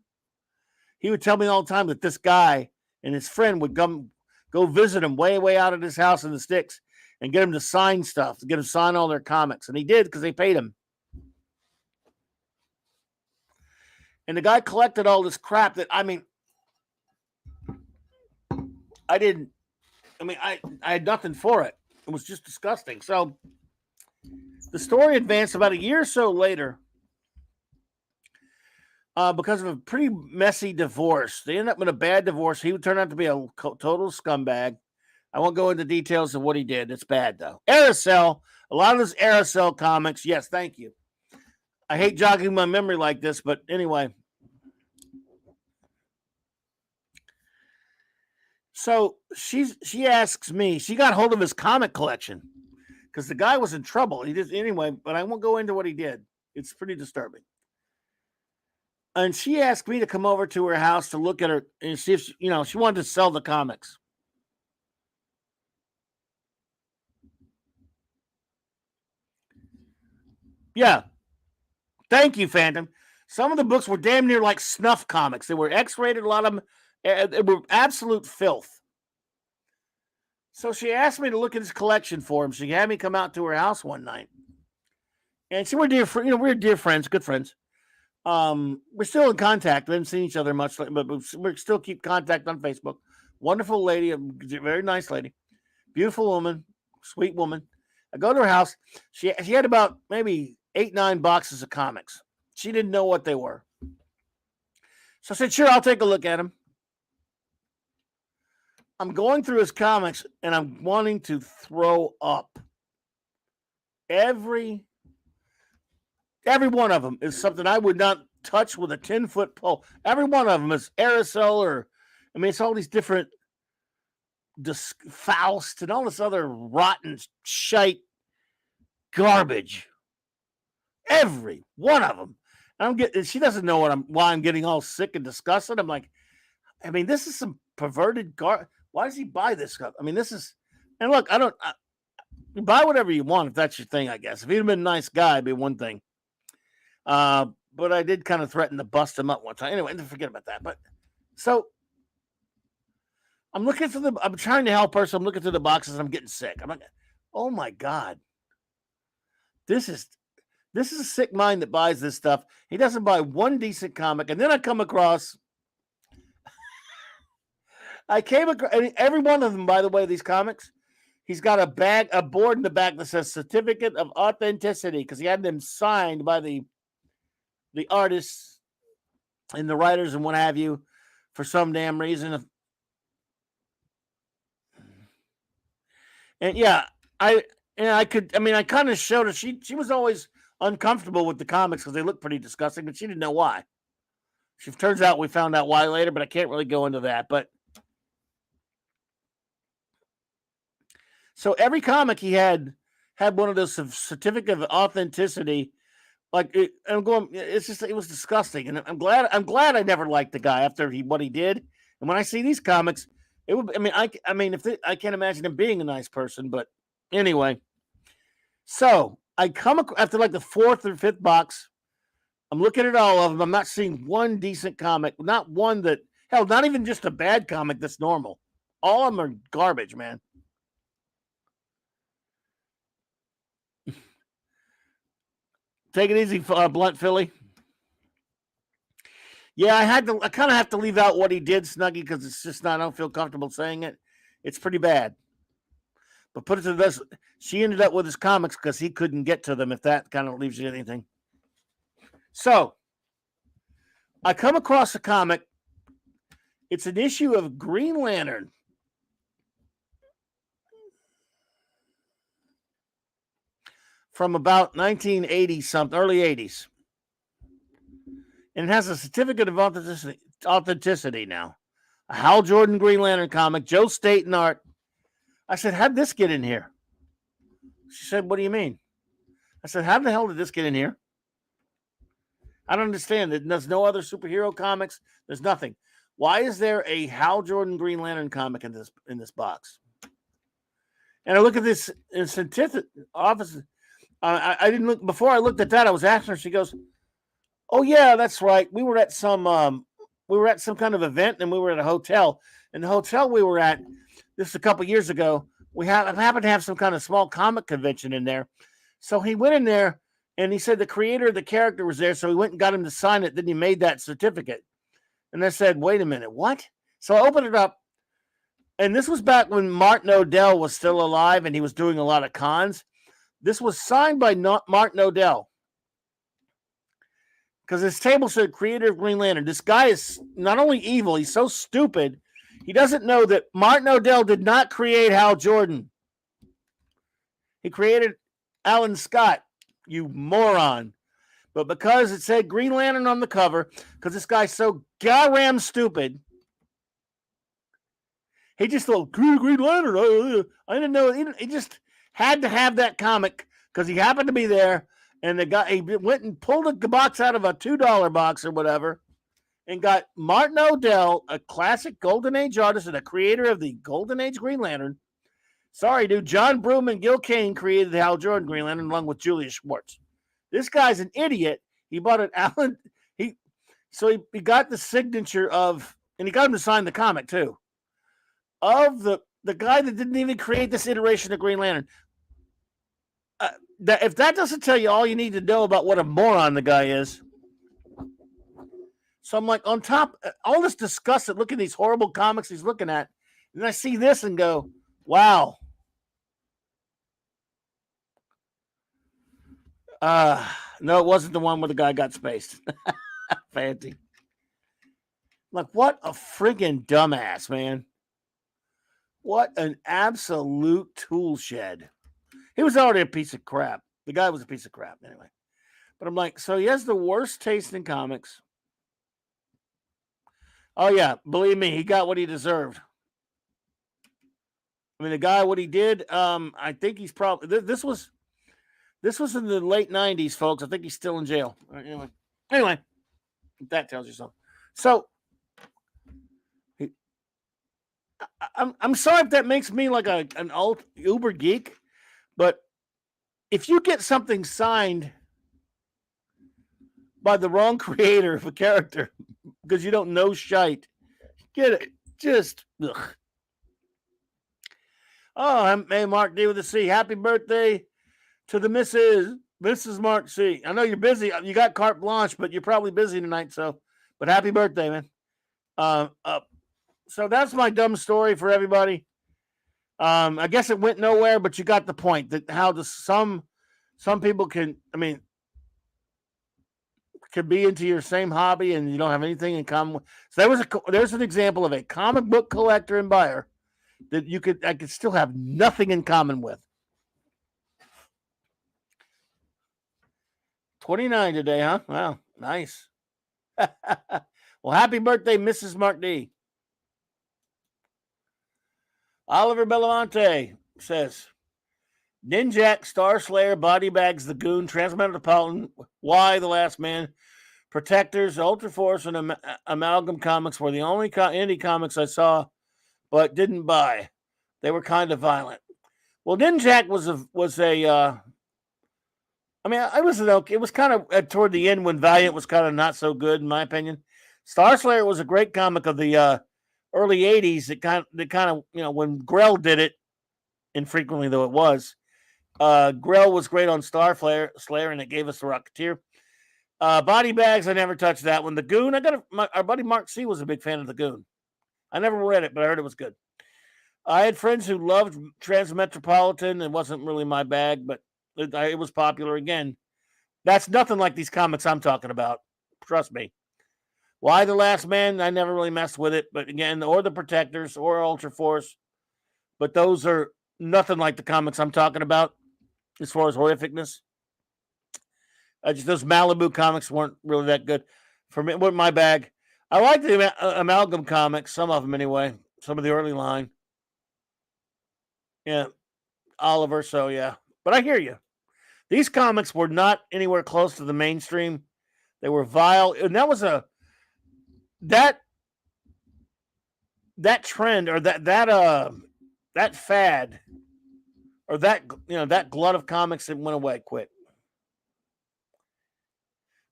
he would tell me all the time that this guy and his friend would go visit him way, way out at his house in the sticks and get him to sign stuff, to get him to sign all their comics. And he did because they paid him. And the guy collected all this crap that, I had nothing for it. It was just disgusting. So the story advanced about a year or so later. Because of a pretty messy divorce. They ended up in a bad divorce. He would turn out to be a total scumbag. I won't go into details of what he did. It's bad, though. Aerosol. A lot of those Aerosol comics. Yes, thank you. I hate jogging my memory like this, but anyway. So she asks me. She got hold of his comic collection because the guy was in trouble. Anyway, but I won't go into what he did. It's pretty disturbing. And she asked me to come over to her house to look at her and see if she wanted to sell the comics. Yeah. Thank you, Phantom. Some of the books were damn near like snuff comics. They were X-rated, a lot of them. They were absolute filth. So she asked me to look at his collection for him. She had me come out to her house one night. And we're dear friends, good friends. We're still in contact. We haven't seen each other much, but we still keep contact on Facebook. Wonderful lady, a very nice lady, beautiful woman, sweet woman. I go to her house. She had about maybe 8-9 boxes of comics. She didn't know what they were. So I said, sure, I'll take a look at them. I'm going through his comics and I'm wanting to throw up. Every one of them is something I would not touch with a 10-foot pole. Every one of them is aerosol it's all these different Faust and all this other rotten shite garbage. Every one of them. She doesn't know why I'm getting all sick and disgusted. I'm like, this is some perverted garbage. Why does he buy this stuff? And look, you buy whatever you want if that's your thing, I guess. If he'd been a nice guy, it'd be one thing. But I did kind of threaten to bust him up one time. Anyway, forget about that. But so I'm trying to help her, so I'm looking through the boxes and I'm getting sick. I'm like, oh my God. This is a sick mind that buys this stuff. He doesn't buy one decent comic. And then I came across every one of them, by the way, these comics, he's got a board in the back that says certificate of authenticity, because he had them signed by the artists and the writers and what have you for some damn reason. And yeah, I kind of showed her. She was always uncomfortable with the comics because they look pretty disgusting, but she didn't know why. Turns out we found out why later, but I can't really go into that. But so every comic he had one of those certificate of authenticity. Like it was disgusting, and I'm glad I never liked the guy after what he did. And when I see these comics, it would. I I can't imagine him being a nice person, but anyway. So I come after like the fourth or fifth box. I'm looking at all of them. I'm not seeing one decent comic. Not one that, hell, not even just a bad comic that's normal. All of them are garbage, man. Take it easy, Blunt Philly. Yeah, I kind of have to leave out what he did, Snuggie, because it's just I don't feel comfortable saying it. It's pretty bad. But put it to this, she ended up with his comics because he couldn't get to them, if that kind of leaves you anything. So, I come across a comic. It's an issue of Green Lantern. From about 1980 something, early 80s. And it has a certificate of authenticity now. A Hal Jordan Green Lantern comic, Joe Staten art. I said, how'd this get in here? She said, what do you mean? I said, how the hell did this get in here? I don't understand. There's no other superhero comics. There's nothing. Why is there a Hal Jordan Green Lantern comic in this box? And I look at this office. I didn't look before I looked at that. I was asking her. She goes, "Oh yeah, that's right. We were at some kind of event, and we were at a hotel. And the hotel we were at, this is a couple years ago. We happened to have some kind of small comic convention in there. So he went in there, and he said the creator of the character was there. So he went and got him to sign it. Then he made that certificate. And I said, wait a minute, what? So I opened it up, and this was back when Martin O'Dell was still alive, and he was doing a lot of cons. This was signed by Martin O'Dell, because his table said creator of Green Lantern. This guy is not only evil, he's so stupid, he doesn't know that Martin O'Dell did not create Hal Jordan. He created Alan Scott, you moron. But because it said Green Lantern on the cover, because this guy's so goddamn stupid, he just thought, Green Lantern. I didn't know. He just had to have that comic because he happened to be there. And the guy, he went and pulled the box out of a $2 box or whatever and got Martin O'Dell, a classic Golden Age artist and a creator of the Golden Age Green Lantern. Sorry, dude. John Broome and Gil Kane created the Hal Jordan Green Lantern along with Julius Schwartz. This guy's an idiot. He bought an Alan. He got the signature of, and he got him to sign the comic too, of the guy that didn't even create this iteration of Green Lantern. If that doesn't tell you all you need to know about what a moron the guy is. So I'm like, on top, all this disgust at looking at these horrible comics he's looking at, and I see this and go, wow. No, it wasn't the one where the guy got spaced. Fancy. Like, what a friggin' dumbass, man. What an absolute tool shed. He was already a piece of crap. The guy was a piece of crap anyway. But I'm like, so he has the worst taste in comics. Oh, yeah. Believe me, he got what he deserved. I mean, the guy, what he did, I think he's probably... This was in the late 90s, folks. I think he's still in jail. Anyway, if that tells you something. So, I'm sorry if that makes me like an old uber geek, but if you get something signed by the wrong creator of a character because you don't know shite. Get it? Just ugh. Oh, hey, Mark D with a C. Happy birthday to the Mrs. Mark C. I know you're busy. You got carte blanche, but you're probably busy tonight. But happy birthday, man. So that's my dumb story for everybody. I guess it went nowhere, but you got the point that how some people can be into your same hobby and you don't have anything in common. So there's an example of a comic book collector and buyer that I could still have nothing in common with. 29 today, huh? Wow, nice. Well, happy birthday, Mrs. Mark D. Oliver Belamonte says, Ninjak, Star Slayer, Body Bags, The Goon, Transmetropolitan, Y, The Last Man, Protectors, Ultra Force, and Amalgam Comics were the only indie comics I saw but didn't buy. They were kind of violent. Well, Ninjak it was kind of toward the end when Valiant was kind of not so good, in my opinion. Star Slayer was a great comic of the early 80s that kind of, when Grell did it, infrequently though it was, Grell was great on Star Slayer, and it gave us the Rocketeer. Body Bags, I never touched that one. The Goon, our buddy Mark C was a big fan of The Goon. I never read it, but I heard it was good. I had friends who loved Transmetropolitan. It wasn't really my bag, but it was popular again. That's nothing like these comics I'm talking about. Trust me. Why the Last Man? I never really messed with it, but again, or the Protectors or Ultra Force. But those are nothing like the comics I'm talking about as far as horrificness. Those Malibu comics weren't really that good for me. Weren't my bag. I like the Amalgam comics, some of them anyway. Some of the early line. Yeah, Oliver. So yeah, but I hear you. These comics were not anywhere close to the mainstream. They were vile, and that was that trend or that fad or that glut of comics that went away quick.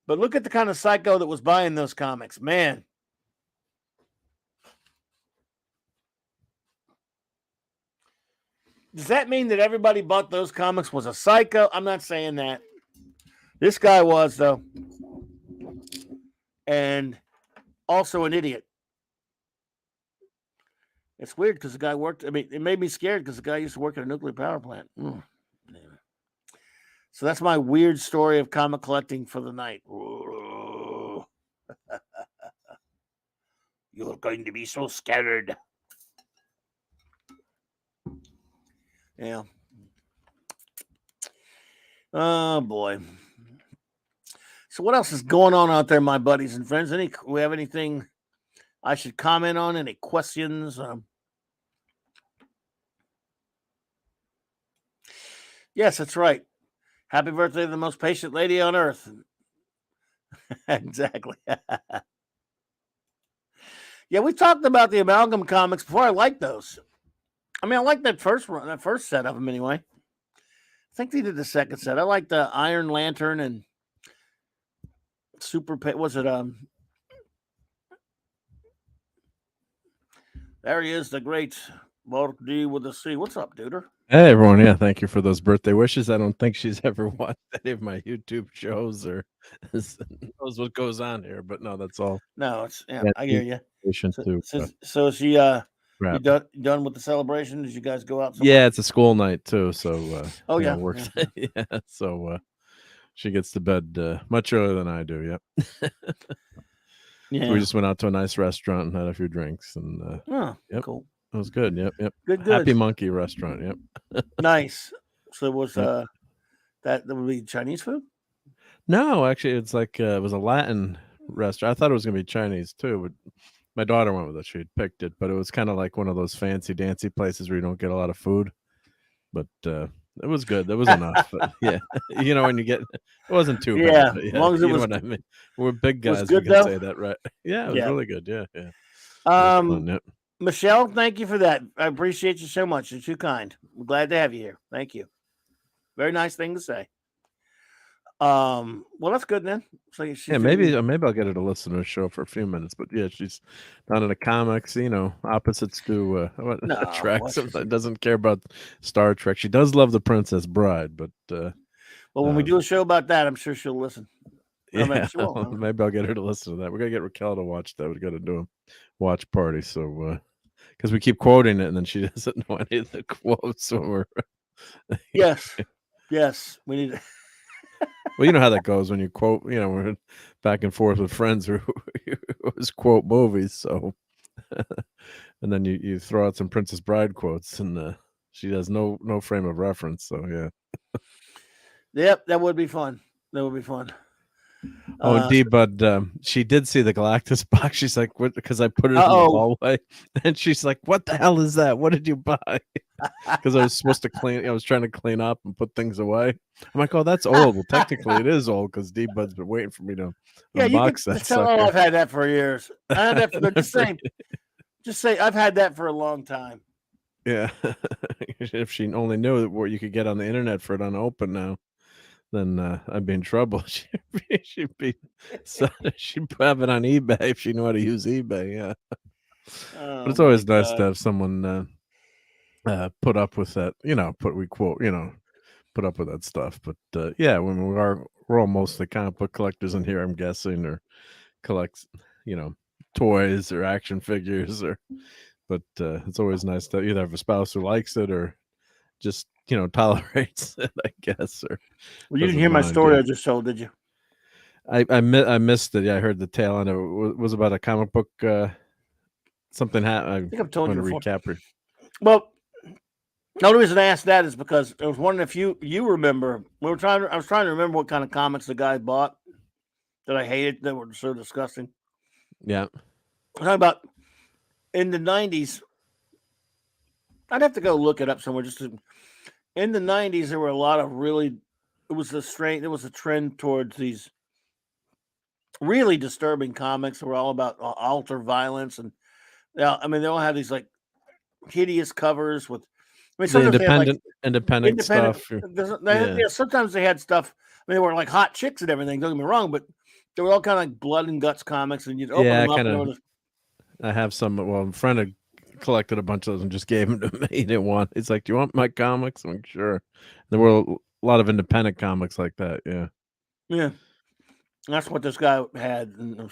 But look at the kind of psycho that was buying those comics, man. Does that mean that everybody bought those comics was a psycho? I'm not saying that. This guy was, though. And also an idiot. It's weird because the guy worked. It made me scared because the guy used to work at a nuclear power plant. So that's my weird story of comic collecting for the night. You're going to be so scared. Yeah. Oh, boy. So what else is going on out there, my buddies and friends? We have anything I should comment on? Any questions? Yes, that's right. Happy birthday to the most patient lady on earth. Exactly. Yeah, we talked about the Amalgam comics before. I like those. I like that first set of them anyway. I think they did the second set. I like the Iron Lantern and Super. Was it There he is, the great Mark D with a C. What's up, duder? Hey, everyone. Yeah, thank you for those birthday wishes. I don't think she's ever watched any of my YouTube shows or knows what goes on here, but no, that's all. No, it's I hear you. So is she you done with the celebration? Did you guys go out somewhere? Yeah, it's a school night too, so works. Yeah, so she gets to bed much earlier than I do. Yep. Yeah. So we just went out to a nice restaurant and had a few drinks, and yep. Cool. It was good. Yep. Good. Happy Monkey restaurant. Yep. Nice. So it was that would be Chinese food? No, actually, it's like it was a Latin restaurant. I thought it was gonna be Chinese too, but my daughter went with it. She had picked it, but it was kind of like one of those fancy dancy places where you don't get a lot of food. But it was good. There was enough. But, yeah, when you get, it wasn't too bad. But, as long as it was. What I mean. We're big guys. Good, we can say that, right? Yeah, it was really good. Yeah. Fun, Michelle, thank you for that. I appreciate you so much. You're too kind. I'm glad to have you here. Thank you. Very nice thing to say. Well, that's good then. So she's Yeah, doing. maybe I'll get her to listen to the show for a few minutes. But yeah, she's down in the comics. Opposites do what No, attracts what's them. Doesn't care about Star Trek. She does love The Princess Bride, but well, when we do a show about that, I'm sure she'll listen. Maybe yeah, she won't. maybe I'll get her to listen to that. We're gonna get Raquel to watch that. We're gonna do a watch party. So because we keep quoting it, and then she doesn't know any of the quotes. When we're Yes, we need. well, you know how that goes when you quote. We're back and forth with friends who always quote movies. So, and then you throw out some Princess Bride quotes, and she has no frame of reference. So yeah. Yep, that would be fun. That would be fun. Oh, indeed, but she did see the Galactus box. She's like, "What?" Because I put it in the hallway, and she's like, "What the hell is that? What did you buy?" Because I was supposed to clean. I was trying to clean up and put things away. I'm like, "Oh, that's old." Well, technically, it is old because D Bud's been waiting for me to unbox that just tell, I've had that for years. I had that for just say I've had that for a long time. Yeah, if she only knew what you could get on the internet for it unopened now, then I'd be in trouble. She'd have it on eBay if she knew how to use eBay. Yeah, but it's always nice to have someone put up with that. Put up with that stuff. But yeah, when we're all mostly comic book collectors in here, I'm guessing, or collects toys or action figures, but it's always nice to either have a spouse who likes it or just tolerates it, I guess. Or well, you didn't hear my story I just told, did you? I missed it. Yeah, I heard the tail end of it. It was about a comic book. Something happened. I think I've told you before. Recap. Well, the only reason I asked that is because I was wondering if you remember. I was trying to remember what kind of comics the guy bought that I hated, that were so disgusting. Yeah, I'm talking about in the 90s. I'd have to go look it up somewhere. In the 90s, there were a lot of it was a trend towards these really disturbing comics that were all about alter violence. And they all had these like hideous covers with, independent stuff. Sometimes they had stuff. They were like hot chicks and everything. Don't get me wrong, but they were all kind of like blood and guts comics, and you'd open them up. I have some. Well, a friend had collected a bunch of those and just gave them to me. He didn't want. It's like, "Do you want my comics?" I'm like, "Sure." There were a lot of independent comics like that. Yeah. Yeah. That's what this guy had. And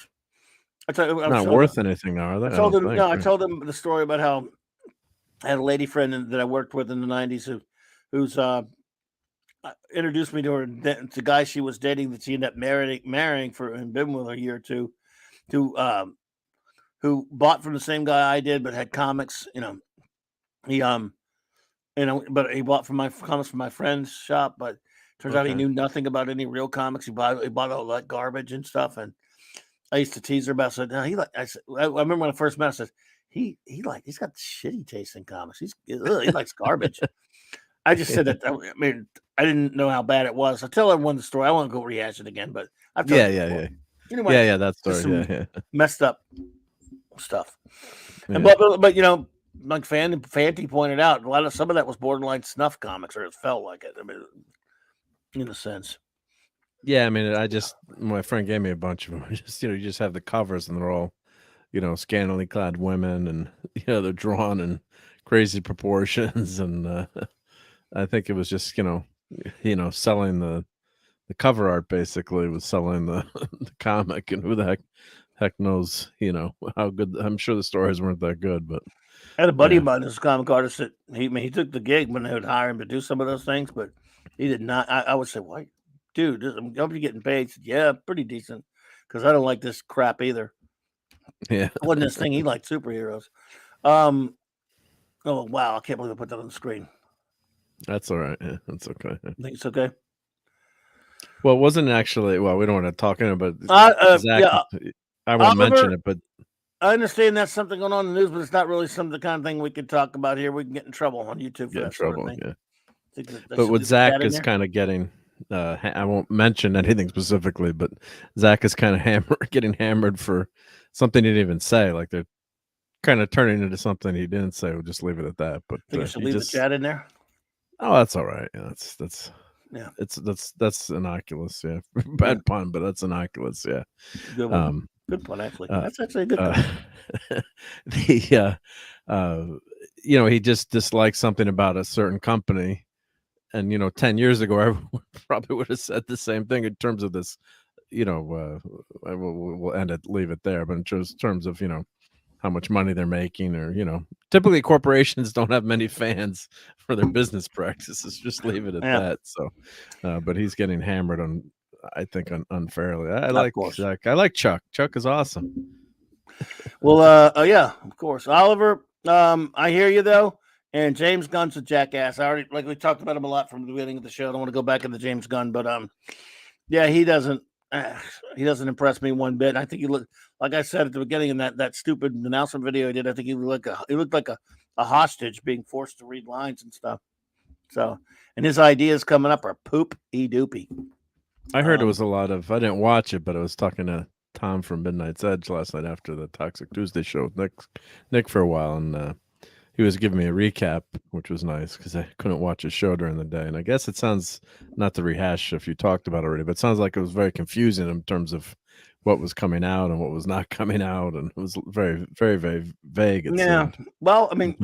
not worth anything, are they? I told him the story about how I had a lady friend that I worked with in the 90s who's introduced me to her, the guy she was dating that she ended up marrying for and been with a year or two, who bought from the same guy I did, but had comics. But he bought from my comics from my friend's shop, but turns out he knew nothing about any real comics. He bought all that garbage and stuff. And I used to tease her about. I remember when I first met. I said, he's got shitty taste in comics. He likes garbage. I just said that. I mean, I didn't know how bad it was. I tell everyone the story. I won't go rehash it again, but I've told yeah. Anyway, that story. Yeah. Messed up stuff. Yeah. And but like Fanty pointed out, some of that was borderline snuff comics, or it felt like it. I mean, in a sense. Yeah, I mean, my friend gave me a bunch of them. You just have the covers, and they're all, scantily clad women, and they're drawn in crazy proportions, and I think it was just selling the cover art. Basically was selling the comic, and who the heck knows how good. I'm sure the stories weren't that good, but I had a buddy of mine who's a comic artist that he took the gig when they would hire him to do some of those things, but he did not. I would say, why, dude, I'm going to be getting paid. He said, yeah, pretty decent, because I don't like this crap either. Yeah, it wasn't his thing. He liked superheroes. Oh wow, I can't believe I put that on the screen. That's all right. Yeah, that's okay. I think it's okay. Well, it wasn't actually. Well, we don't want to talk about Zach. I won't mention it, but I understand that's something going on in the news, but it's not really the kind of thing we could talk about here. We can get in trouble on YouTube for that sort of thing. Yeah. But what Zach is kind of getting, I won't mention anything specifically, but Zach is kind of getting hammered for something he didn't even say. Like they're kind of turning into something he didn't say. We'll just leave it at that. But think I should leave the chat in there. Oh, that's all right. Yeah, that's Yeah. That's innocuous. Yeah, bad pun, but that's innocuous. Yeah. Good one. Good pun, actually. That's actually a good pun. He just dislikes something about a certain company, and 10 years ago, everyone probably would have said the same thing in terms of this. We'll leave it there. But in terms of how much money they're making, or typically corporations don't have many fans for their business practices. Just leave it at that. So, but he's getting hammered on, I think, unfairly. I like Chuck. Chuck is awesome. Well, yeah, of course, Oliver. I hear you though, and James Gunn's a jackass. I already we talked about him a lot from the beginning of the show. I don't want to go back into James Gunn, but yeah, he doesn't impress me one bit. I think he looked, like I said at the beginning in that stupid announcement video he did. I think he looked like a hostage being forced to read lines and stuff. So, and his ideas coming up are poop-y-doopy. I heard it was a lot of. I didn't watch it, but I was talking to Tom from Midnight's Edge last night after the Toxic Tuesday show with Nick for a while, and he was giving me a recap, which was nice because I couldn't watch his show during the day. And I guess it sounds, not to rehash if you talked about it already, but it sounds like it was very confusing in terms of what was coming out and what was not coming out, and it was very, very, very vague. It seemed. Well, I mean,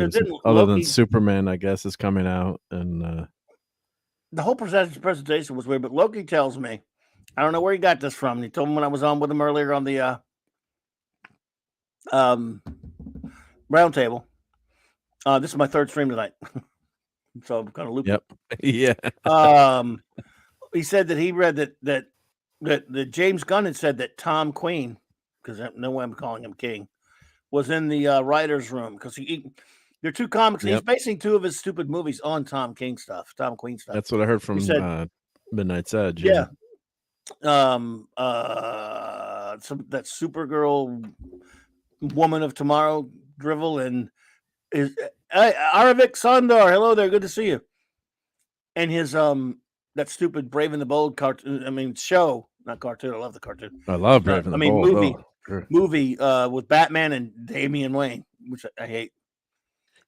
other than Superman, I guess, is coming out, and the whole presentation was weird. But Loki tells me, I don't know where he got this from. He told me when I was on with him earlier on the round table. This is my third stream tonight, so I'm kind of looping. Yep. Yeah. He said that he read that James Gunn had said that Tom Queen, because no way I'm calling him King, was in the writers' room because they're two comics. Yep. He's basing two of his stupid movies on Tom Queen stuff. That's what I heard from Midnight's Edge. Yeah. That Supergirl, Woman of Tomorrow drivel, and is Aravik Sandar. Hello there, good to see you. And his that stupid Brave and the Bold cartoon. I mean, show, not cartoon. I love the cartoon. I love Brave and the Bold. Movie with Batman and Damian Wayne, which I hate.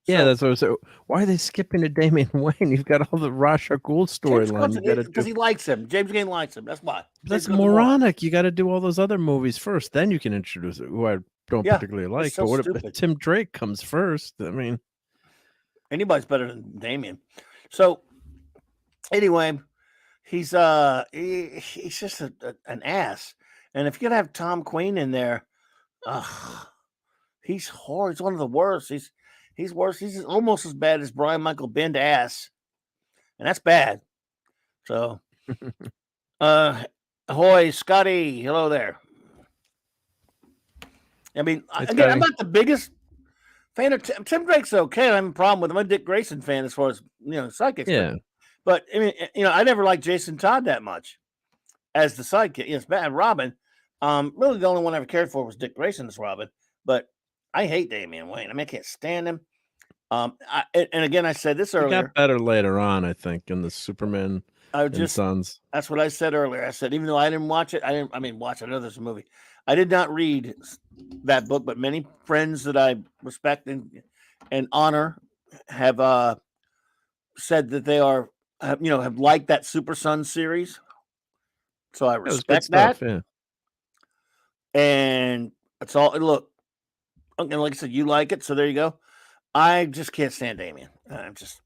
Yeah, that's what I was saying. Why are they skipping to Damian Wayne? You've got all the Ra's al Ghul storyline. Because he likes him. James Gunn likes him. That's why. That's moronic. You got to do all those other movies first. Then you can introduce it, who I don't particularly like. So but what if Tim Drake comes first? I mean, anybody's better than Damian. So, anyway, he's just an ass. And if you're gonna have Tom Queen in there, he's horrible. He's one of the worst. He's worse. He's almost as bad as Brian Michael Bend ass, and that's bad. So, ahoy, Scotty. Hello there. I mean, again, I'm not the biggest fan of Tim Drake's okay. I have a problem with him. I'm a Dick Grayson fan as far as sidekicks. Yeah. But I mean, I never liked Jason Todd that much as the sidekick. Yes, bad Robin. Really, the only one I ever cared for was Dick Grayson as Robin. But I hate Damian Wayne. I mean, I can't stand him. And again, I said this earlier. He got better later on, I think, in the Superman and Sons. That's what I said earlier. I said, even though I didn't watch it, watch it. I know there's a movie. I did not read that book, but many friends that I respect and honor have said that they have liked that Super Sons series. So I respect that. Yeah. And it's all, look, and like I said, you like it, so there you go. I just can't stand Damian. I'm just,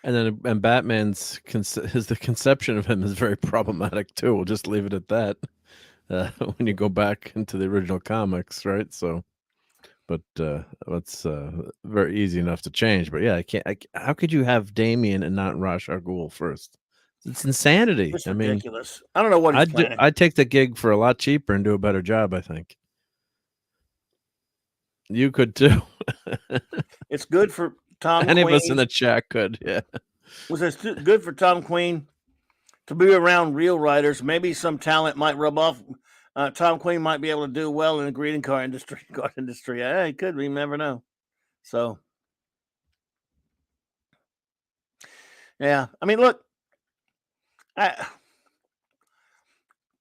And then Batman's the conception of him is very problematic too. We'll just leave it at that. When you go back into the original comics, right? So, but that's very easy enough to change. But yeah, how could you have Damian and not Ra's al Ghul first? It's insanity. It's ridiculous. I don't know what he's planning. I'd take the gig for a lot cheaper and do a better job, I think. You could too. It's good for Tom Any Queen. of us in the chat could, yeah. Was it good for Tom Queen to be around real writers? Maybe some talent might rub off. Tom Queen might be able to do well in the greeting card industry. Yeah, he could. We never know. So, yeah. I mean, look.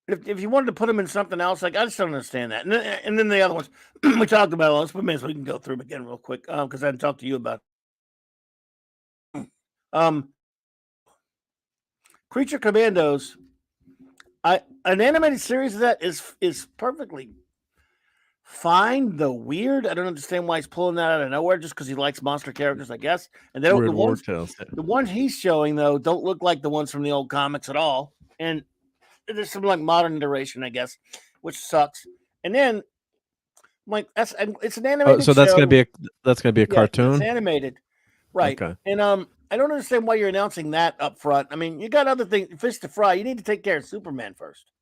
If you wanted to put him in something else, I just don't understand that. And then the other ones we talked about. Let's put them in so we can go through them again real quick because I hadn't talked to you about. Creature Commandos. An animated series of that is perfectly fine, though weird. I don't understand why he's pulling that out of nowhere just because he likes monster characters, I guess. And Weird War Tales. the ones he's showing though don't look like the ones from the old comics at all. And there's some like modern iteration, I guess, which sucks. And then like it's an animated so that's show. gonna be a It's cartoon. animated, right? Okay. And I don't understand why you're announcing that up front. I mean, you got other fish to fry. You need to take care of Superman first.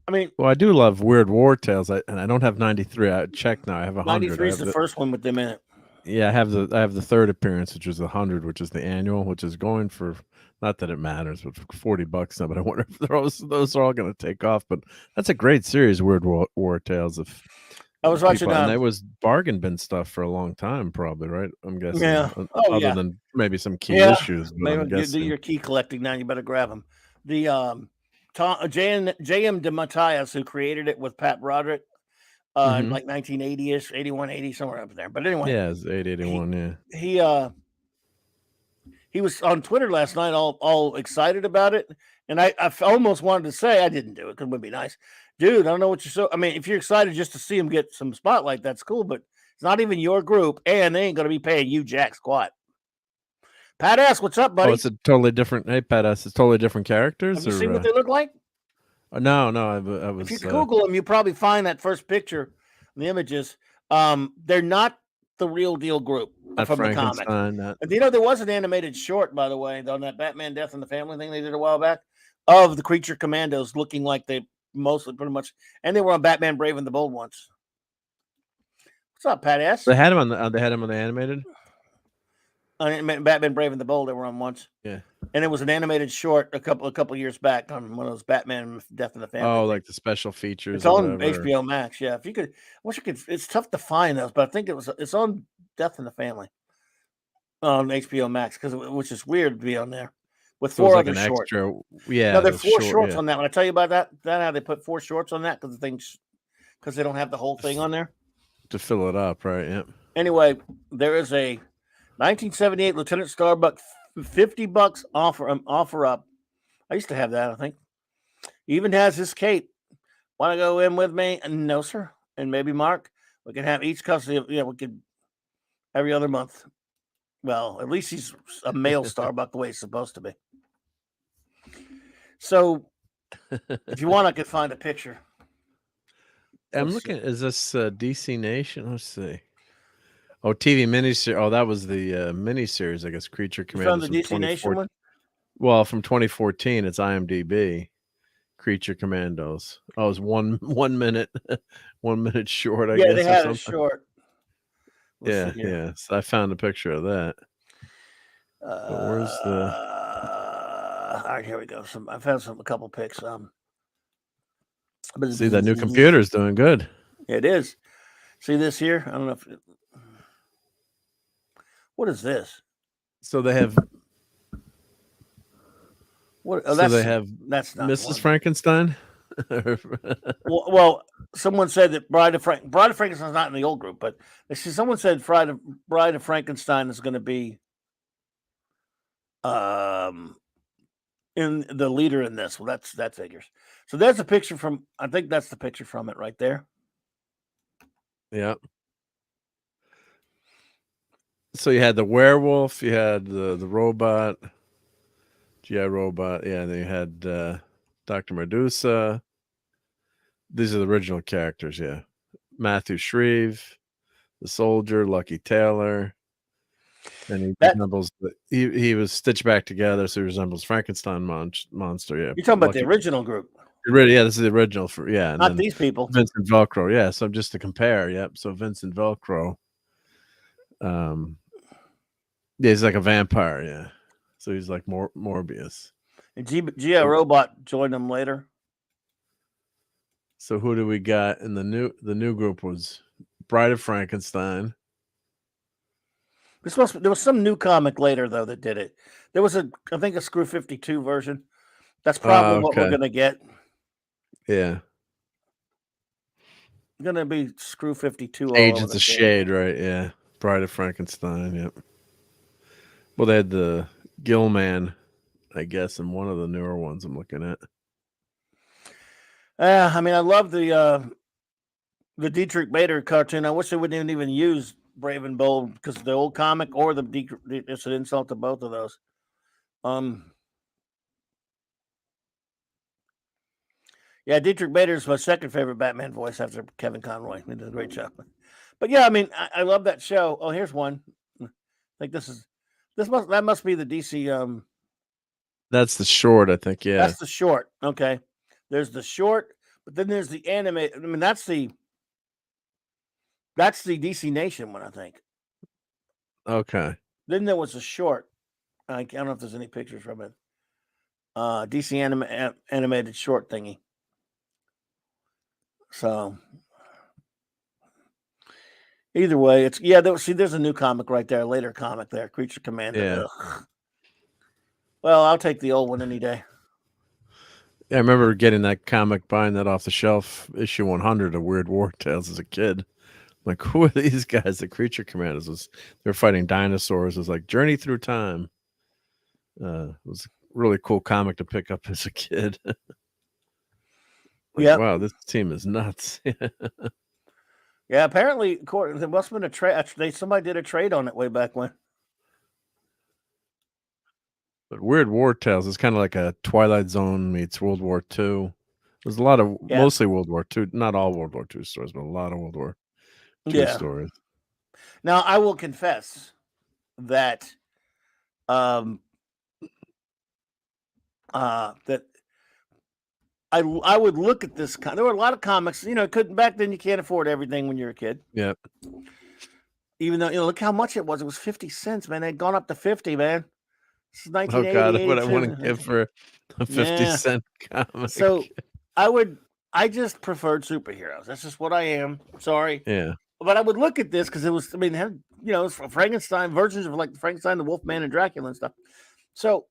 I mean, Well, I do love Weird War Tales, and I don't have 93. I checked now. I have 100. 93 is the first one with them in it. Yeah, I have the third appearance, which is 100, which is the annual, which is going for, not that it matters, but for $40 now. But I wonder if those are all going to take off. But that's a great series, Weird War Tales. I was watching, and that was bargain bin stuff for a long time, probably, right? I'm guessing. Yeah. Other than maybe some key issues. But Maybe I'm you do guessing. your key collecting now. You better grab them. The J.M. DeMatteis, who created it with Pat Broderick, in like 1980ish, 81, 80, somewhere up there. But anyway, Yeah, it's 881. Yeah. He was on Twitter last night, all excited about it, and I almost wanted to say I didn't do it because it would be nice, dude. I don't know what you're so. I mean, if you're excited just to see him get some spotlight, that's cool. But it's not even your group, and they ain't gonna be paying you jack squat. Pat S, what's up, buddy? Oh, it's a totally different. Hey, Pat S, it's totally different characters. Have you seen what they look like? No. I was. If you Google them, you probably find that first picture, the images. They're not the real deal group from the comic. You know, there was an animated short, by the way, on that Batman Death in the Family thing they did a while back, of the Creature Commandos looking like they mostly pretty much, and they were on Batman Brave and the Bold once. What's up, Pat S? They had him on the animated. Batman Brave and the Bold, they were on once. Yeah, and it was an animated short a couple years back on one of those Batman Death in the Family. Oh, like the special features. It's on HBO Max. Yeah, if you could, I wish you could. It's tough to find those, but I think it's on Death in the Family on HBO Max which is weird to be on there with four other shorts. Extra, yeah, no, there are four shorts on that one. I tell you about that how they put 4 shorts on that because they don't have the whole thing on there to fill it up, right? Yeah. Anyway, there is a 1978 Lieutenant Starbuck $50 offer up. I used to have that, I think. He even has his cape. Want to go in with me? No, sir. And maybe Mark. We can have each custody of, we could every other month. Well, at least he's a male Starbuck the way he's supposed to be. So if you want, I could find a picture. I'm looking. Is this DC Nation? Let's see. Oh, TV miniseries. Oh, that was the miniseries, I guess. Creature Commandos. You found the DC Nation one? Well, from 2014, it's IMDb. Creature Commandos. Oh, it's 1 minute, 1 minute short. I guess. Yeah, they had a short. Yeah. So I found a picture of that. Where's the? All right, here we go. I found a couple pics. See, that new computer's doing good. It is. See this here? I don't know if. What is this? So they have. What? Oh, so they have. That's not Mrs. Frankenstein. well, someone said that Bride of Frankenstein's not in the old group, but someone said Bride of Frankenstein is going to be in the leader in this. Well, that figures. So there's a picture from. I think that's the picture from it right there. Yeah. So you had the werewolf, you had the robot, GI robot, yeah, and then you had Dr. Medusa. These are the original characters, yeah. Matthew Shreve, the soldier, Lucky Taylor. And he was stitched back together, so he resembles Frankenstein monster. Yeah, you're talking about the original group. Yeah, this is the original not these people. Vincent Velcro, yeah. So just to compare, yep. So Vincent Velcro, yeah, he's like a vampire, yeah. So he's like Morbius. And GI Robot joined them later. So who do we got in the new group was Bride of Frankenstein. There was some new comic later though that did it. There was I think a Screw 52 version. That's probably what we're gonna get. Yeah. Gonna be Screw 52. Agents of Shade, right? Yeah. Bride of Frankenstein. Yep. Well, they had the Gilman I guess, in one of the newer ones I'm looking at. I mean, I love the Dietrich Bader cartoon. I wish they wouldn't even use Brave and Bold because the old comic or it's an insult to both of those. Yeah, Dietrich Bader is my second favorite Batman voice after Kevin Conroy. He did a great job. But yeah, I mean, I love that show. Oh, here's one. I think that must be the DC. That's the short, I think. Yeah. That's the short. Okay, there's the short, but then there's the anime. I mean, that's the DC Nation one, I think. Okay. Then there was a short. I don't know if there's any pictures from it. DC animated short thingy. So either way, it's there's a new comic right there, a later comic there, Creature Commander. Yeah. Ugh. Well, I'll take the old one any day. Yeah, I remember getting that comic, buying that off the shelf, issue 100 of Weird War Tales as a kid. Like, who are these guys? The Creature Commanders they're fighting dinosaurs. It was like Journey Through Time. It was a really cool comic to pick up as a kid. Yeah. Wow, this team is nuts. Yeah, apparently there must have been a trade. Somebody did a trade on it way back when. But Weird War Tales is kind of like a Twilight Zone meets World War II. There's a lot of mostly World War II, not all World War II stories, but a lot of World War II stories. Now, I will confess that that I would look at this. There were a lot of comics, couldn't back then. You can't afford everything when you're a kid. Yeah. Even though look how much it was. It was 50 cents, man. They'd gone up to 50, man. This is 1980. Oh God, what I want to give for a 50-cent comic. So I just preferred superheroes. That's just what I am. Sorry. Yeah. But I would look at this because it was. I mean, it's Frankenstein versions of like Frankenstein, the Wolfman, and Dracula and stuff. So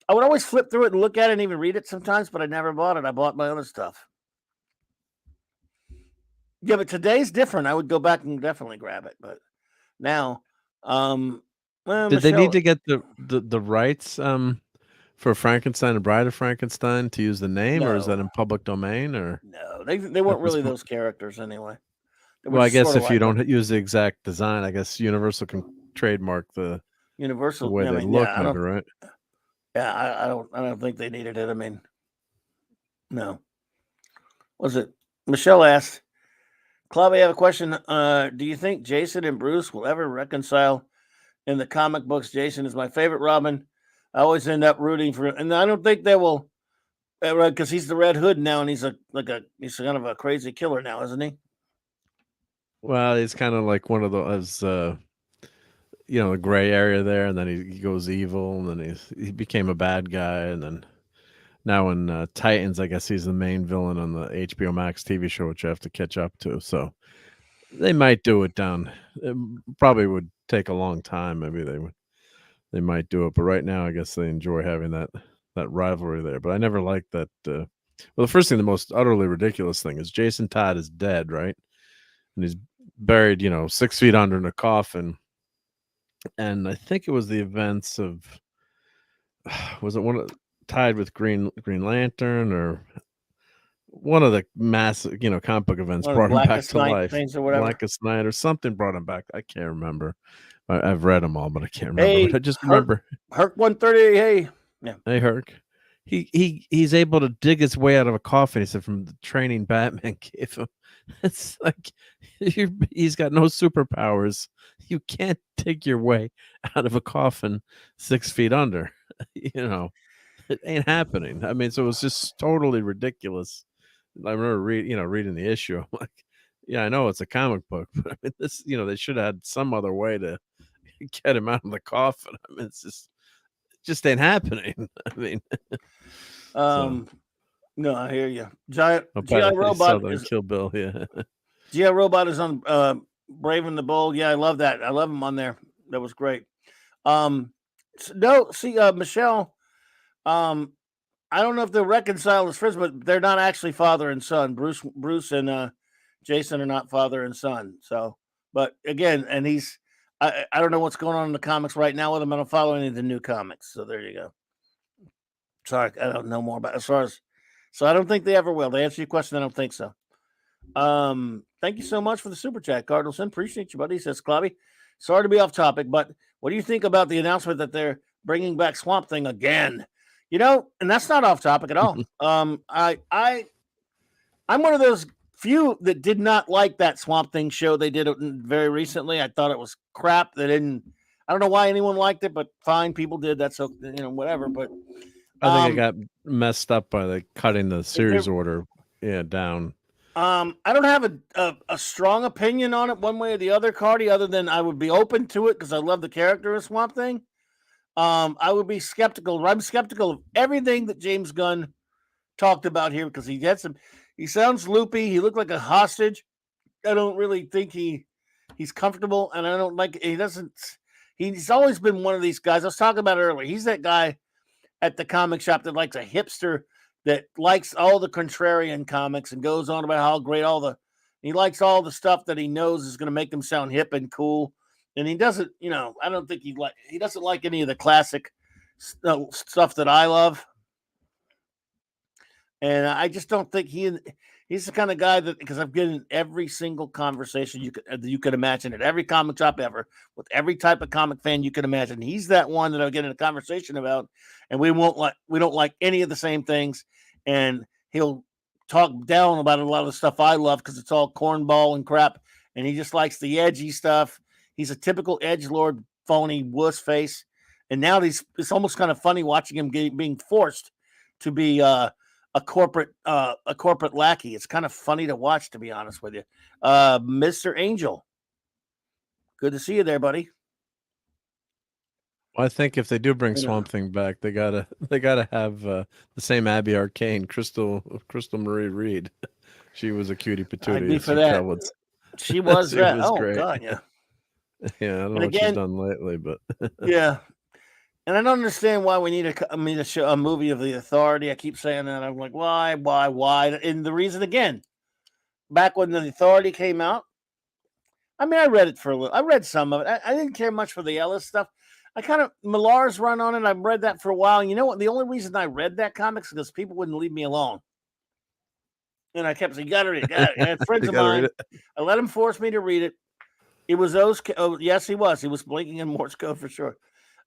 I would always flip through it and look at it and even read it sometimes, but I never bought it. I bought my other stuff. Yeah, but today's different. I would go back and definitely grab it. But now, did they need to get the rights for Frankenstein and Bride of Frankenstein to use the name, or is that in public domain? Or no, they weren't really those characters anyway. Well, I guess if you don't use the exact design, I guess Universal can trademark the Universal way they look of it, right? Yeah, I don't think they needed it. I mean, no. Was it Michelle asked, Clobby, I have a question. Do you think Jason and Bruce will ever reconcile? In the comic books, Jason is my favorite Robin. I always end up rooting for him, and I don't think they will, because he's the Red Hood now, and he's he's kind of a crazy killer now, isn't he? Well, he's kind of like one of those, the gray area there, and then he goes evil, and then he became a bad guy, and then now in Titans, I guess he's the main villain on the HBO Max TV show, which you have to catch up to. So they might do it down. It probably would take a long time. Maybe they might do it, but right now, I guess they enjoy having that rivalry there. But I never liked that. Well, the first thing, the most utterly ridiculous thing is Jason Todd is dead, right? And he's buried, 6 feet under in a coffin. And I think it was the events of, was it tied with Green Lantern or one of the massive, comic book events brought him back to life. Blackest Night or something brought him back. I can't remember. I've read them all, but I can't remember. Hey, but I just remember Herc 130. Hey, yeah. Hey, Herc. He's able to dig his way out of a coffin. He said from the training Batman gave him. It's like he's got no superpowers. You can't dig your way out of a coffin 6 feet under. It ain't happening. I mean, so it was just totally ridiculous. I remember reading the issue. I'm like, yeah, I know it's a comic book, but I mean, this, they should have had some other way to get him out of the coffin. I mean, it just ain't happening. I mean, no, I hear you. Giant Robot is Kill Bill. Yeah, GI Robot is on Brave and the Bold. Yeah, I love that. I love him on there. That was great. Michelle. I don't know if they'll reconcile as friends, but they're not actually father and son. Bruce and Jason are not father and son. So, but again, and I don't know what's going on in the comics right now with him. I don't follow any of the new comics. So there you go. Sorry, I don't know more about as far as. So I don't think they ever will. To answer your question, I don't think so. Thank you so much for the super chat, Cardinalson. Appreciate you, buddy. Says Clobby. Sorry to be off topic, but what do you think about the announcement that they're bringing back Swamp Thing again? And that's not off topic at all. I'm one of those few that did not like that Swamp Thing show they did very recently. I thought it was crap. They didn't. I don't know why anyone liked it, but fine, people did. That's whatever. But I think it got messed up by cutting the series order down. I don't have a strong opinion on it one way or the other, Cardi, other than I would be open to it because I love the character of Swamp Thing. I would be skeptical. I'm skeptical of everything that James Gunn talked about here because he sounds loopy. He looked like a hostage. I don't really think he's comfortable, and I don't like he doesn't. He's always been one of these guys. I was talking about it earlier. He's that guy at the comic shop that likes a hipster that likes all the contrarian comics and goes on about how great he likes all the stuff that he knows is going to make him sound hip and cool. And he doesn't, I don't think he doesn't like any of the classic stuff that I love. And I just don't think he's the kind of guy that, because I've been in every single conversation you could imagine at every comic shop ever with every type of comic fan you can imagine. He's that one that I'll get in a conversation about, and we don't like any of the same things, and he'll talk down about a lot of the stuff I love because it's all cornball and crap, and he just likes the edgy stuff. He's a typical edgelord, phony wuss face, and now it's almost kind of funny watching him being forced to be a corporate lackey. It's kind of funny to watch, to be honest with you. Mr. Angel, good to see you there, buddy. Well, I think if they do bring Swamp Thing back, they gotta have the same Abby Arcane, Crystal Marie Reed. She was a cutie patootie. I'd be for that. She was that. Oh great. God, yeah. Yeah, I don't know what she's done lately, but yeah. And I don't understand why we need a movie of the Authority. I keep saying that. I'm like, why? And the reason, again, back when the Authority came out, I mean, I read it for a little. I read some of it. I didn't care much for the Ellis stuff. I kind of, Millar's run on it. I've read that for a while. And you know what? The only reason I read that comic is because people wouldn't leave me alone. And I kept saying, you got to read it. I had friends of mine. I let him force me to read it. It was those. Oh, yes, he was. He was blinking in Morse code for sure.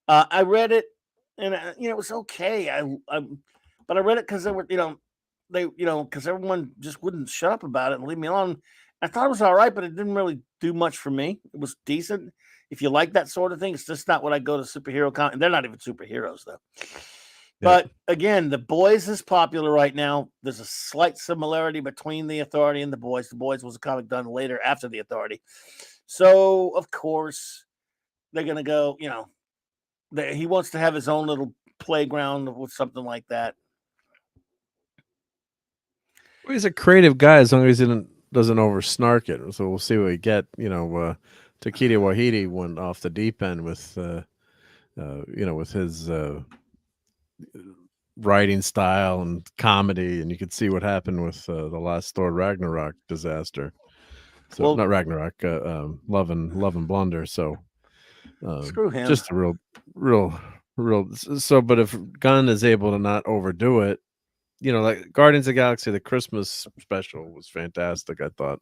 I read it, and it was okay. But I read it because they were, because everyone just wouldn't shut up about it and leave me alone. I thought it was all right, but it didn't really do much for me. It was decent. If you like that sort of thing, it's just not what I go to superhero comics. They're not even superheroes though. Yeah. But again, The Boys is popular right now. There's a slight similarity between the Authority and The Boys. The Boys was a comic done later after the Authority, so of course they're gonna go. He wants to have his own little playground with something like that. Well, he's a creative guy as long as he doesn't over snark it. So we'll see what we get. Takeda Wahidi went off the deep end with, with his writing style and comedy, and you could see what happened with the last Thor Ragnarok disaster. So not Ragnarok, Love and Blunder. So. Screw him. Just a real. So, but if Gunn is able to not overdo it, like Guardians of the Galaxy, the Christmas special was fantastic, I thought.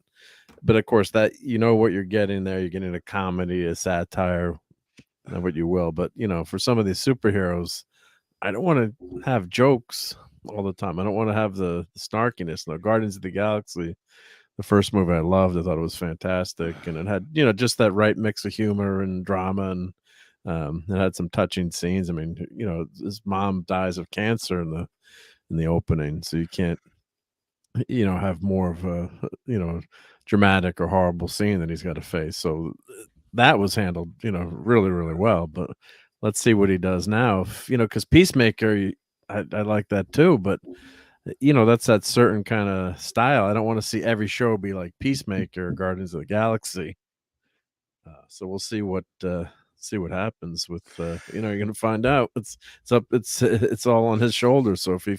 But of course, that what you're getting there. You're getting a comedy, a satire, what you will. But for some of these superheroes, I don't want to have jokes all the time. I don't want to have the snarkiness. No, Guardians of the Galaxy. The first movie I loved. I thought it was fantastic, and it had just that right mix of humor and drama, and it had some touching scenes. I mean, his mom dies of cancer in the opening, so you can't have more of a dramatic or horrible scene that he's got to face. So that was handled really, really well. But let's see what he does now. Because Peacemaker, I like that too, but. That's that certain kind of style. I don't want to see every show be like Peacemaker or Guardians of the Galaxy. So we'll see what happens with. You're going to find out. It's all on his shoulders. So if he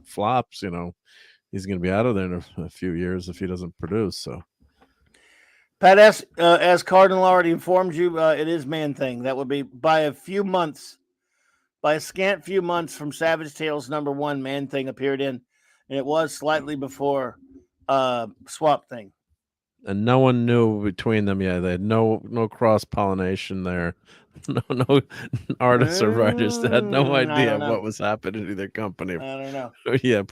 flops, he's going to be out of there in a few years if he doesn't produce. So. Pat S, as Cardinal already informed you, it is Man Thing. That would be by a few months by a scant few months from Savage Tales #1 Man Thing appeared in, and it was slightly before Swamp Thing. And no one knew between them. Yeah, they had no cross pollination there. No artists or writers that had no I idea don't know. what was happening to their company. I don't know. Yeah,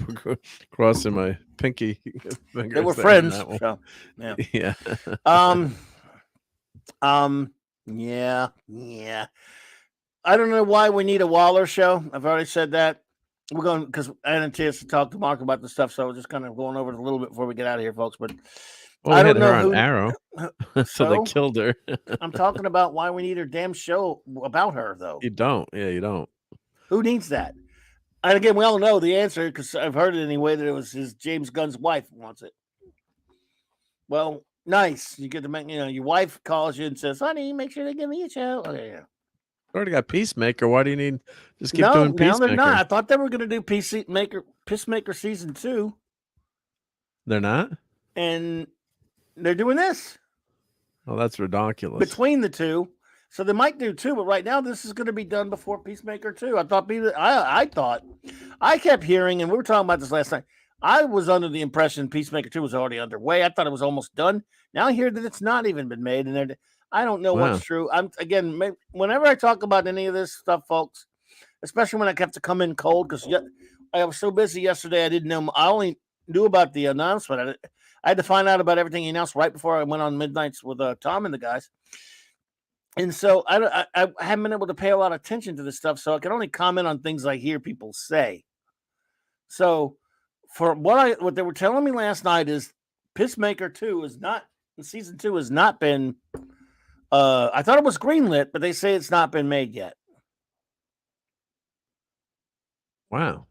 crossing my pinky fingers. They were there on friends. that one. So, yeah. Yeah. Yeah. I don't know why we need a Waller show. I've already said that. We're going because I had a chance to talk to Mark about the stuff, so we're just kind of going over it a little bit before we get out of here, folks. But Well, I we had don't her know on who. Arrow, so they killed her. I'm talking about why we need her damn show about her, though. You don't. Yeah, you don't. Who needs that? And again, we all know the answer because I've heard it anyway that it was his James Gunn's wife wants it. Well, nice. You get to make, your wife calls you and says, "Honey, make sure they give me a show." Okay, yeah. Already got Peacemaker. Why do you need just keep No, doing now Peacemaker? they're not. I thought they were going to do Peacemaker season 2, They're not. and they're doing this Oh, that's ridiculous. between the two. So they might do 2, but right now this is going to be done before Peacemaker 2. I thought I kept hearing, and we were talking about this last night. I was under the impression Peacemaker 2 was already underway. I thought it was almost done. Now I hear that it's not even been made, and I don't know what's true. Whenever I talk about any of this stuff, folks, especially when I have to come in cold, because I was so busy yesterday, I didn't know. I only knew about the announcement. I had to find out about everything he announced right before I went on Midnights with Tom and the guys. And so I haven't been able to pay a lot of attention to this stuff, so I can only comment on things I hear people say. So for what they were telling me last night is Peacemaker 2 is not season 2 has not been I thought it was greenlit, but they say it's not been made yet. Wow.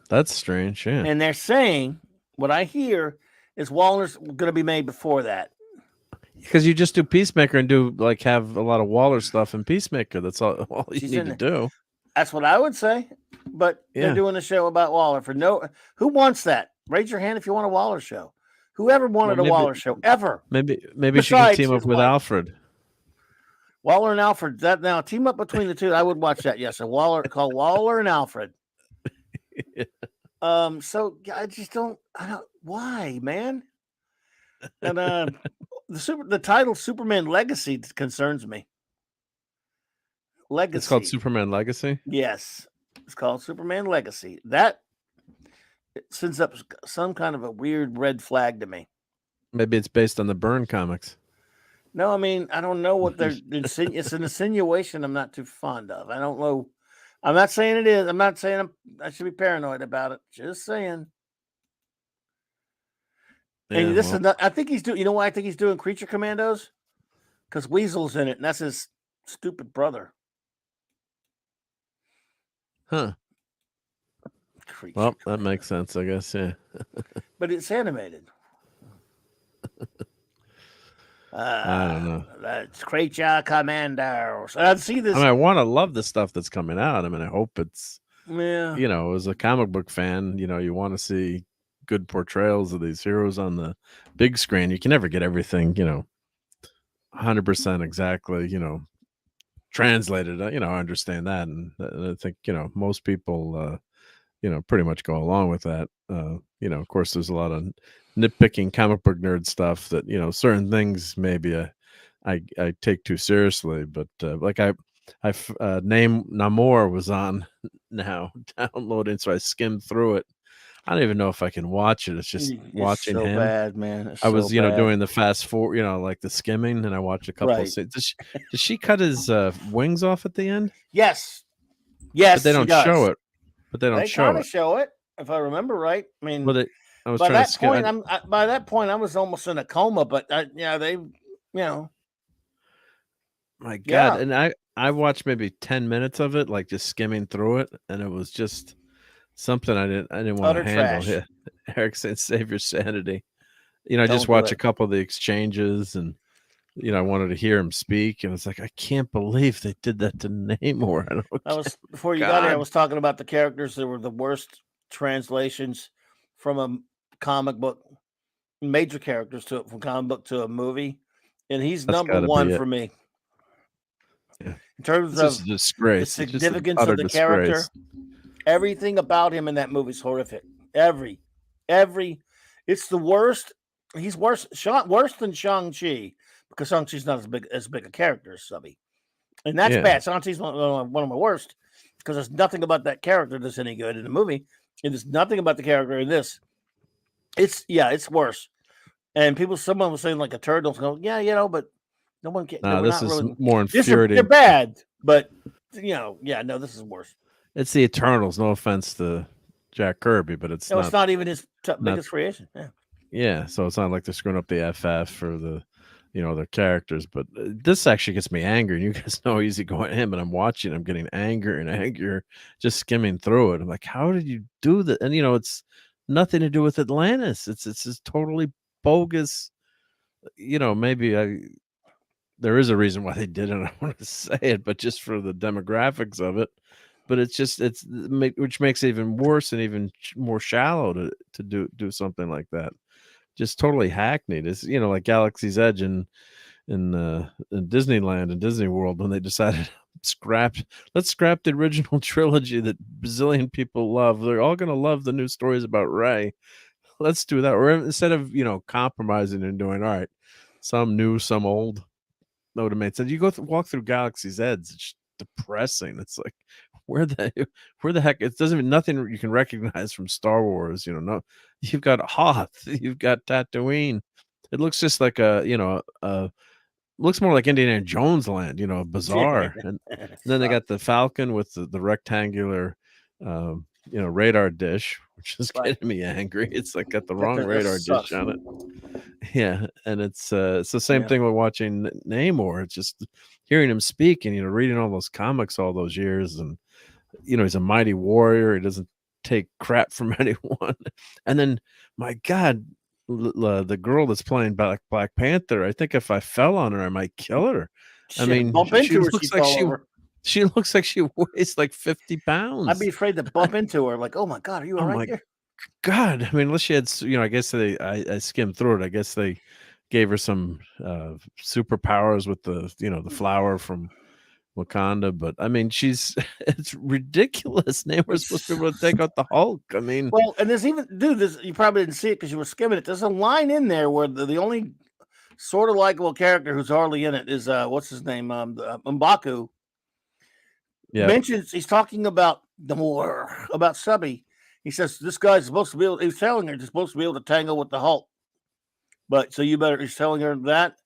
That's strange, yeah. And they're saying what I hear is Waller's going to be made before that. Because you just do Peacemaker and have a lot of Waller stuff in Peacemaker. That's all you need to do. That's what I would say. But they're doing a show about Waller who wants that? Raise your hand if you want a Waller show. Whoever wanted a Waller show ever. Maybe she can team up with Alfred. Waller and Alfred. That now team up between the two. I would watch that. Yes, call Waller and Alfred. So I just don't. Why, man? And the title Superman Legacy concerns me. Legacy. It's called Superman Legacy? Yes. It's called Superman Legacy. That sends up some kind of a weird red flag to me. Maybe it's based on the Byrne comics. No, I mean, I don't know what it's an insinuation I'm not too fond of. I don't know. I'm not saying it is. I'm not saying I should be paranoid about it. Just saying. Yeah, and this is not, I think he's doing, you know why I think he's doing Creature Commandos? Because Weasel's in it, and that's his stupid brother. Huh. Well, that makes sense, I guess, yeah. But it's animated. I don't know. That's Creature Commandos. I see this. I want to love the stuff that's coming out. I mean, I hope it's, yeah. As a comic book fan, you want to see good portrayals of these heroes on the big screen. You can never get everything, 100% exactly, translated. I understand that. And I think, most people, pretty much go along with that. Of course, there's a lot of nitpicking comic book nerd stuff that, certain things maybe I take too seriously, but Name Namor was on now downloading, so I skimmed through it. I don't even know if I can watch it. It's just watching him. Bad, man. I was, doing the fast forward, like the skimming, and I watched a couple of scenes. Does she cut his wings off at the end? Yes. But they don't show it. But they don't show it. Show it, if I remember right. I mean, I was by trying that to skim. point, by that point, I was almost in a coma. But they, My God, and I watched maybe 10 minutes of it, like just skimming through it, and it was just something I didn't want to handle. Yeah. Eric said, "Save your sanity." I just watched a couple of the exchanges, and I wanted to hear him speak, and it's like I can't believe they did that to Namor. Before you got here. I was talking about the characters that were the worst translations from a comic book, major characters from comic book to a movie, and he's number one for me. Yeah. in terms It's just of a the disgrace. It's just an significance utter of the character. disgrace. Everything about him in that movie is horrific. Every, it's the worst. He's worse than Shang-Chi because Shang-Chi's not as big a character as Subby, and that's Yeah. bad. Shang-Chi's one of my worst because there's nothing about that character that's any good in the movie, and there's nothing about the character in this. It's worse. And someone was saying like a turd. Don't go, yeah, but no one can. No, We're this not is really. more They're infuriating. bad, but no, this is worse. It's the Eternals. No offense to Jack Kirby, but it's No, not. it's not even his not- biggest creation. Yeah. Yeah, so it's not like they're screwing up the FF for the, their characters. But this actually gets me angry. And you guys know easy going in, but I'm watching. I'm getting angrier and angrier, just skimming through it. I'm like, how did you do that? And it's nothing to do with Atlantis. It's just totally bogus. Maybe there is a reason why they did it. I don't want to say it, but just for the demographics of it. But which makes it even worse and even more shallow to do something like that. Just totally hackneyed. It's like Galaxy's Edge in Disneyland and Disney World when they decided let's scrap the original trilogy that bazillion people love. They're all gonna love the new stories about Rey. Let's do that. Or instead of compromising and doing all right, some new, some old. That would have made sense. You walk through Galaxy's Edge, it's depressing. It's like where the heck? It doesn't even nothing you can recognize from Star Wars. No, you've got Hoth, you've got Tatooine. It looks just like looks more like Indiana Jones land. Bizarre. And then they got the Falcon with the rectangular, radar dish, which is getting me angry. It's like got the wrong radar dish on it. Yeah, and it's the same thing with watching Namor. It's just hearing him speak and reading all those comics all those years, and he's a mighty warrior. He doesn't take crap from anyone. And then, my God, the girl that's playing Black Panther. I think if I fell on her, I might kill her. I mean, bump into she her, looks like she looks like she weighs like 50 pounds. I'd be afraid to bump into her. Like, oh my God, are you all right here? God, I mean, unless she had, I guess I skimmed through it. I guess they gave her some superpowers with the flower from Wakanda. But I mean, it's ridiculous. Namor's supposed to be able to take out the Hulk. I mean, well, and there's even, this you probably didn't see it because you were skimming it. There's a line in there where the only sort of likable character who's hardly in it is what's his name, M'Baku. Yeah, mentions he's talking about about Subby. He says this guy's supposed to be able. He's telling her he's supposed to be able to tangle with the Hulk. But so you better. He's telling her that.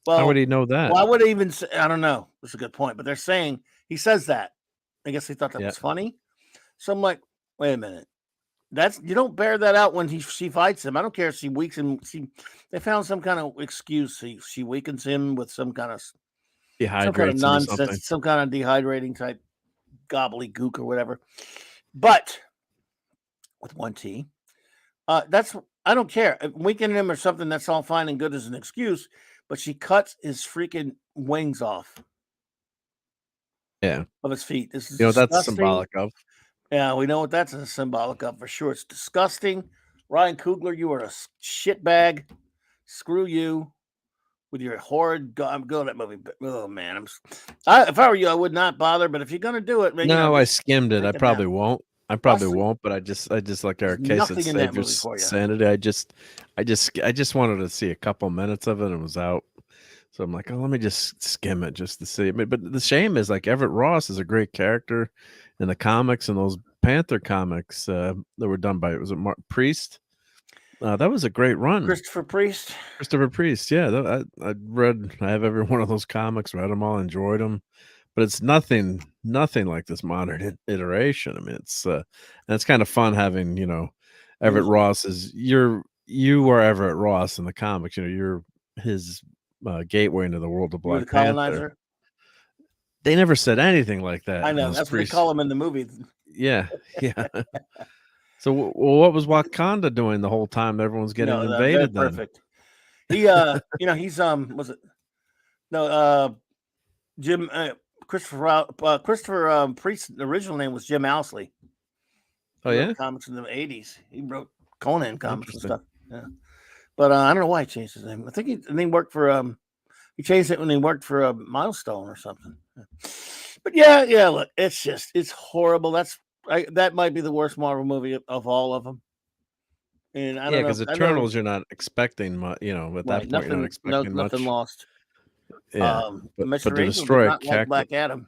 Well, how would he know that? Why would he even say? I don't know. That's a good point. But they're saying he says that. I guess they thought that was funny. So I'm like, wait a minute. You don't bear that out when she fights him. I don't care if she weakens him. They found some kind of excuse. She weakens him with some kind of nonsense, some kind of dehydrating type gobbledygook or whatever. But with one T, I don't care. Weakening him or something, that's all fine and good as an excuse. But she cuts his freaking wings off. Yeah, of his feet. This is that's symbolic of. Yeah, we know what that's a symbolic of for sure. It's disgusting. Ryan Coogler, you are a shitbag. Screw you with your horrid. I'm going to that movie. Oh man, if I were you, I would not bother. But if you're going to do it, I skimmed it. I probably won't. But I just like our case that saved your sanity. I just wanted to see a couple minutes of it and it was out. So I'm like, oh, let me just skim it just to see. But the shame is like Everett Ross is a great character in the comics and those Panther comics that were done by Priest. That was a great run. Christopher Priest. Yeah. I have every one of those comics, read them all, enjoyed them. But it's nothing like this modern iteration. I mean, and it's kind of fun having, Everett Ross is you are Everett Ross in the comics. You're his gateway into the world of Black Panther. Colonizer. They never said anything like that. I know that's what they call him in the movie. Yeah. So, what was Wakanda doing the whole time everyone's getting invaded? Then perfect. He, he's was it? No, Jim. Christopher Priest's original name was Jim Owsley. Oh yeah, comics in the 80s. He wrote Conan comics and stuff. Yeah, but I don't know why he changed his name. I think he worked for he changed it when he worked for Milestone or something. But yeah. Look, it's horrible. That might be the worst Marvel movie of all of them. And I Yeah, don't know. because I know, Eternals, you're not expecting much. At that right? point, you're not expecting Nothing much. lost. Yeah, but Mr. to Angel did destroy not like Black Adam.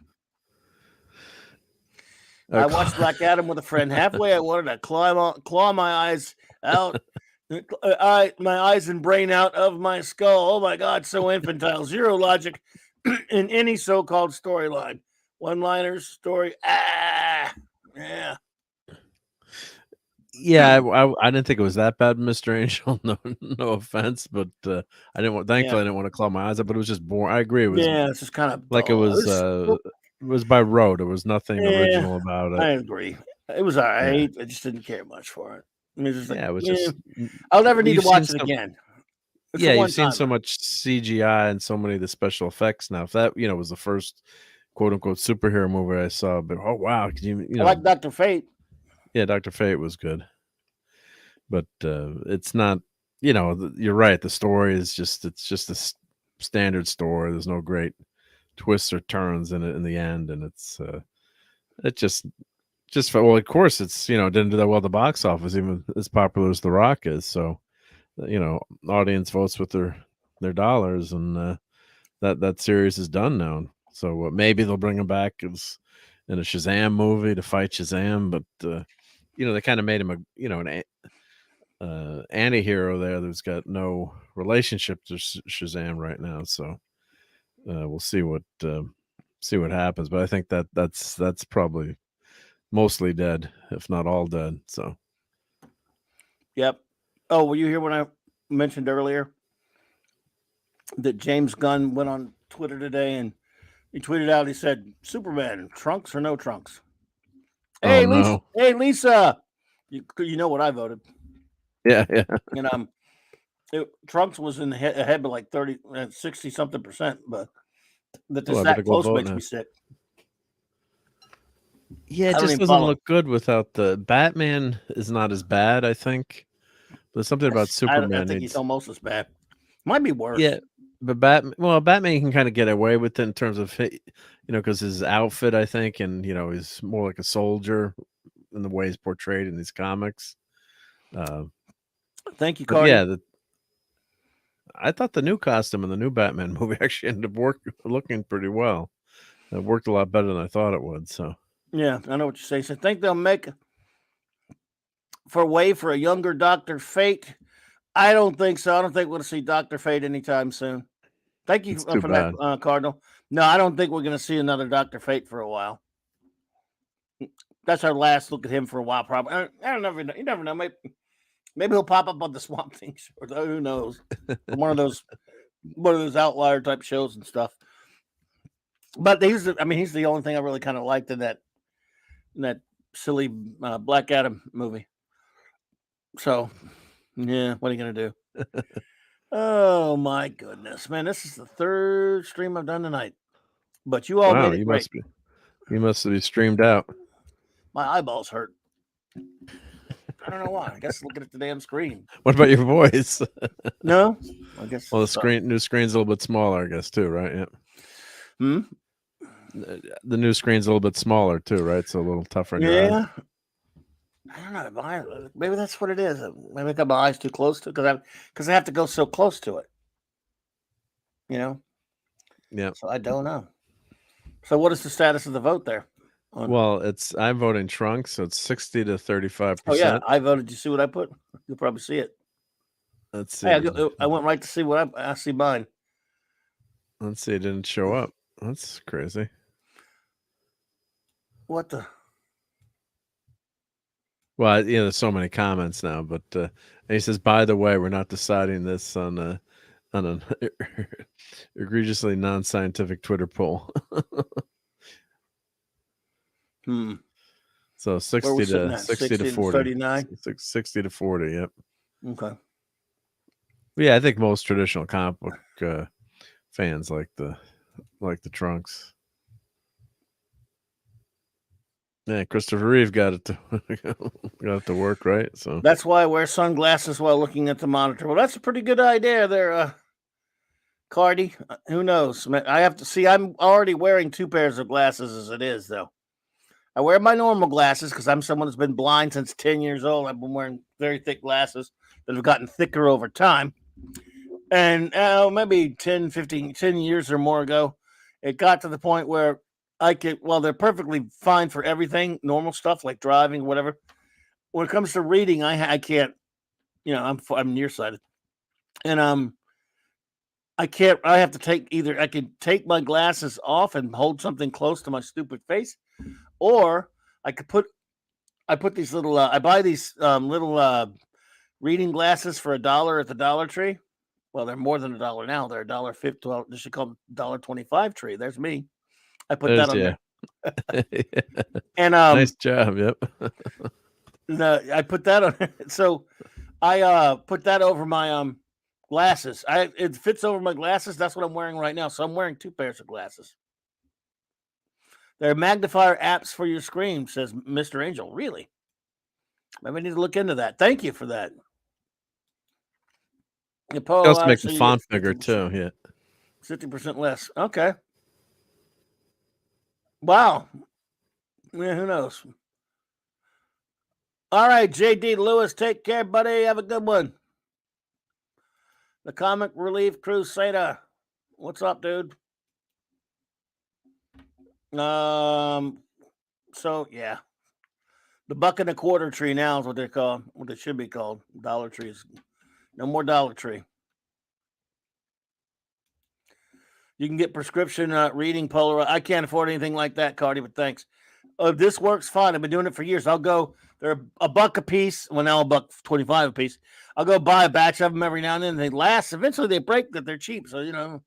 uh, I watched Black Adam with a friend. Halfway, I wanted to claw my eyes out, my eyes and brain out of my skull. Oh my God, so infantile, zero logic in any so-called storyline. One-liners, story. Yeah. yeah, I didn't think it was that bad, Mr. Angel. No offense, but I didn't. Thankfully, I didn't want to claw my eyes up. But it was just boring. I agree. It was Yeah, it's just kind of like dull. it was by road. There was nothing Yeah, original about it. I agree. It was all Yeah, right. I just didn't care much for it. I mean, it's just like, yeah. It was just. I'll never need to You've seen watch it some. again. It's a Yeah, you've seen so one-timer. much CGI and so many of the special effects now. If that was the first quote unquote superhero movie I saw, but oh wow, could you I like Dr. Fate. yeah, Dr. Fate was good, but it's not. You're right. The story is it's just a standard story. There's no great twists or turns in it in the end, and it just well, of course, it didn't do that well at the box office, even as popular as The Rock is. So audience votes with their dollars, and that series is done now. So maybe they'll bring him back as in a Shazam movie to fight Shazam, but they kind of made him an anti-hero there that's got no relationship to Shazam right now. So we'll see what happens. But I think that's probably mostly dead, if not all dead. So Yep. Oh, were you here when I mentioned earlier that James Gunn went on Twitter today and he tweeted out, he said, Superman, trunks or no trunks? oh Hey, Lisa. no, Hey, Lisa. You know what I voted. yeah. And Trunks was in the ahead by like 30, 60 something percent, but Oh, I better that go close vote makes now. me sick. Yeah, I it don't just even doesn't follow. look good without the Batman is not as bad, I think. But something about I Superman think he's needs. almost as bad. Might be worse. Yeah, but Batman can kind of get away with it in terms of because his outfit, I think, and he's more like a soldier in the way he's portrayed in these comics. Thank you, But Cardi. yeah, I thought the new costume in the new Batman movie actually ended up looking pretty well. It worked a lot better than I thought it would. So Yeah, I know what you're saying. So think they'll make for a younger Dr. Fate? I don't think so. I don't think we're going to see Dr. Fate anytime soon. Thank you it's too for that, bad. Cardinal. No, I don't think we're going to see another Dr. Fate for a while. That's our last look at him for a while, probably. I don't never know. You never know. Maybe he'll pop up on the Swamp Thing show. Who knows? one of those outlier type shows and stuff. But he's the only thing I really kind of liked in that silly Black Adam movie. So, yeah, what are you gonna do? Oh my goodness, man! This is the third stream I've done tonight, but you all Wow, made it great. you must be streamed out. My eyeballs hurt. I don't know why. I guess looking at the damn screen. What about your voice? No, I guess. Well, new screen's a little bit smaller, I guess, too, right? Yeah. Hmm. The new screen's a little bit smaller too, right? So a little tougher on your eyes. Yeah. I don't know. Maybe that's what it is. Maybe I got my eyes too close to it because I have to go so close to it. Yeah. So I don't know. So what is the status of the vote there? Well, I'm voting Trunks, so it's 60 to 35%. Oh yeah, I voted. You see what I put? You'll probably see it. Let's see. Hey, I went right to see what I see mine. Let's see. It didn't show up. That's crazy. What the? Well, there's so many comments now, but and he says, by the way, we're not deciding this on an egregiously non-scientific Twitter poll. So 60 to 40. 39? 60 to 40, yep. Okay. Yeah, I think most traditional comic book fans like the Trunks. Yeah, Christopher Reeve got it to work, right? So that's why I wear sunglasses while looking at the monitor. Well, that's a pretty good idea there, Cardi, who knows? I have to see. I'm already wearing 2 pairs of glasses as it is, though. I wear my normal glasses because I'm someone that's been blind since 10 years old. I've been wearing very thick glasses that have gotten thicker over time. And maybe 10, 15, 10 years or more ago, it got to the point where they're perfectly fine for everything, normal stuff like driving, whatever. When it comes to reading, I can't, I'm nearsighted. And I can't. I have to I can take my glasses off and hold something close to my stupid face, or I could put. I put these little. I buy these little reading glasses for $1 at the Dollar Tree. Well, they're more than $1 now. They're $1.50. Well, they should call them $1.25 tree. There's me. I put that on there. And nice job. Yep. I put that on. So I put that over my glasses. It fits over my glasses. That's what I'm wearing right now. So I'm wearing 2 pairs of glasses. They're magnifier apps for your screen, says Mr. Angel. Really? Maybe I need to look into that. Thank you for that. It also makes the font bigger too. Yeah. 50% less. Okay. Wow. Yeah, who knows? All right, JD Lewis, take care, buddy. Have a good one. The Comic Relief Crusader. What's up, dude? So yeah. The $1.25 tree now is what they call, what it should be called. Dollar trees. No more Dollar Tree. You can get prescription reading Polaroid. I can't afford anything like that, Cardi, but thanks. This works fine. I've been doing it for years. They're $1 a piece. Well, now $1.25 a piece. I'll go buy a batch of them every now and then. They last. Eventually, they break. That they're cheap. So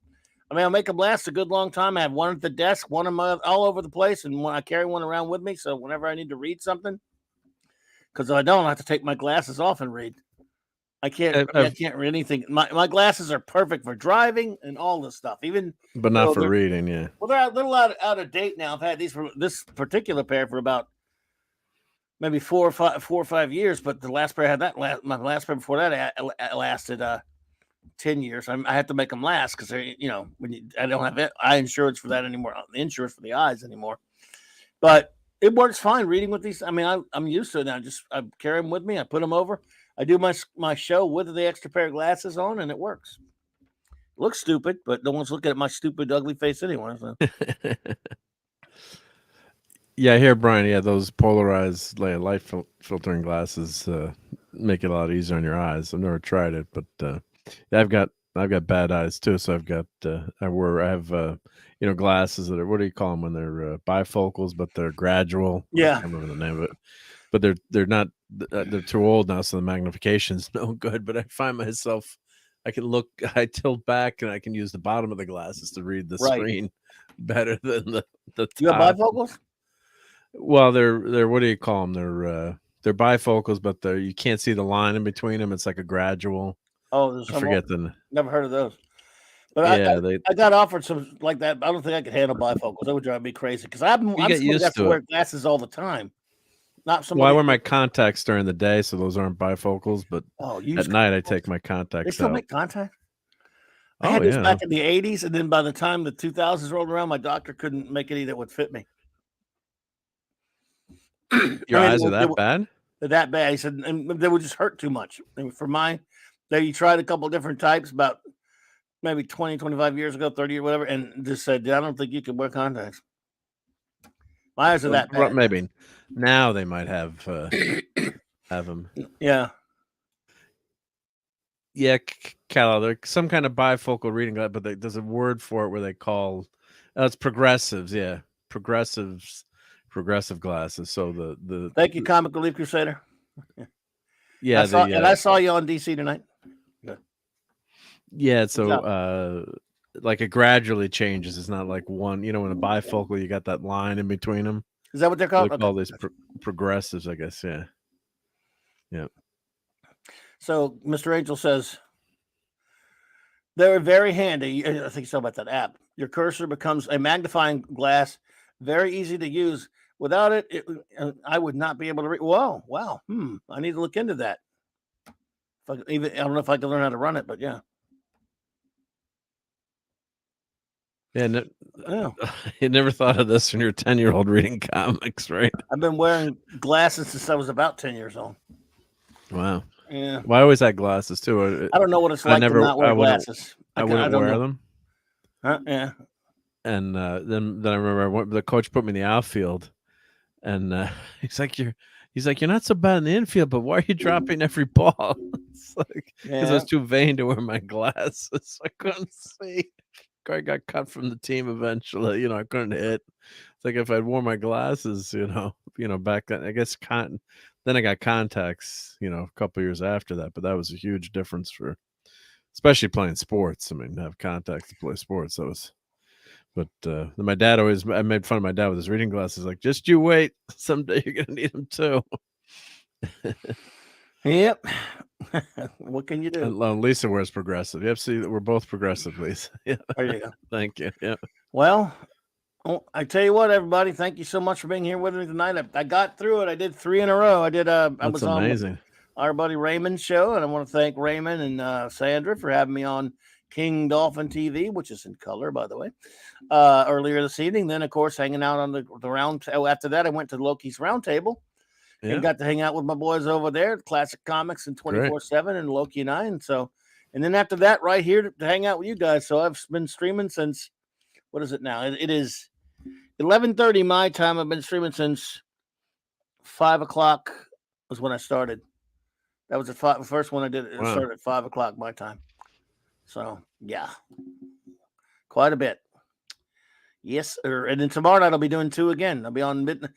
I'll make them last a good long time. I have one at the desk, one of my all over the place, and I carry one around with me. So whenever I need to read something, because if I don't, I have to take my glasses off and read. I can't read anything. My glasses are perfect for driving and all this stuff. But not for reading. Yeah. Well, they're a little out of date now. I've had this particular pair for about maybe 4 or 5 years. But the last pair I had my last pair before that lasted 10 years. I have to make them last because I don't have eye insurance for that anymore. Insurance for the eyes anymore. But it works fine reading with these. I mean, I'm used to it now. I carry them with me. I put them over. I do my show with the extra pair of glasses on, and it works. It looks stupid, but no one's looking at my stupid, ugly face anyway. So. Yeah, I hear Brian. Yeah, those polarized light filtering glasses make it a lot easier on your eyes. I've never tried it, but yeah, I've got bad eyes too. So I've got I have glasses that are, what do you call them when they're bifocals, but they're gradual. Yeah, I can't remember the name of it, but they're not. They're too old now, so the magnification's no good. But I find myself, I tilt back and I can use the bottom of the glasses to read the screen better than the top. You have bifocals? Well, they're what do you call them? They're bifocals, but you can't see the line in between them. It's like a gradual. Oh, I forget the. Never heard of those. But yeah, I got offered some like that. I don't think I could handle bifocals. That would drive me crazy because I'm used to wear glasses all the time. Not somebody. Well, I wear my contacts during the day, so those aren't bifocals. But at night, I take my contacts. They still make contacts. I had this back in the 80s, and then by the time the 2000s rolled around, my doctor couldn't make any that would fit me. Your eyes are that bad? They're that bad. He said, and they would just hurt too much. And for mine, you tried a couple of different types about maybe 20, 25 years ago, 30 or whatever, and just said, I don't think you can wear contacts. My eyes are that bad. Maybe now they might have them. Yeah. Yeah, Cal, there's some kind of bifocal reading, but there's a word for it where they call it's progressives. Yeah, progressive glasses. So the thank you, Comic Relief Crusader. Yeah, I saw you on DC tonight. Good. Yeah, so like it gradually changes. It's not like one. In a bifocal, you got that line in between them. Is that what they're called? They call these progressives, I guess. Yeah. Yeah. So Mr. Angel says they're very handy. I think so about that app. Your cursor becomes a magnifying glass, very easy to use. Without it, I would not be able to read. Wow. I need to look into that. I don't know if I can learn how to run it, but yeah. Yeah, Yeah. you never thought of this when you're a 10-year-old reading comics, right? I've been wearing glasses since I was about 10 years old. Wow. Yeah. Well, I always had glasses too. I don't know what it's like to not wear glasses. I I wouldn't don't wear know. them. Huh? Yeah. And then I remember the coach put me in the outfield, and he's like, "You're not so bad in the infield, but why are you dropping every ball?" It's like because I Yeah. was too vain to wear my glasses. I couldn't see. I got cut from the team eventually. I couldn't hit. It's like if I'd worn my glasses, back then. I guess then I got contacts. A couple years after that, but that was a huge difference for, especially playing sports. I mean, have contacts to play sports. That was. But my dad I made fun of my dad with his reading glasses. Like, just you wait. Someday you're gonna need them too. Yep. What can you do? And Lisa wears progressive. Yep. See, we're both progressive, Lisa. Yeah. There you go. Thank you. Yeah. Well, I tell you what, everybody, thank you so much for being here with me tonight. I got through it. I did 3 in a row. I did. I That's was amazing. on our buddy Raymond's show, and I want to thank Raymond and Sandra for having me on King Dolphin TV, which is in color, by the way, earlier this evening. Then, of course, hanging out on the round. After that, I went to Loki's Roundtable Yeah. and got to hang out with my boys over there, Classic Comics and 24/7, and Loki and I. And then after that, right here to hang out with you guys. So I've been streaming since, what is it now? It is 11:30 my time. I've been streaming since 5 o'clock was when I started. That was the first one I did. It started at 5 o'clock my time. So, yeah, quite a bit. Yes, sir. And then tomorrow night I'll be doing 2 again. I'll be on midnight.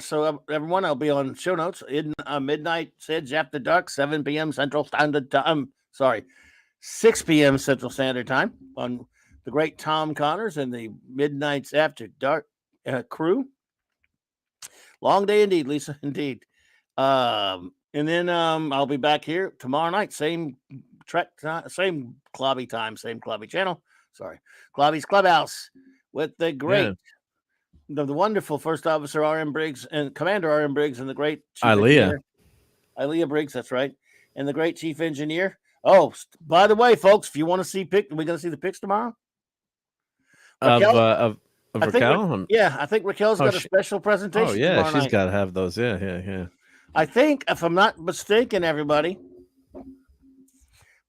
So everyone, I'll be on show notes in midnight Sid's After Dark, 7 p.m. Central Standard Time. 6 p.m. Central Standard Time on the great Tom Connors and the Midnights After Dark crew. Long day indeed, Lisa. Indeed. And then I'll be back here tomorrow night. Same Trek time, same Clobby time, same Clobby channel. Sorry, Clobby's Clubhouse with the great, the wonderful First Officer R.M. Briggs and Commander R.M. Briggs and the great Chief Engineer, Ilea Briggs. That's right, and the great Chief Engineer. Oh, by the way, folks, if you want to see we're going to see the pics tomorrow. Raquel, of Raquel? I think Raquel's got a special presentation. Oh yeah, she's got to have those. Yeah. I think, if I'm not mistaken, everybody,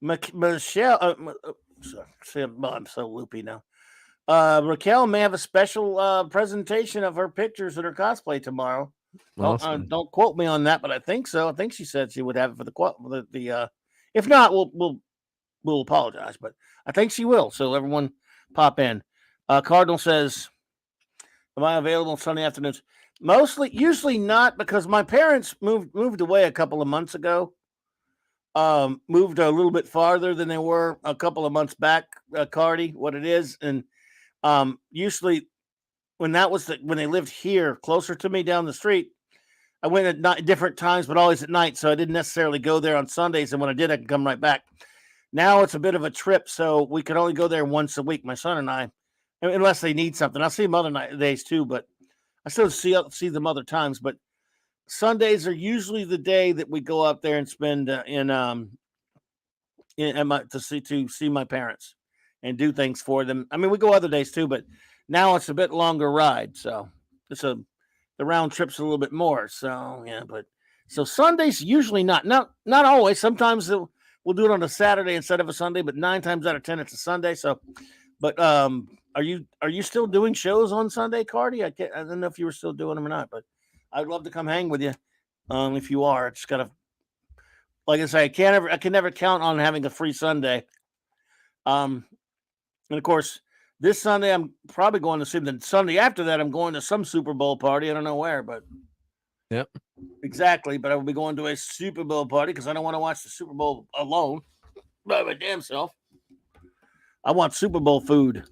Michelle. I'm so loopy now. Raquel may have a special presentation of her pictures and her cosplay tomorrow. Awesome. Don't quote me on that, but I think so. I think she said she would have it for the if not, we'll apologize, but I think she will. So everyone, pop in. Cardinal says, "Am I available Sunday afternoons?" Usually not, because my parents moved away a couple of months ago. Moved a little bit farther than they were a couple of months back. Cardi, what it is, and usually when they lived here closer to me down the street, I went at different times, but always at night, so I didn't necessarily go there on Sundays. And when I did, I could come right back. Now it's a bit of a trip, so we can only go there once a week, my son and I, unless they need something. I'll see them other days too, but I still see them other times. But Sundays are usually the day that we go up there and spend to see my parents and do things for them. I mean, we go other days too, but now it's a bit longer ride, so the round trip's a little bit more. So yeah, so Sundays usually not always. Sometimes we'll do it on a Saturday instead of a Sunday, but 9 times out of 10 it's a Sunday. So, but are you still doing shows on Sunday, Cardi? I don't know if you were still doing them or not, but I'd love to come hang with you. If you are, it's gotta, like I say, I can never count on having a free Sunday. And of course, this Sunday I'm probably going to see. The Sunday after that, I'm going to some Super Bowl party. I don't know where, but yep, exactly. But I will be going to a Super Bowl party because I don't want to watch the Super Bowl alone by my damn self. I want Super Bowl food.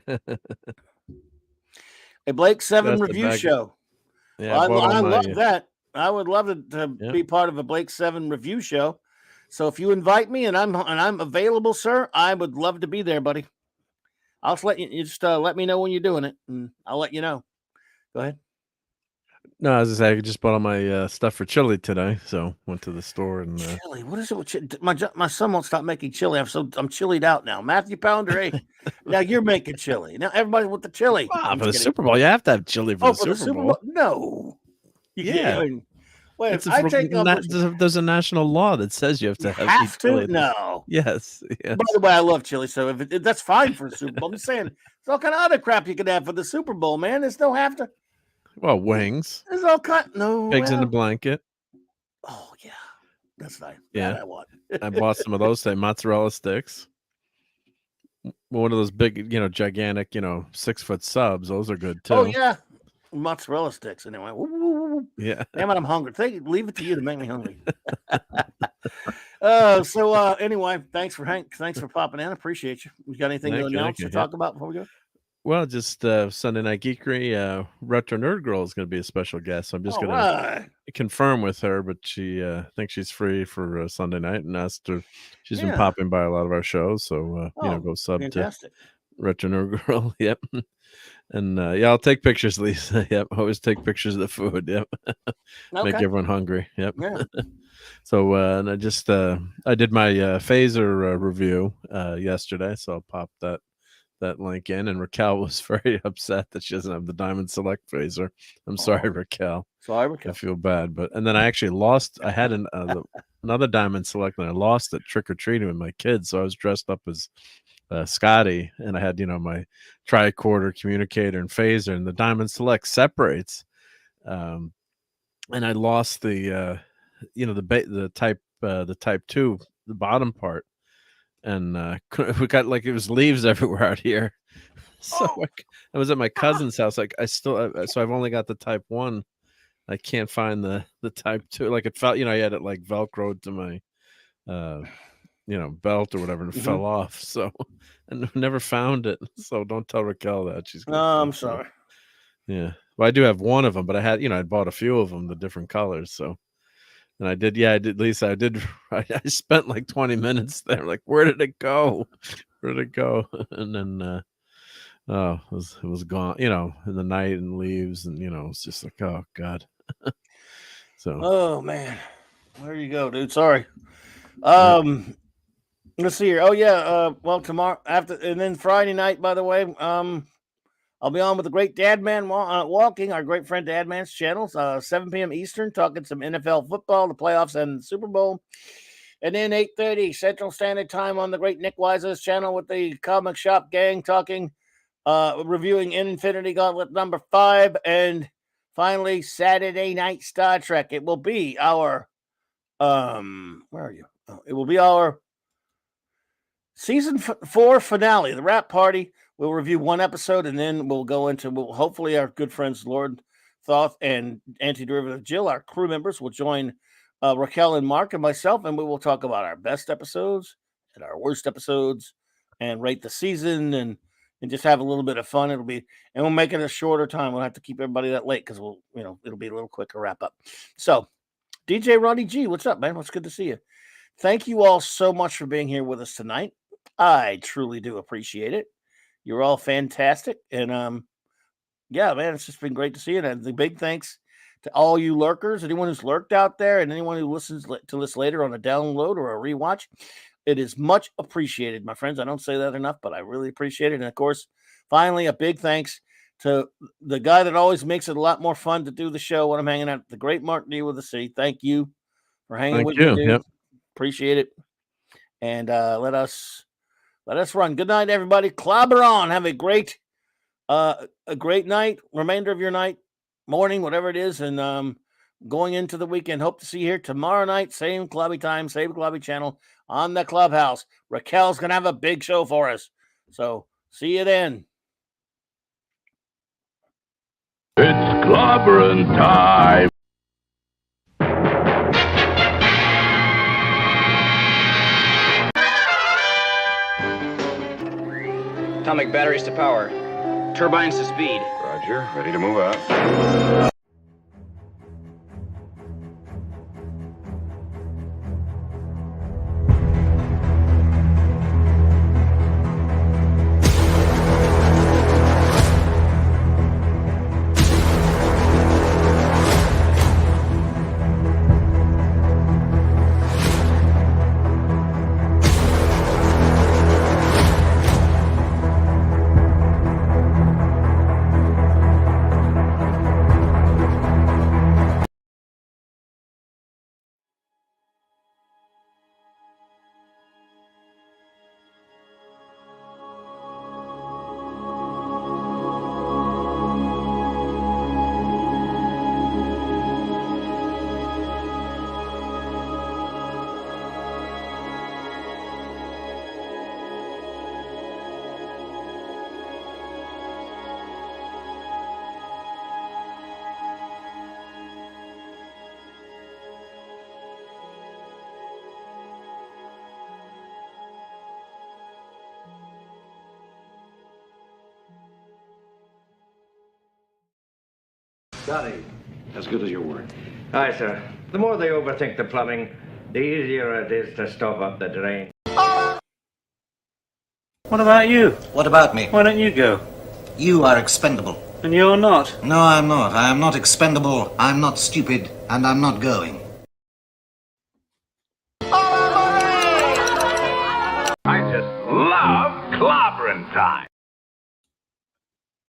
A Blake 7 review show. Yeah, well, I love that. I would love to be part of a Blake 7 review show. So if you invite me and I'm available, sir, I would love to be there, buddy. I'll just let you just let me know when you're doing it, and I'll let you know. Go ahead. No, as I say, I just bought all my stuff for chili today, so went to the store and Chili. What is it with my son won't stop making chili. I'm chilied out now. Matthew Pounder, hey, now you're making chili. Now everybody with the chili. I'm for the just kidding. Super Bowl, you have to have chili for Oh, the for the Super Bowl. No. You Yeah. can't, I mean, wait, It's I take there's a national law that says you have to eat to? chili. No. Yes. Yes. By the way, I love chili, so if that's fine for the Super Bowl. I'm just saying, there's all kind of other crap you can have for the Super Bowl, man. There's no have to. Well, wings. There's all kind. No. Pigs in a blanket. Oh yeah, that's nice. Yeah. That I want. I bought some of those mozzarella sticks. One of those big, gigantic, 6-foot subs. Those are good too. Oh yeah, mozzarella sticks. Anyway, Yeah. Damn it, I'm hungry. Leave it to you to make me hungry. Anyway, thanks for popping in. Appreciate you. You got anything to announce or talk about before we go? Well, just Sunday Night Geekery, Retro Nerd Girl is going to be a special guest. So I'm just going to confirm with her, but she thinks she's free for Sunday night and asked her. She's been popping by a lot of our shows, so go sub fantastic. to Retro Nerd Girl. Yep. And I'll take pictures, Lisa. Yep, always take pictures of the food. Yep, make everyone hungry. Yep. Yeah. So and I just I did my phaser review yesterday, so I'll pop that link in. And Raquel was very upset that she doesn't have the Diamond Select phaser. I'm sorry, Raquel. Sorry, Raquel. I feel bad, and then I actually lost. I had another Diamond Select, and I lost it trick or treating with my kids. So I was dressed up as Scotty, and I had my tricorder, communicator, and phaser, and the Diamond Select separates, and I lost the type 2, the bottom part, and we got it was leaves everywhere out here. So I was at my cousin's house. Like so I've only got the type 1. I can't find the type 2. Like it felt, I had it like Velcroed to my belt or whatever, and it fell off. So, and never found it. So don't tell Raquel that. She's I'm sorry. Yeah. Well, I do have one of them, but I had, I bought a few of them, the different colors. So, and I did, Lisa, I spent like 20 minutes there. Like, where did it go? Where did it go? And then, it was gone, in the night and leaves. And, it's just like, oh God. So, oh man, there you go, dude. Sorry. Let's see here. Oh yeah. Well, tomorrow and then Friday night, by the way, I'll be on with the great Dadman Walking, our great friend Dadman's channel, 7 p.m. Eastern, talking some NFL football, the playoffs, and the Super Bowl. And then 8:30 Central Standard Time on the great Nick Wise's channel with the Comic Shop Gang talking, reviewing Infinity Gauntlet number 5, and finally Saturday Night Star Trek. It will be our where are you? It will be our season 4 finale, the wrap party. We'll review one episode, and then we'll go into, hopefully our good friends Lord Thoth and Antiderivative Jill, our crew members, will join Raquel and Mark and myself, and we will talk about our best episodes and our worst episodes and rate the season and just have a little bit of fun. And we'll make it a shorter time. We'll have to keep everybody that late because it'll be a little quicker wrap up. So, DJ Ronnie G, what's up, man? What's good to see you. Thank you all so much for being here with us tonight. I truly do appreciate it. You're all fantastic. And yeah, man, it's just been great to see you. And the big thanks to all you lurkers, anyone who's lurked out there, and anyone who listens to this later on a download or a rewatch. It is much appreciated, my friends. I don't say that enough, but I really appreciate it. And of course, finally, a big thanks to the guy that always makes it a lot more fun to do the show when I'm hanging out, the great Mark D with a C. Thank you for hanging with me, dude. Yep. Appreciate it. And let us run. Good night, everybody. Clobberin. Have a great night, remainder of your night, morning, whatever it is, and going into the weekend. Hope to see you here tomorrow night, same Clubby time, same Clubby channel on the Clubhouse. Raquel's gonna have a big show for us, so see you then. It's Clobberin time. Atomic batteries to power. Turbines to speed. Roger, ready to move out. Scotty. As good as your word. Aye, sir. The more they overthink the plumbing, the easier it is to stop up the drain. What about you? What about me? Why don't you go? You are expendable. And you're not? No, I'm not. I am not expendable, I'm not stupid, and I'm not going.